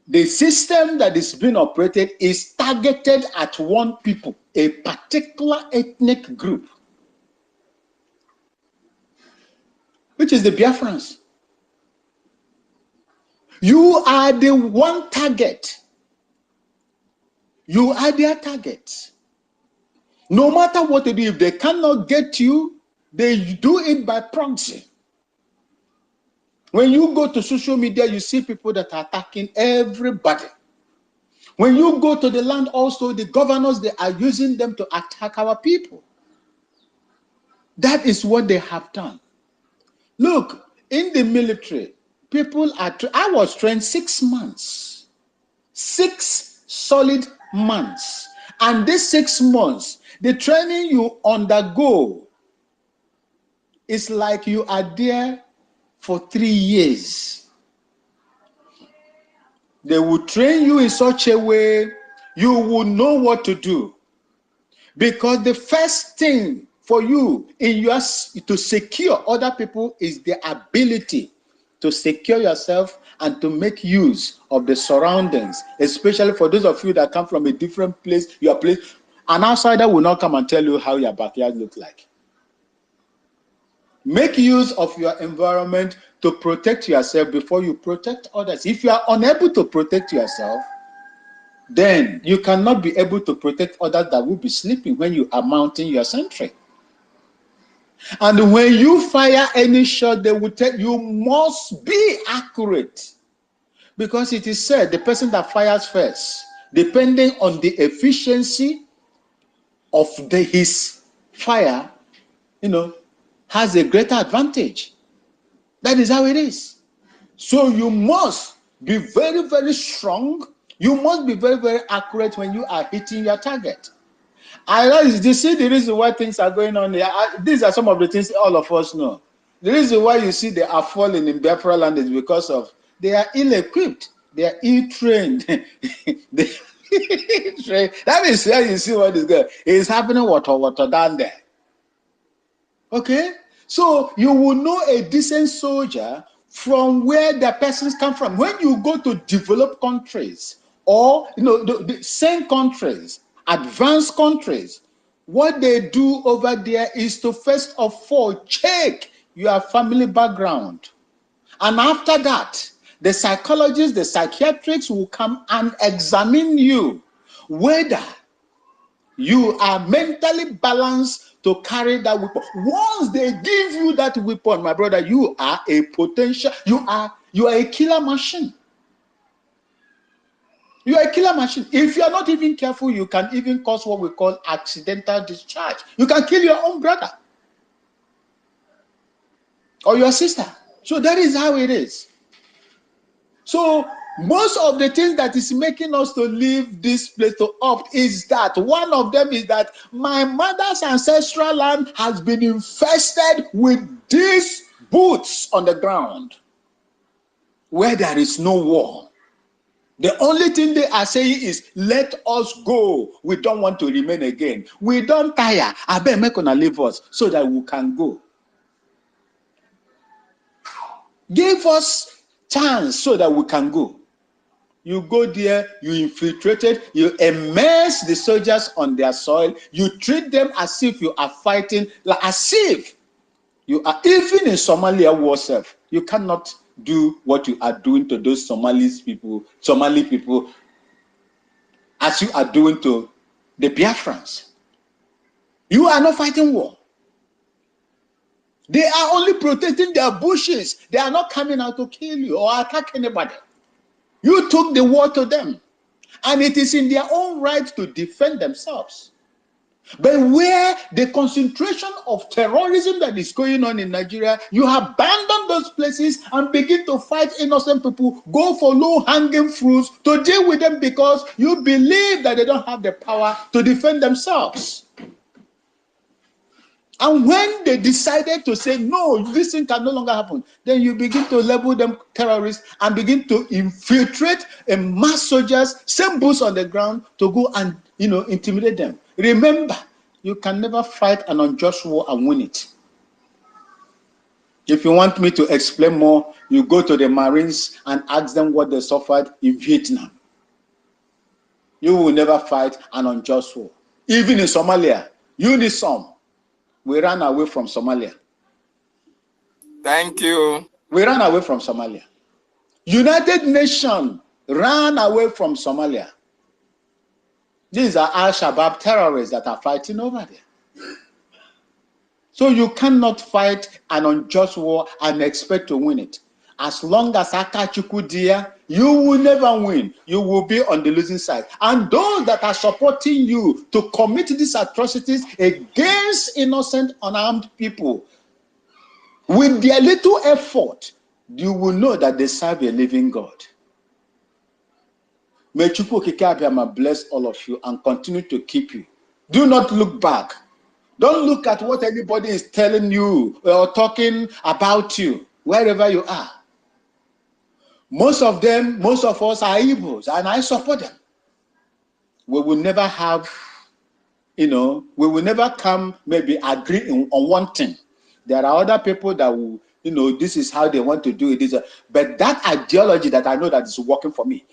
The system that is being operated is targeted at one people, a particular ethnic group, which is the Biafrans. You are the one target. You are their target. No matter what they do, if they cannot get you, they do it by proxy. When you go to social media, you see people that are attacking everybody. When you go to the land also, the governors, they are using them to attack our people. That is what they have done. Look, in the military, people are, I was trained 6 months. 6 solid months. And these 6 months, the training you undergo is like you are there for 3 years. They will train you in such a way you will know what to do. Because the first thing for you to secure other people is the ability to secure yourself and to make use of the surroundings, especially for those of you that come from a different place, your place. An outsider will not come and tell you how your backyard looks like. Make use of your environment to protect yourself before you protect others. If you are unable to protect yourself, then you cannot be able to protect others that will be sleeping when you are mounting your sentry. And when you fire any shot, they will tell you must be accurate. Because it is said the person that fires first, depending on the efficiency of his fire, has a greater advantage. That is how it is. So you must be very, very strong. You must be very, very accurate when you are hitting your target. I realize, you see the reason why things are going on here. These are some of the things all of us know. The reason why you see they are falling in BIAFRA land is because of they are ill-equipped. They are ill-trained. That is where you see what is going. It's happening water down there. Okay? So you will know a decent soldier from where the persons come from. When you go to developed countries or the same countries, advanced countries, what they do over there is to first of all check your family background. And after that, the psychologists, the psychiatrists will come and examine you whether you are mentally balanced to carry that weapon. Once they give you that weapon, my brother, you are a potential, you are a killer machine. You are a killer machine. If you are not even careful, you can even cause what we call accidental discharge. You can kill your own brother or your sister. So that is how it is. So most of the things that is making us to leave this place to opt is that one of them is that my mother's ancestral land has been infested with these boots on the ground where there is no war. The only thing they are saying is, let us go. We don't want to remain again. We don't tire. I better make gonna leave us so that we can go. Give us chance so that we can go. You go there, you infiltrate it, you immerse the soldiers on their soil, you treat them as if you are fighting, like as if you are, even in Somalia war self, you cannot do what you are doing to those Somali people as you are doing to the Biafrans. You are not fighting war. They are only protecting their bushes. They are not coming out to kill you or attack anybody. You took the war to them. And it is in their own right to defend themselves. But where the concentration of terrorism that is going on in Nigeria, you abandon those places and begin to fight innocent people, go for low-hanging fruits to deal with them because you believe that they don't have the power to defend themselves. And when they decided to say, no, this thing can no longer happen, then you begin to label them terrorists and begin to infiltrate and mass soldiers, same boots on the ground to go and, intimidate them. Remember, you can never fight an unjust war and win it. If you want me to explain more, you go to the Marines and ask them what they suffered in Vietnam. You will never fight an unjust war. Even in Somalia, UNISOM, we ran away from Somalia. Thank you. We ran away from Somalia. United Nations ran away from Somalia. These are Al-Shabaab terrorists that are fighting over there. So you cannot fight an unjust war and expect to win it. As long as Akachukudia, you will never win. You will be on the losing side. And those that are supporting you to commit these atrocities against innocent, unarmed people, with their little effort, you will know that they serve a living God. May Chukwu Okike Abiama bless all of you and continue to keep you. Do not look back. Don't look at what anybody is telling you or talking about you, wherever you are. Most of us are Igbos, and I support them. We will never have, we will never come, maybe agree on one thing. There are other people that will, this is how they want to do it. But that ideology that I know that is working for me,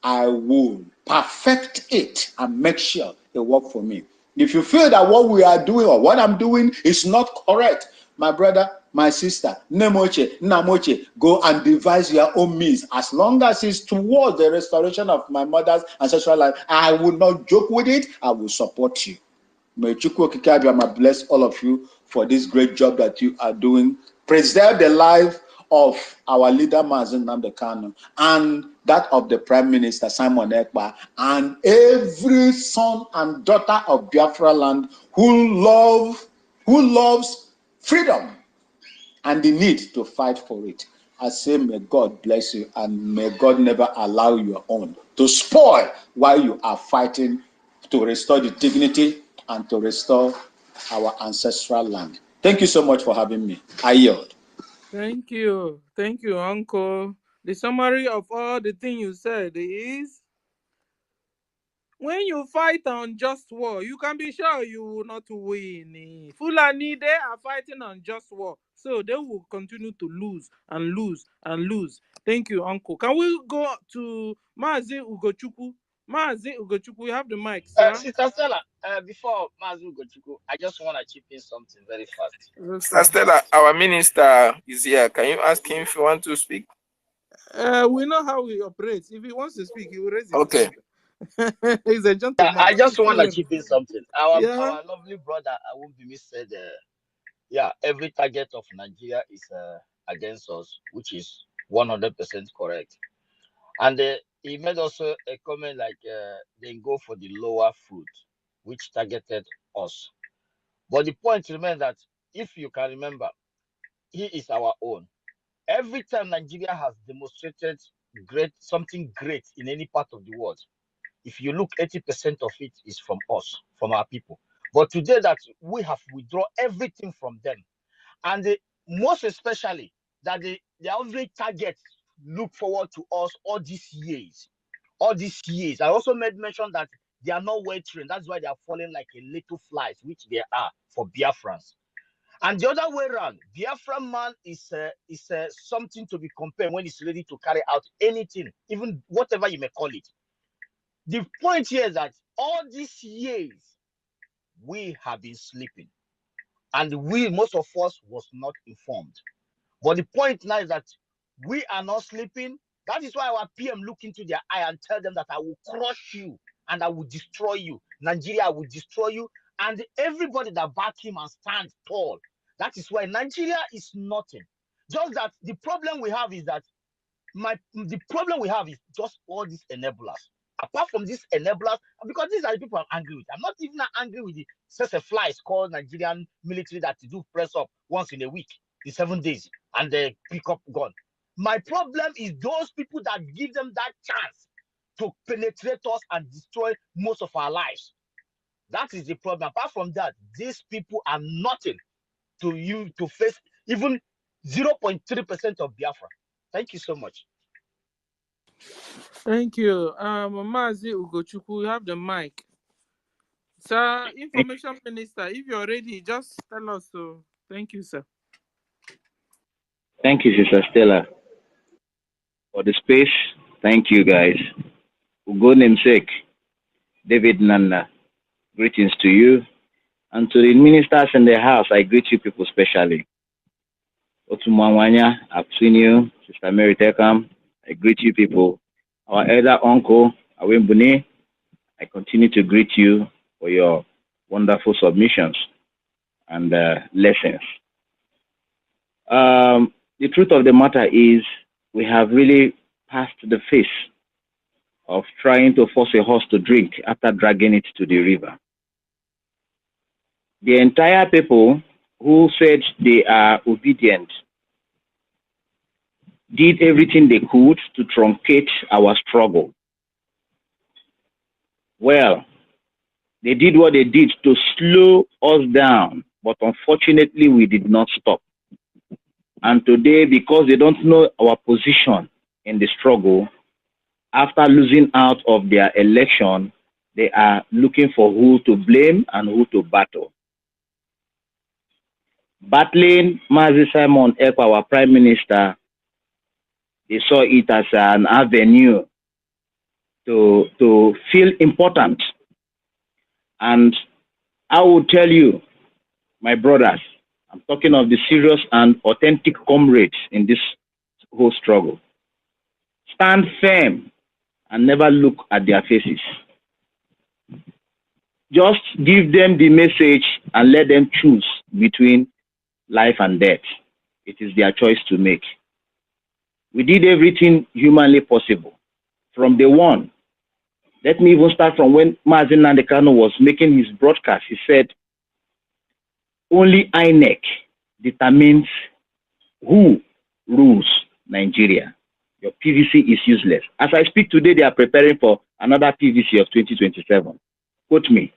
I will perfect it and make sure it works for me. If you feel that what we are doing or what I'm doing is not correct, my brother, my sister, Namoche, go and devise your own means. As long as it's towards the restoration of my mother's ancestral life, I will not joke with it. I will support you. May Chukwu Okike Abiama bless all of you for this great job that you are doing. Preserve the life of our leader, Mazi Nnamdi Kanu, and that of the Prime Minister, Simon Ekpa, and every son and daughter of Biafra land who loves freedom and the need to fight for it. I say, may God bless you, and may God never allow your own to spoil while you are fighting to restore the dignity and to restore our ancestral land. Thank you so much for having me. I yield. Thank you. Thank you, Uncle. The summary of all the things you said is, when you fight on just war, you can be sure you will not win. Fulani, they are fighting on just war. So they will continue to lose and lose and lose. Thank you, Uncle. Can we go to Mazi Ugochukwu? Mazi Ugochukwu, you have the mic, sir. Sister Stella, before Mazu Gochuku, I just want to chip in something very fast. Sister Stella, our minister is here. Can you ask him if you want to speak? We know how he operates. If he wants to speak, he will raise his Okay. hand. He's a gentleman. I just want to chip in something. Our Yeah. lovely brother, I won't be said, every target of Nigeria is against us, which is 100% correct. And he made also a comment like they go for the lower fruit, which targeted us. But the point remains that if you can remember, he is our own. Every time Nigeria has demonstrated something great in any part of the world, if you look, 80% of it is from us, from our people. But today that we have withdrawn everything from them, and most especially that the every target look forward to us all these years. I also made mention that they are not well trained. That's why they are falling like a little flies, which they are for Biafrans. And the other way around, Biafra man is something to be compared when he's ready to carry out anything, even whatever you may call it. The point here is that all these years, we have been sleeping. And most of us was not informed. But the point now is that we are not sleeping. That is why our PM look into their eye and tell them that I will crush you and I will destroy you. Nigeria will destroy you. And everybody that back him and stand tall That is why Nigeria is nothing. Just that the problem we have is that the problem we have is just all these enablers. Apart from these enablers, because these are the people I'm angry with. I'm not even angry with the such a flies called Nigerian military that do press up once in a week, the 7 days, and they pick up gun. My problem is those people that give them that chance to penetrate us and destroy most of our lives. That is the problem. Apart from that, these people are nothing to you to face even 0.3% of Biafra. Thank you so much. Thank you. Mazi Ugochukwu, you have the mic. Sir, Information Minister, if you're ready, just tell us so. Thank you, sir. Thank you, Sister Stella, for the space. Thank you, guys. Ugo namesake, David Nana, greetings to you. And to the ministers in the house, I greet you people specially. Otumwanya, I've seen you. Sister Mary Tekam, I greet you people. Our elder uncle, Awimbuni, I continue to greet you for your wonderful submissions and lessons. The truth of the matter is we have really passed the phase of trying to force a horse to drink after dragging it to the river. The entire people who said they are obedient did everything they could to truncate our struggle. Well, they did what they did to slow us down, but unfortunately we did not stop. And today, because they don't know our position in the struggle, after losing out of their election, they are looking for who to blame and who to battle. Battling Mazi Simon Ekpa, our Prime Minister, they saw it as an avenue to feel important. And I will tell you, my brothers, I'm talking of the serious and authentic comrades in this whole struggle. Stand firm and never look at their faces. Just give them the message and let them choose between life and death. It is their choice to make. We did everything humanly possible. From day one, let me even start from when Mazi Nnamdi Kanu was making his broadcast. He said, only INEC determines who rules Nigeria. Your PVC is useless. As I speak today, they are preparing for another PVC of 2027. Quote me.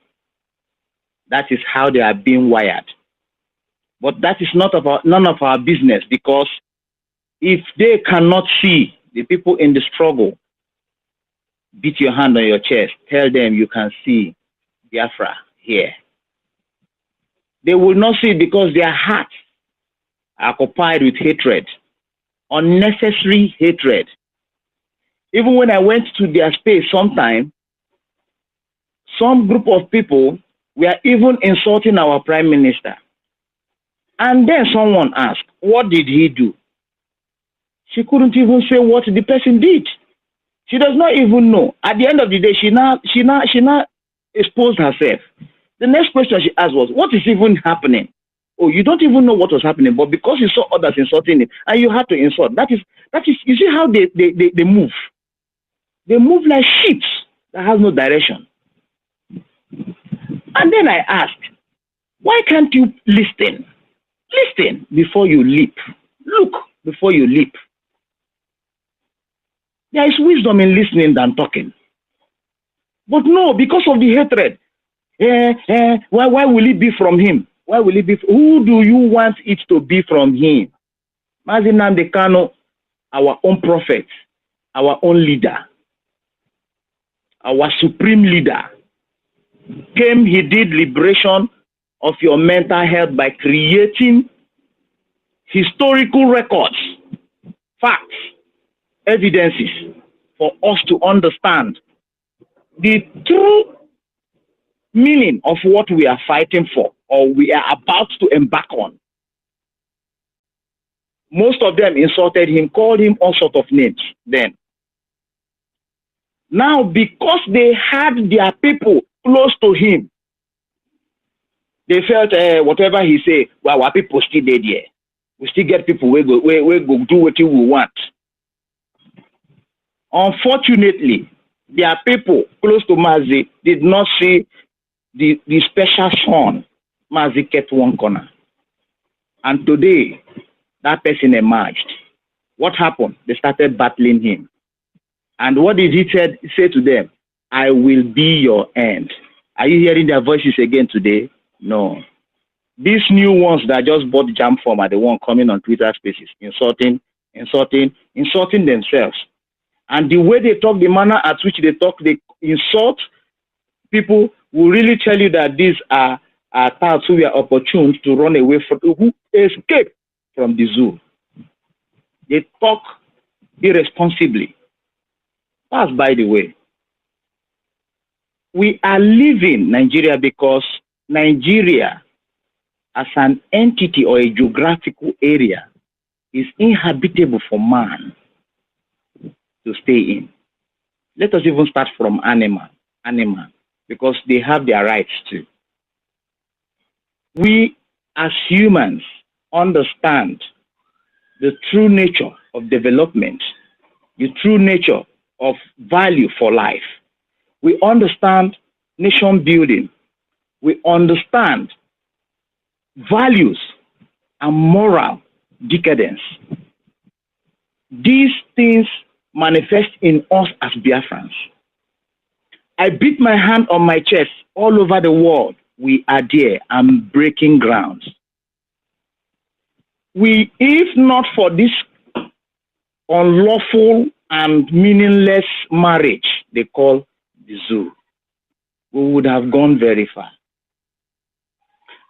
That is how they are being wired. But that is none of our business, because if they cannot see the people in the struggle, beat your hand on your chest, tell them you can see BIAFRA here. They will not see it because their hearts are occupied with hatred, unnecessary hatred. Even when I went to their space sometime, some group of people were even insulting our Prime Minister. And then someone asked, what did he do? She couldn't even say what the person did. She does not even know. At the end of the day, she now exposed herself. The next question she asked was, what is even happening? Oh, you don't even know what was happening, but because you saw others insulting him and you had to insult. That is, you see how they move. They move like sheep that has no direction. And then I asked, why can't you listen? Listen before you leap. Look before you leap. There is wisdom in listening than talking. But no, because of the hatred, why will it be from him? Why will it be? Who do you want it to be from him? Mazi Nnamdi Kanu, our own prophet, our own leader, our supreme leader, came, he did liberation of your mental health by creating historical records, facts, evidences for us to understand the true meaning of what we are fighting for or we are about to embark on. Most of them insulted him, called him all sorts of names then. Now, because they had their people close to him, They felt whatever he say, well, what people still dead there. We still get people we go do what we want. Unfortunately, there are people close to Mazi did not see the special son. Mazi kept one corner. And today, that person emerged. What happened? They started battling him. And what did he say to them? I will be your end. Are you hearing their voices again today? No. These new ones that just bought jam form are the one coming on Twitter Spaces, insulting themselves. And the way they talk, the manner at which they talk, they insult people will really tell you that these are thoughts who were opportune to run away from, who escape from the zoo. They talk irresponsibly. That's by the way. We are leaving Nigeria because Nigeria as an entity or a geographical area is inhabitable for man to stay in. Let us even start from animal, because they have their rights too. We as humans understand the true nature of development, the true nature of value for life. We understand nation building. We understand values and moral decadence. These things manifest in us as Biafrans. I beat my hand on my chest all over the world. We are there and breaking grounds. If not for this unlawful and meaningless marriage they call the zoo, we would have gone very far.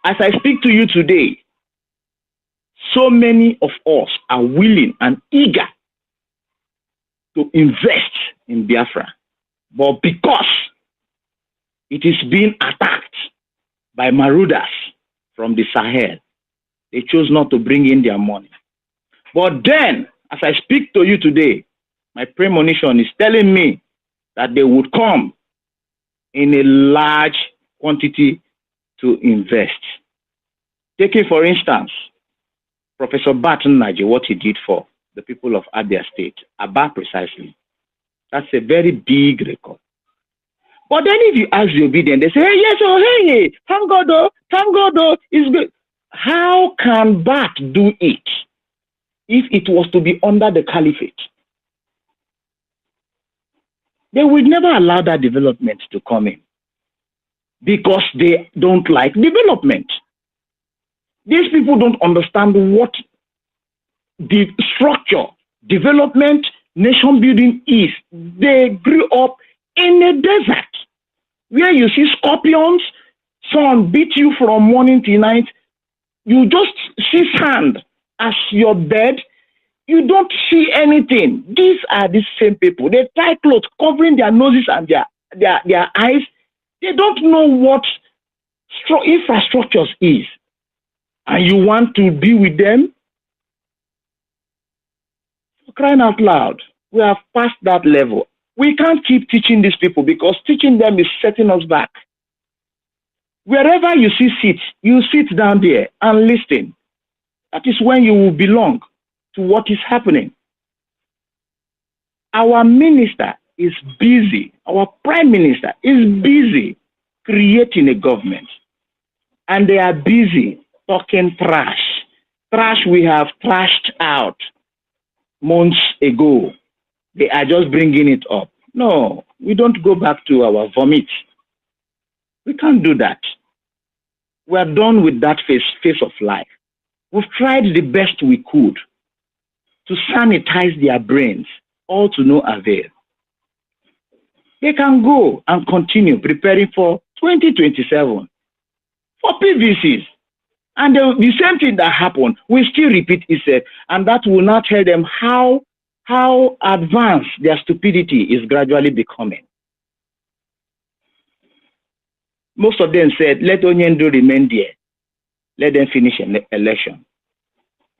As I speak to you today, so many of us are willing and eager to invest in Biafra, but because it is being attacked by marauders from the Sahel, they chose not to bring in their money. But then, as I speak to you today, my premonition is telling me that they would come in a large quantity to invest. Taking, for instance, Professor Nnamdi, what he did for the people of Abia State, Aba precisely. That's a very big record. But then if you ask the obedient, they say, hey, yes, oh, hey, thank God, it's good. How can Bat do it if it was to be under the caliphate? They would never allow that development to come in because they don't like development. These people don't understand what the structure, development, nation building is. They grew up in a desert where you see scorpions, sun beat you from morning till night. You just see sand as your bed. You don't see anything. These are the same people. They tie clothes covering their noses and their eyes. They don't know what infrastructures is. And you want to be with them? Crying out loud. We have passed that level. We can't keep teaching these people because teaching them is setting us back. Wherever you see seats, you sit down there and listen. That is when you will belong to what is happening. Our minister is busy. Our prime minister is busy creating a government. And they are busy talking trash. Trash we have trashed out months ago. They are just bringing it up. No, we don't go back to our vomit. We can't do that. We are done with that phase of life. We've tried the best we could to sanitize their brains, all to no avail. They can go and continue preparing for 2027 for PVCs. And the same thing that happened will still repeat itself, and that will not tell them how advanced their stupidity is gradually becoming. Most of them said, let Onyendo remain there. Let them finish an election.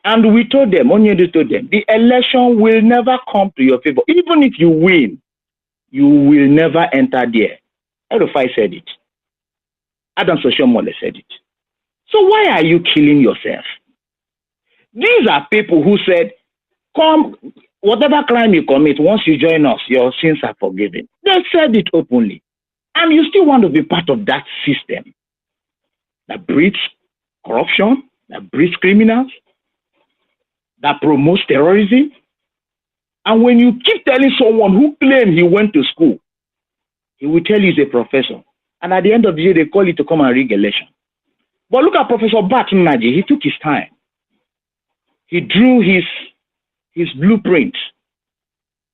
And we told them, Onyendo told them, the election will never come to your favor. Even if you win, you will never enter there. Erufai said it. Adam Soshomole said it. So why are you killing yourself? These are people who said, come, whatever crime you commit, once you join us, your sins are forgiven. They said it openly. And you still want to be part of that system that breeds corruption, that breeds criminals, that promotes terrorism. And when you keep telling someone who claims he went to school, he will tell you he's a professor. And at the end of the day, they call you to come and rig election. But look at Professor Nnamdi. He took his time. He drew his blueprint,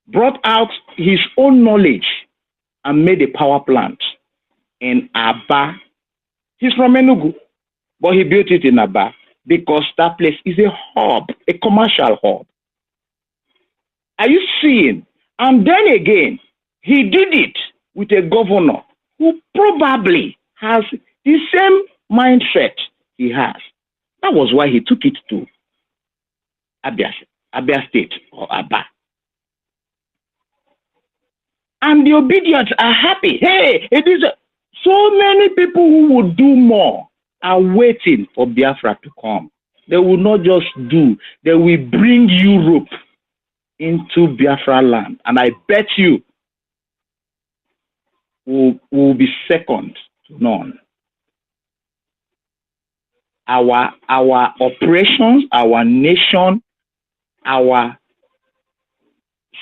brought out his own knowledge, and made a power plant in Aba. He's from Enugu, but he built it in Aba because that place is a hub, a commercial hub. Are you seeing? And then again, he did it with a governor who probably has the same mindset he has. That was why he took it to Abia State or Aba. And the obedience are happy. Hey, it is so many people who would do more are waiting for Biafra to come. They will not just do, they will bring Europe into Biafra land. And I bet you will be second to none. Our operations, our nation, our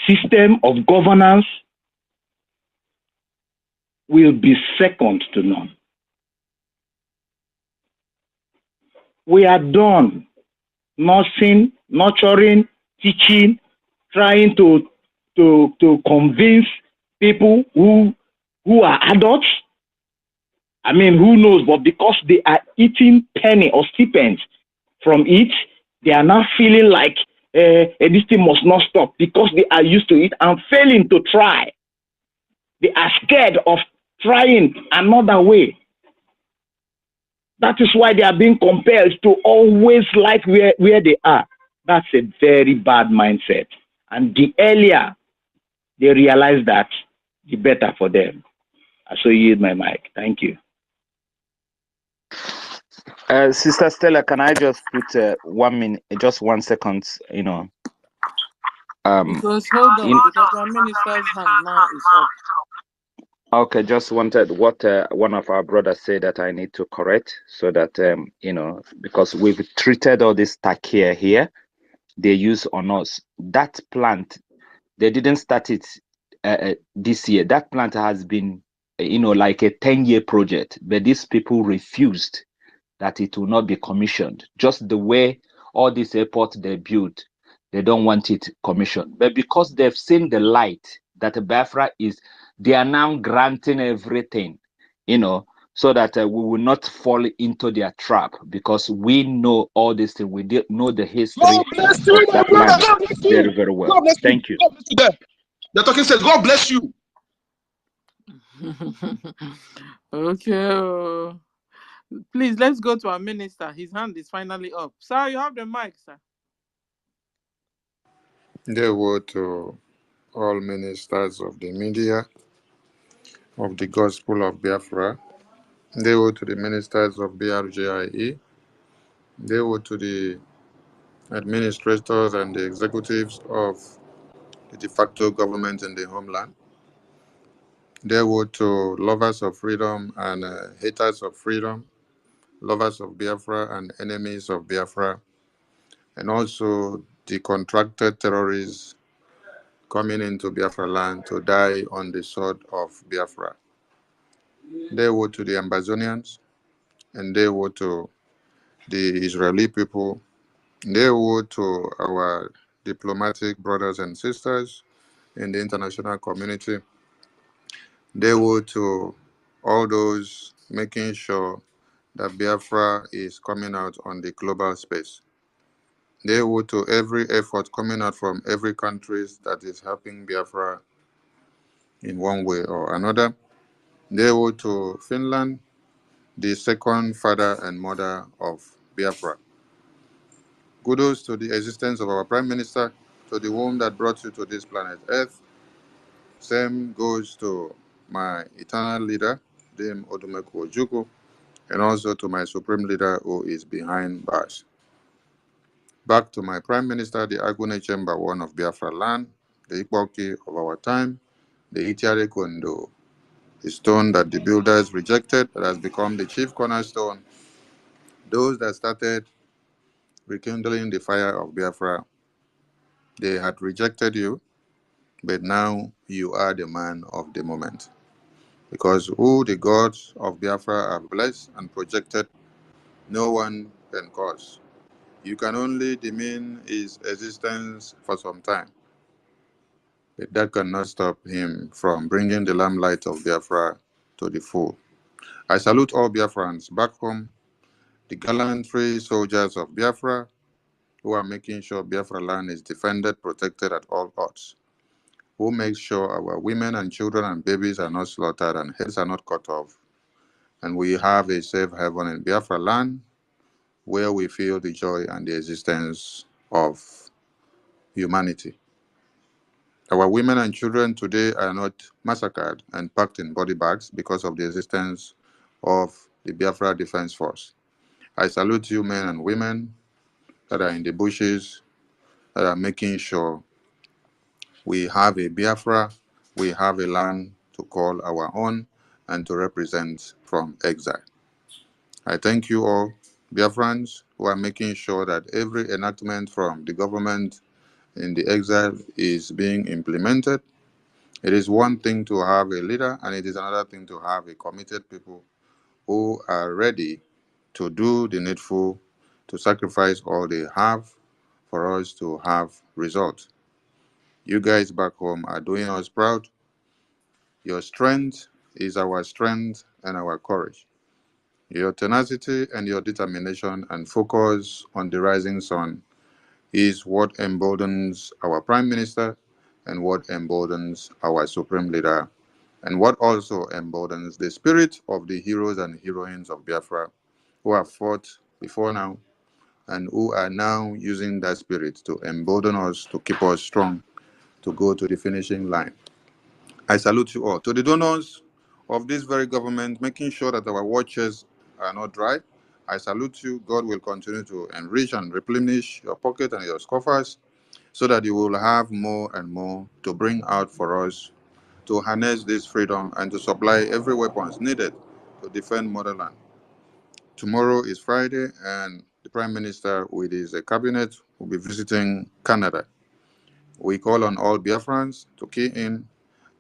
system of governance will be second to none. We are done nursing, nurturing, teaching, trying to convince people who are adults. I mean, who knows? But because they are eating penny or stipends from it, they are now feeling like this thing must not stop because they are used to it and failing to try. They are scared of trying another way. That is why they are being compelled to always like where they are. That's a very bad mindset. And the earlier they realize that, the better for them. I so yield my mic. Thank you. Sister Stella, can I just put 1 minute, just 1 second, Because hold on, because our minister's hand now is up. Okay, just wanted what one of our brothers said that I need to correct so that, because we've treated all this takia here, they use on us. That plant, they didn't start it this year. That plant has been, like a 10-year project, but these people refused that it will not be commissioned. Just the way all these airports they built, they don't want it commissioned. But because they've seen the light that BIAFRA is, they are now granting everything, so that we will not fall into their trap, because we know all these things. We know the history God bless you, of my that brother. land God bless you. very, very well. God bless you. Thank you. God bless you there. The talking says, God bless you. Okay. Please, let's go to our minister. His hand is finally up. Sir, you have the mic, sir. They were to all ministers of the media, of the gospel of Biafra. They were to the ministers of BRGIE. They were to the administrators and the executives of the de facto government in the homeland. They were to lovers of freedom and haters of freedom, lovers of Biafra and enemies of Biafra, and also the contracted terrorists coming into Biafra land to die on the sword of Biafra. They were to the Amazonians, and they were to the Israeli people. They were to our diplomatic brothers and sisters in the international community. They were to all those making sure that Biafra is coming out on the global space. They were to every effort coming out from every country that is helping Biafra in one way or another. They were to Finland, the second father and mother of Biafra. Kudos to the existence of our Prime Minister, to the womb that brought you to this planet Earth. Same goes to my eternal leader, Dame Odumeku Ojukwu, and also to my supreme leader who is behind bars. Back to my prime minister, the Agune Chamber one of Biafra land, the Ikpoki of our time, the Itiare Kondo, the stone that the builders rejected that has become the chief cornerstone. Those that started rekindling the fire of Biafra, they had rejected you, but now you are the man of the moment. Because who the gods of Biafra have blessed and projected, no one can cause. You can only demean his existence for some time, but that cannot stop him from bringing the lamplight of Biafra to the full. I salute all Biafrans back home, the gallantry soldiers of Biafra who are making sure Biafra land is defended, protected at all odds, who make sure our women and children and babies are not slaughtered and heads are not cut off, and we have a safe haven in Biafra land where we feel the joy and the existence of humanity. Our women and children today are not massacred and packed in body bags because of the existence of the Biafra Defense Force. I salute you men and women that are in the bushes, that are making sure we have a Biafra, we have a land to call our own and to represent from exile. I thank you all, Biafrans, who are making sure that every enactment from the government in the exile is being implemented. It is one thing to have a leader, and it is another thing to have a committed people who are ready to do the needful, to sacrifice all they have for us to have results. You guys back home are doing us proud. Your strength is our strength and our courage. Your tenacity and your determination and focus on the rising sun is what emboldens our Prime Minister and what emboldens our Supreme Leader and what also emboldens the spirit of the heroes and heroines of Biafra who have fought before now and who are now using that spirit to embolden us, to keep us strong, to go to the finishing line. I salute you all. To the donors of this very government, making sure that our watches are not dry, I salute you. God will continue to enrich and replenish your pocket and your coffers so that you will have more and more to bring out for us to harness this freedom and to supply every weapons needed to defend motherland. Tomorrow is Friday, and the Prime Minister with his cabinet will be visiting Canada. We call on all Biafrans to key in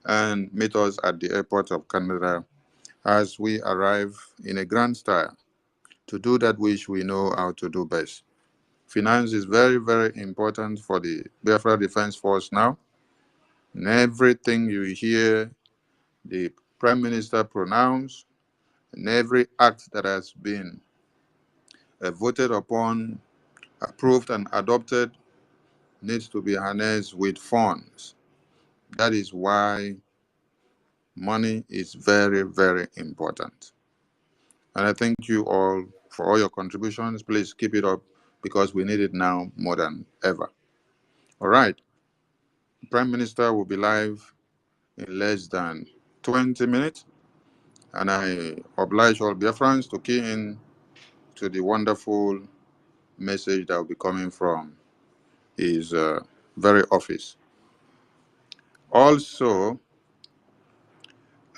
and meet us at the airport of Canada as we arrive in a grand style to do that which we know how to do best. Finance is very, very important for the Biafra Defense Force now. And everything you hear the Prime Minister pronounce, and every act that has been voted upon, approved, and adopted needs to be harnessed with funds. That is why money is very, very important. And I thank you all for all your contributions. Please keep it up because we need it now more than ever. All right. The Prime Minister will be live in less than 20 minutes. And I oblige all Biafrans to key in to the wonderful message that will be coming from his very office. Also,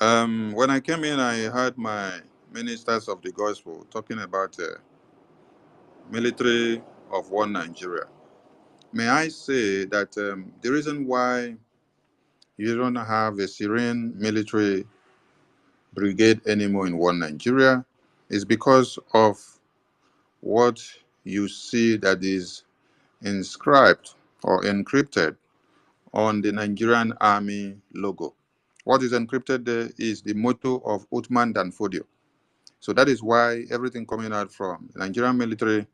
when I came in, I heard my ministers of the gospel talking about military of one Nigeria. May I say that the reason why you don't have a Syrian military brigade anymore in one Nigeria is because of what you see that is inscribed or encrypted on the Nigerian Army logo. What is encrypted there is the motto of Uthman Danfodio. So that is why everything coming out from the Nigerian military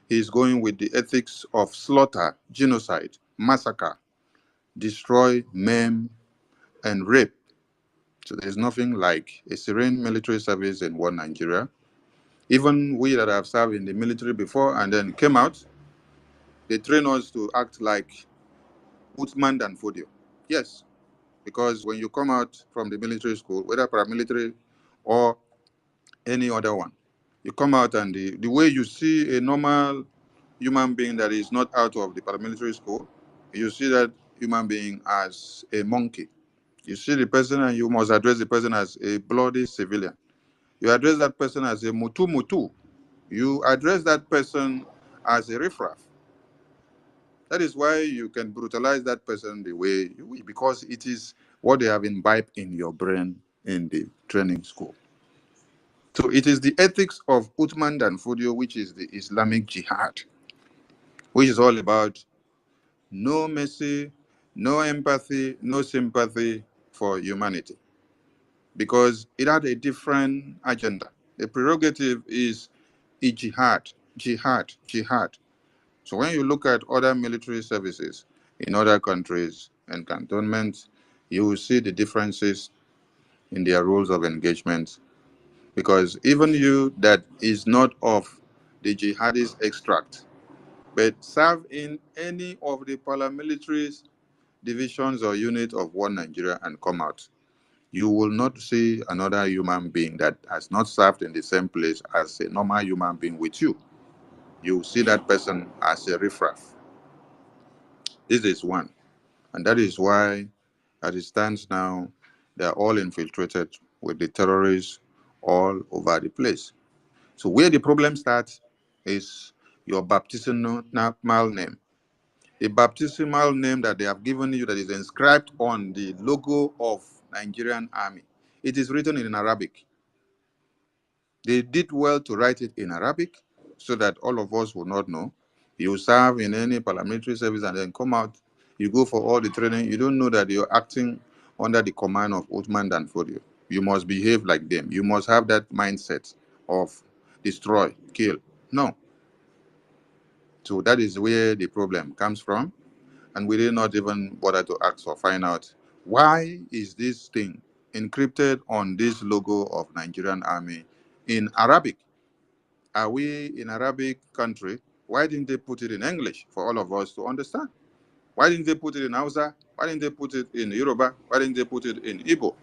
is going with the ethics of slaughter, genocide, massacre, destroy, maim, and rape. So there's nothing like a serene military service in one Nigeria. Even we that have served in the military before and then came out, they train us to act like Uthman Danfodio. Yes, because when you come out from the military school, whether paramilitary or any other one, You come out and the way you see a normal human being that is not out of the paramilitary school, you see that human being as a monkey. You see the person and you must address the person as a bloody civilian. You address that person as a mutu mutu. You address that person as a riffraff. That is why you can brutalize that person the way you wish, because it is what they have imbibed in your brain in the training school. So it is the ethics of Uthman Dan Fodio, which is the Islamic Jihad, which is all about no mercy, no empathy, no sympathy for humanity, because it had a different agenda. The prerogative is a jihad, jihad, jihad. So when you look at other military services in other countries and cantonments, you will see the differences in their rules of engagement. Because even you that is not of the jihadist extract, but serve in any of the paramilitary divisions or unit of one Nigeria and come out, you will not see another human being that has not served in the same place as a normal human being with you. You will see that person as a riffraff. This is one. And that is why, as it stands now, they are all infiltrated with the terrorists all over the place. So where the problem starts is your baptismal name. The baptismal name that they have given you that is inscribed on the logo of Nigerian Army. It is written in Arabic. They did well to write it in Arabic so that all of us will not know. You serve in any parliamentary service and then come out, you go for all the training, you don't know that you're acting under the command of Uthman Dan Fodio. You must behave like them. You must have that mindset of destroy, kill. No. So that is where the problem comes from. And we did not even bother to ask or find out why is this thing encrypted on this logo of Nigerian Army in Arabic. Are we in Arabic country? Why didn't they put it in English for all of us to understand? Why didn't they put it in Hausa? Why didn't they put it in Yoruba? Why didn't they put it in Igbo?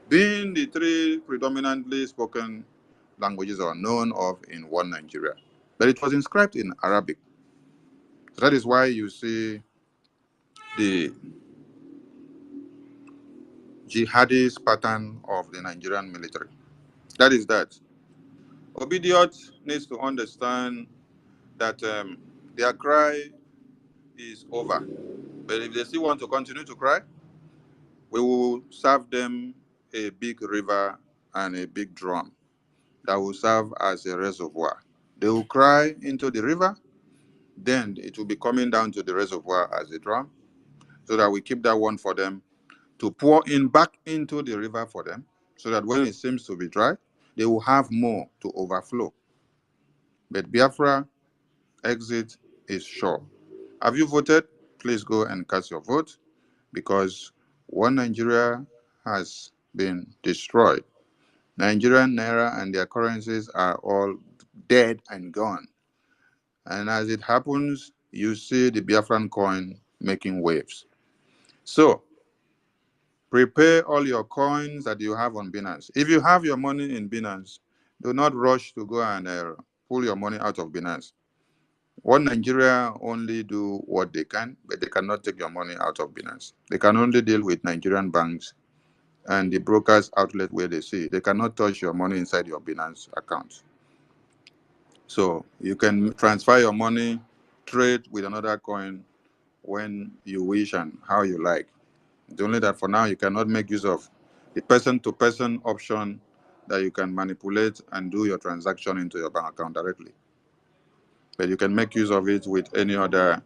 Being the three predominantly spoken languages are known of in one Nigeria. But it was inscribed in Arabic. So that is why you see the jihadist pattern of the Nigerian military. That is that. Obediot needs to understand that their cry is over. But if they still want to continue to cry, we will serve them a big river and a big drum that will serve as a reservoir. They will cry into the river, then it will be coming down to the reservoir as a drum, so that we keep that one for them to pour in back into the river for them, so that when it seems to be dry, they will have more to overflow. But Biafra exit is sure. Have you voted? Please go and cast your vote, because one Nigeria has been destroyed. Nigerian naira and their currencies are all dead and gone. And as it happens, you see the Biafran coin making waves. So prepare all your coins that you have on Binance. If you have your money in Binance, do not rush to go and pull your money out of Binance. One Nigeria only do what they can, but they cannot take your money out of Binance. They can only deal with Nigerian banks and the brokers outlet where they see. They cannot touch your money inside your Binance account. So you can transfer your money, trade with another coin when you wish and how you like. It's only that for now you cannot make use of the person-to-person option that you can manipulate and do your transaction into your bank account directly. But you can make use of it with any other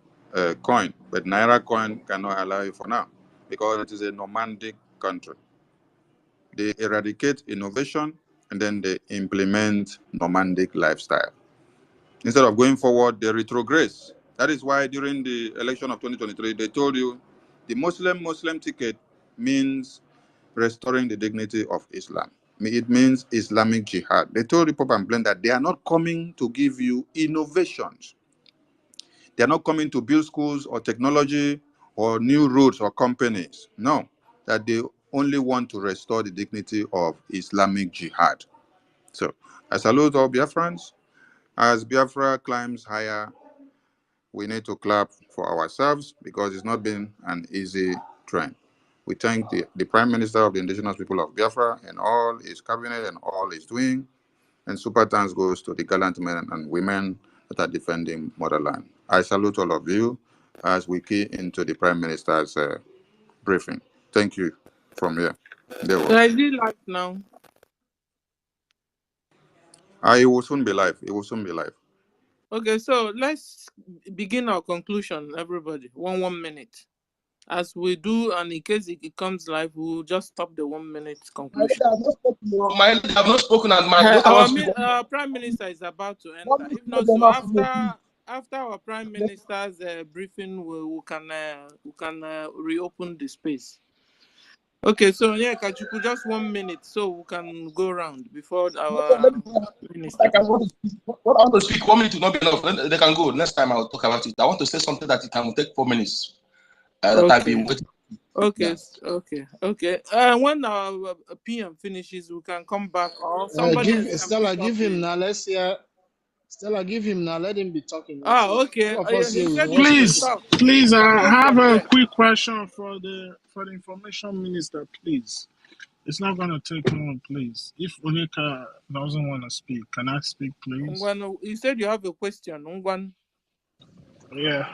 coin. But Naira coin cannot allow you for now because it is a nomadic country. They eradicate innovation and then they implement nomadic lifestyle. Instead of going forward, they retrograde. That is why during the election of 2023, they told you the Muslim ticket means restoring the dignity of Islam. It means Islamic jihad. They told the Pope and Blend that they are not coming to give you innovations. They are not coming to build schools or technology or new roads or companies. No, that they only want to restore the dignity of Islamic jihad. So I salute all Biafrans. As Biafra climbs higher, we need to clap for ourselves because it's not been an easy trend. We thank the Prime Minister of the Indigenous People of Biafra and all his cabinet and all he's doing. And super thanks goes to the gallant men and women that are defending motherland. I salute all of you as we key into the Prime Minister's briefing. Thank you from here. There was. I did like now. It will soon be live. It will soon be live. Okay, so let's begin our conclusion, everybody. 1 minute. As we do, and in case it comes live, we'll just stop the 1 minute conclusion. I have not spoken, and my Prime Minister is about to enter. If not, so after our Prime Minister's briefing, we can reopen the space. Okay, so yeah, Kachuku, just 1 minute, so we can go around before our minister. What I want to speak, 1 minute will not be enough. They can go. Next time I'll talk about it. I want to say something that it can take 4 minutes. That I've been waiting. Okay, okay. When our PM finishes, we can come back, or somebody else can Stella, pick up give him now. Let's hear. Stella, give him now. Let him be talking. Okay. All of us here, He said we he want to to talk. I have a quick question for the information minister, please. It's not going to take long, please. If Onika doesn't want to speak, can I speak, please? You said you have a question. Yeah.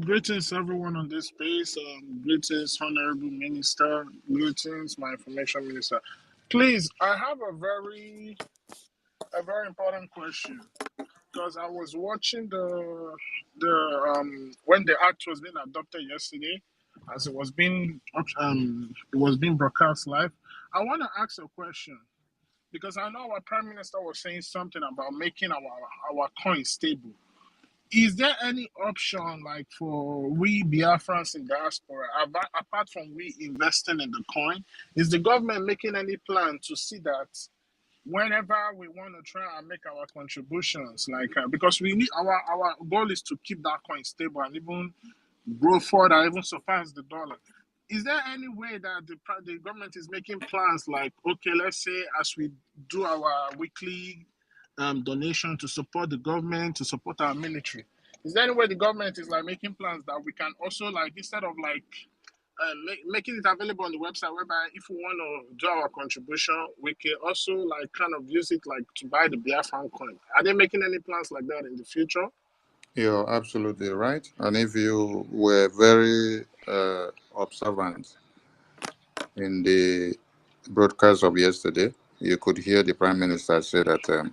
Greetings everyone on this space. Greetings, Honorable Minister. Greetings, my information minister. Please, I have a very important question, because I was watching the when the act was being adopted yesterday, as it was being broadcast live. I want to ask a question, because I know our Prime Minister was saying something about making our coin stable. Is there any option, like, for we Biafrans in diaspora, apart from we investing in the coin? Is the government making any plan to see that whenever we want to try and make our contributions, like, because we need our goal is to keep that coin stable and even grow further, even surpass the dollar? Is there any way that the government is making plans, like, okay, let's say as we do our weekly donation to support the government, to support our military, is there any way the government is like making plans that we can also, like, instead of like making it available on the website, whereby if we want to do our contribution, we can also like kind of use it like to buy the Biafran coin? Are they making any plans like that in the future? You're absolutely right. And if you were very observant in the broadcast of yesterday, you could hear the Prime Minister say that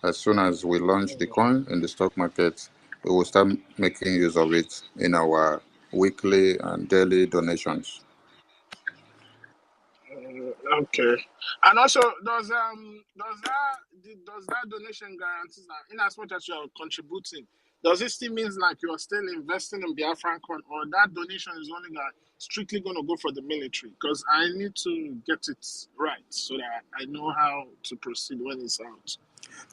as soon as we launch the coin in the stock market, we will start making use of it in our weekly and daily donations. Okay. And also, does that donation guarantee that in as much as you are contributing, does it still mean like you are still investing in Biafran coin, or that donation is only strictly going to go for the military? Because I need to get it right so that I know how to proceed when it's out.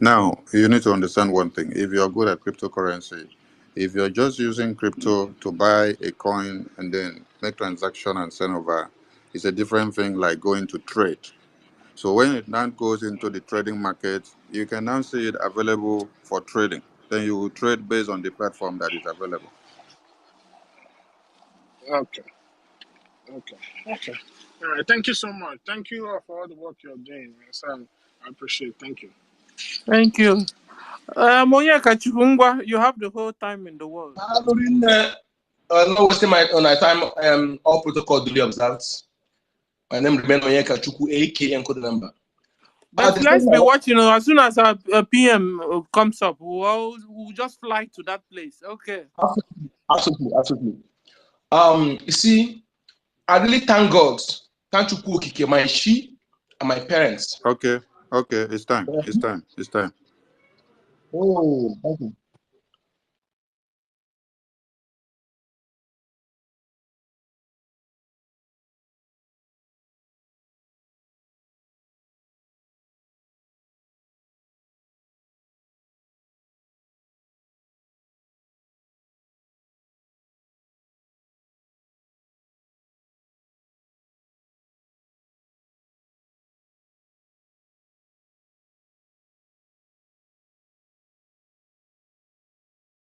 Now, you need to understand one thing. If you're good at cryptocurrency, if you're just using crypto to buy a coin and then make transaction and send over, it's a different thing like going to trade. So when it now goes into the trading market, you can now see it available for trading. Then you will trade based on the platform that is available. Okay. All right. Thank you so much. Thank you all for all the work you're doing. Yes, I appreciate it. Thank you. Thank you. Monya Kachukungwa, you have the whole time in the world. Not wasting my time. All protocol duly observed. My name remains Monya Kachuku, AK encode number. But let's be watching. As soon as our PM comes up, we'll just fly to that place. Okay. Absolutely. You see, I really thank God. Thank you, my she and my parents. Okay. It's time. Oh, thank you.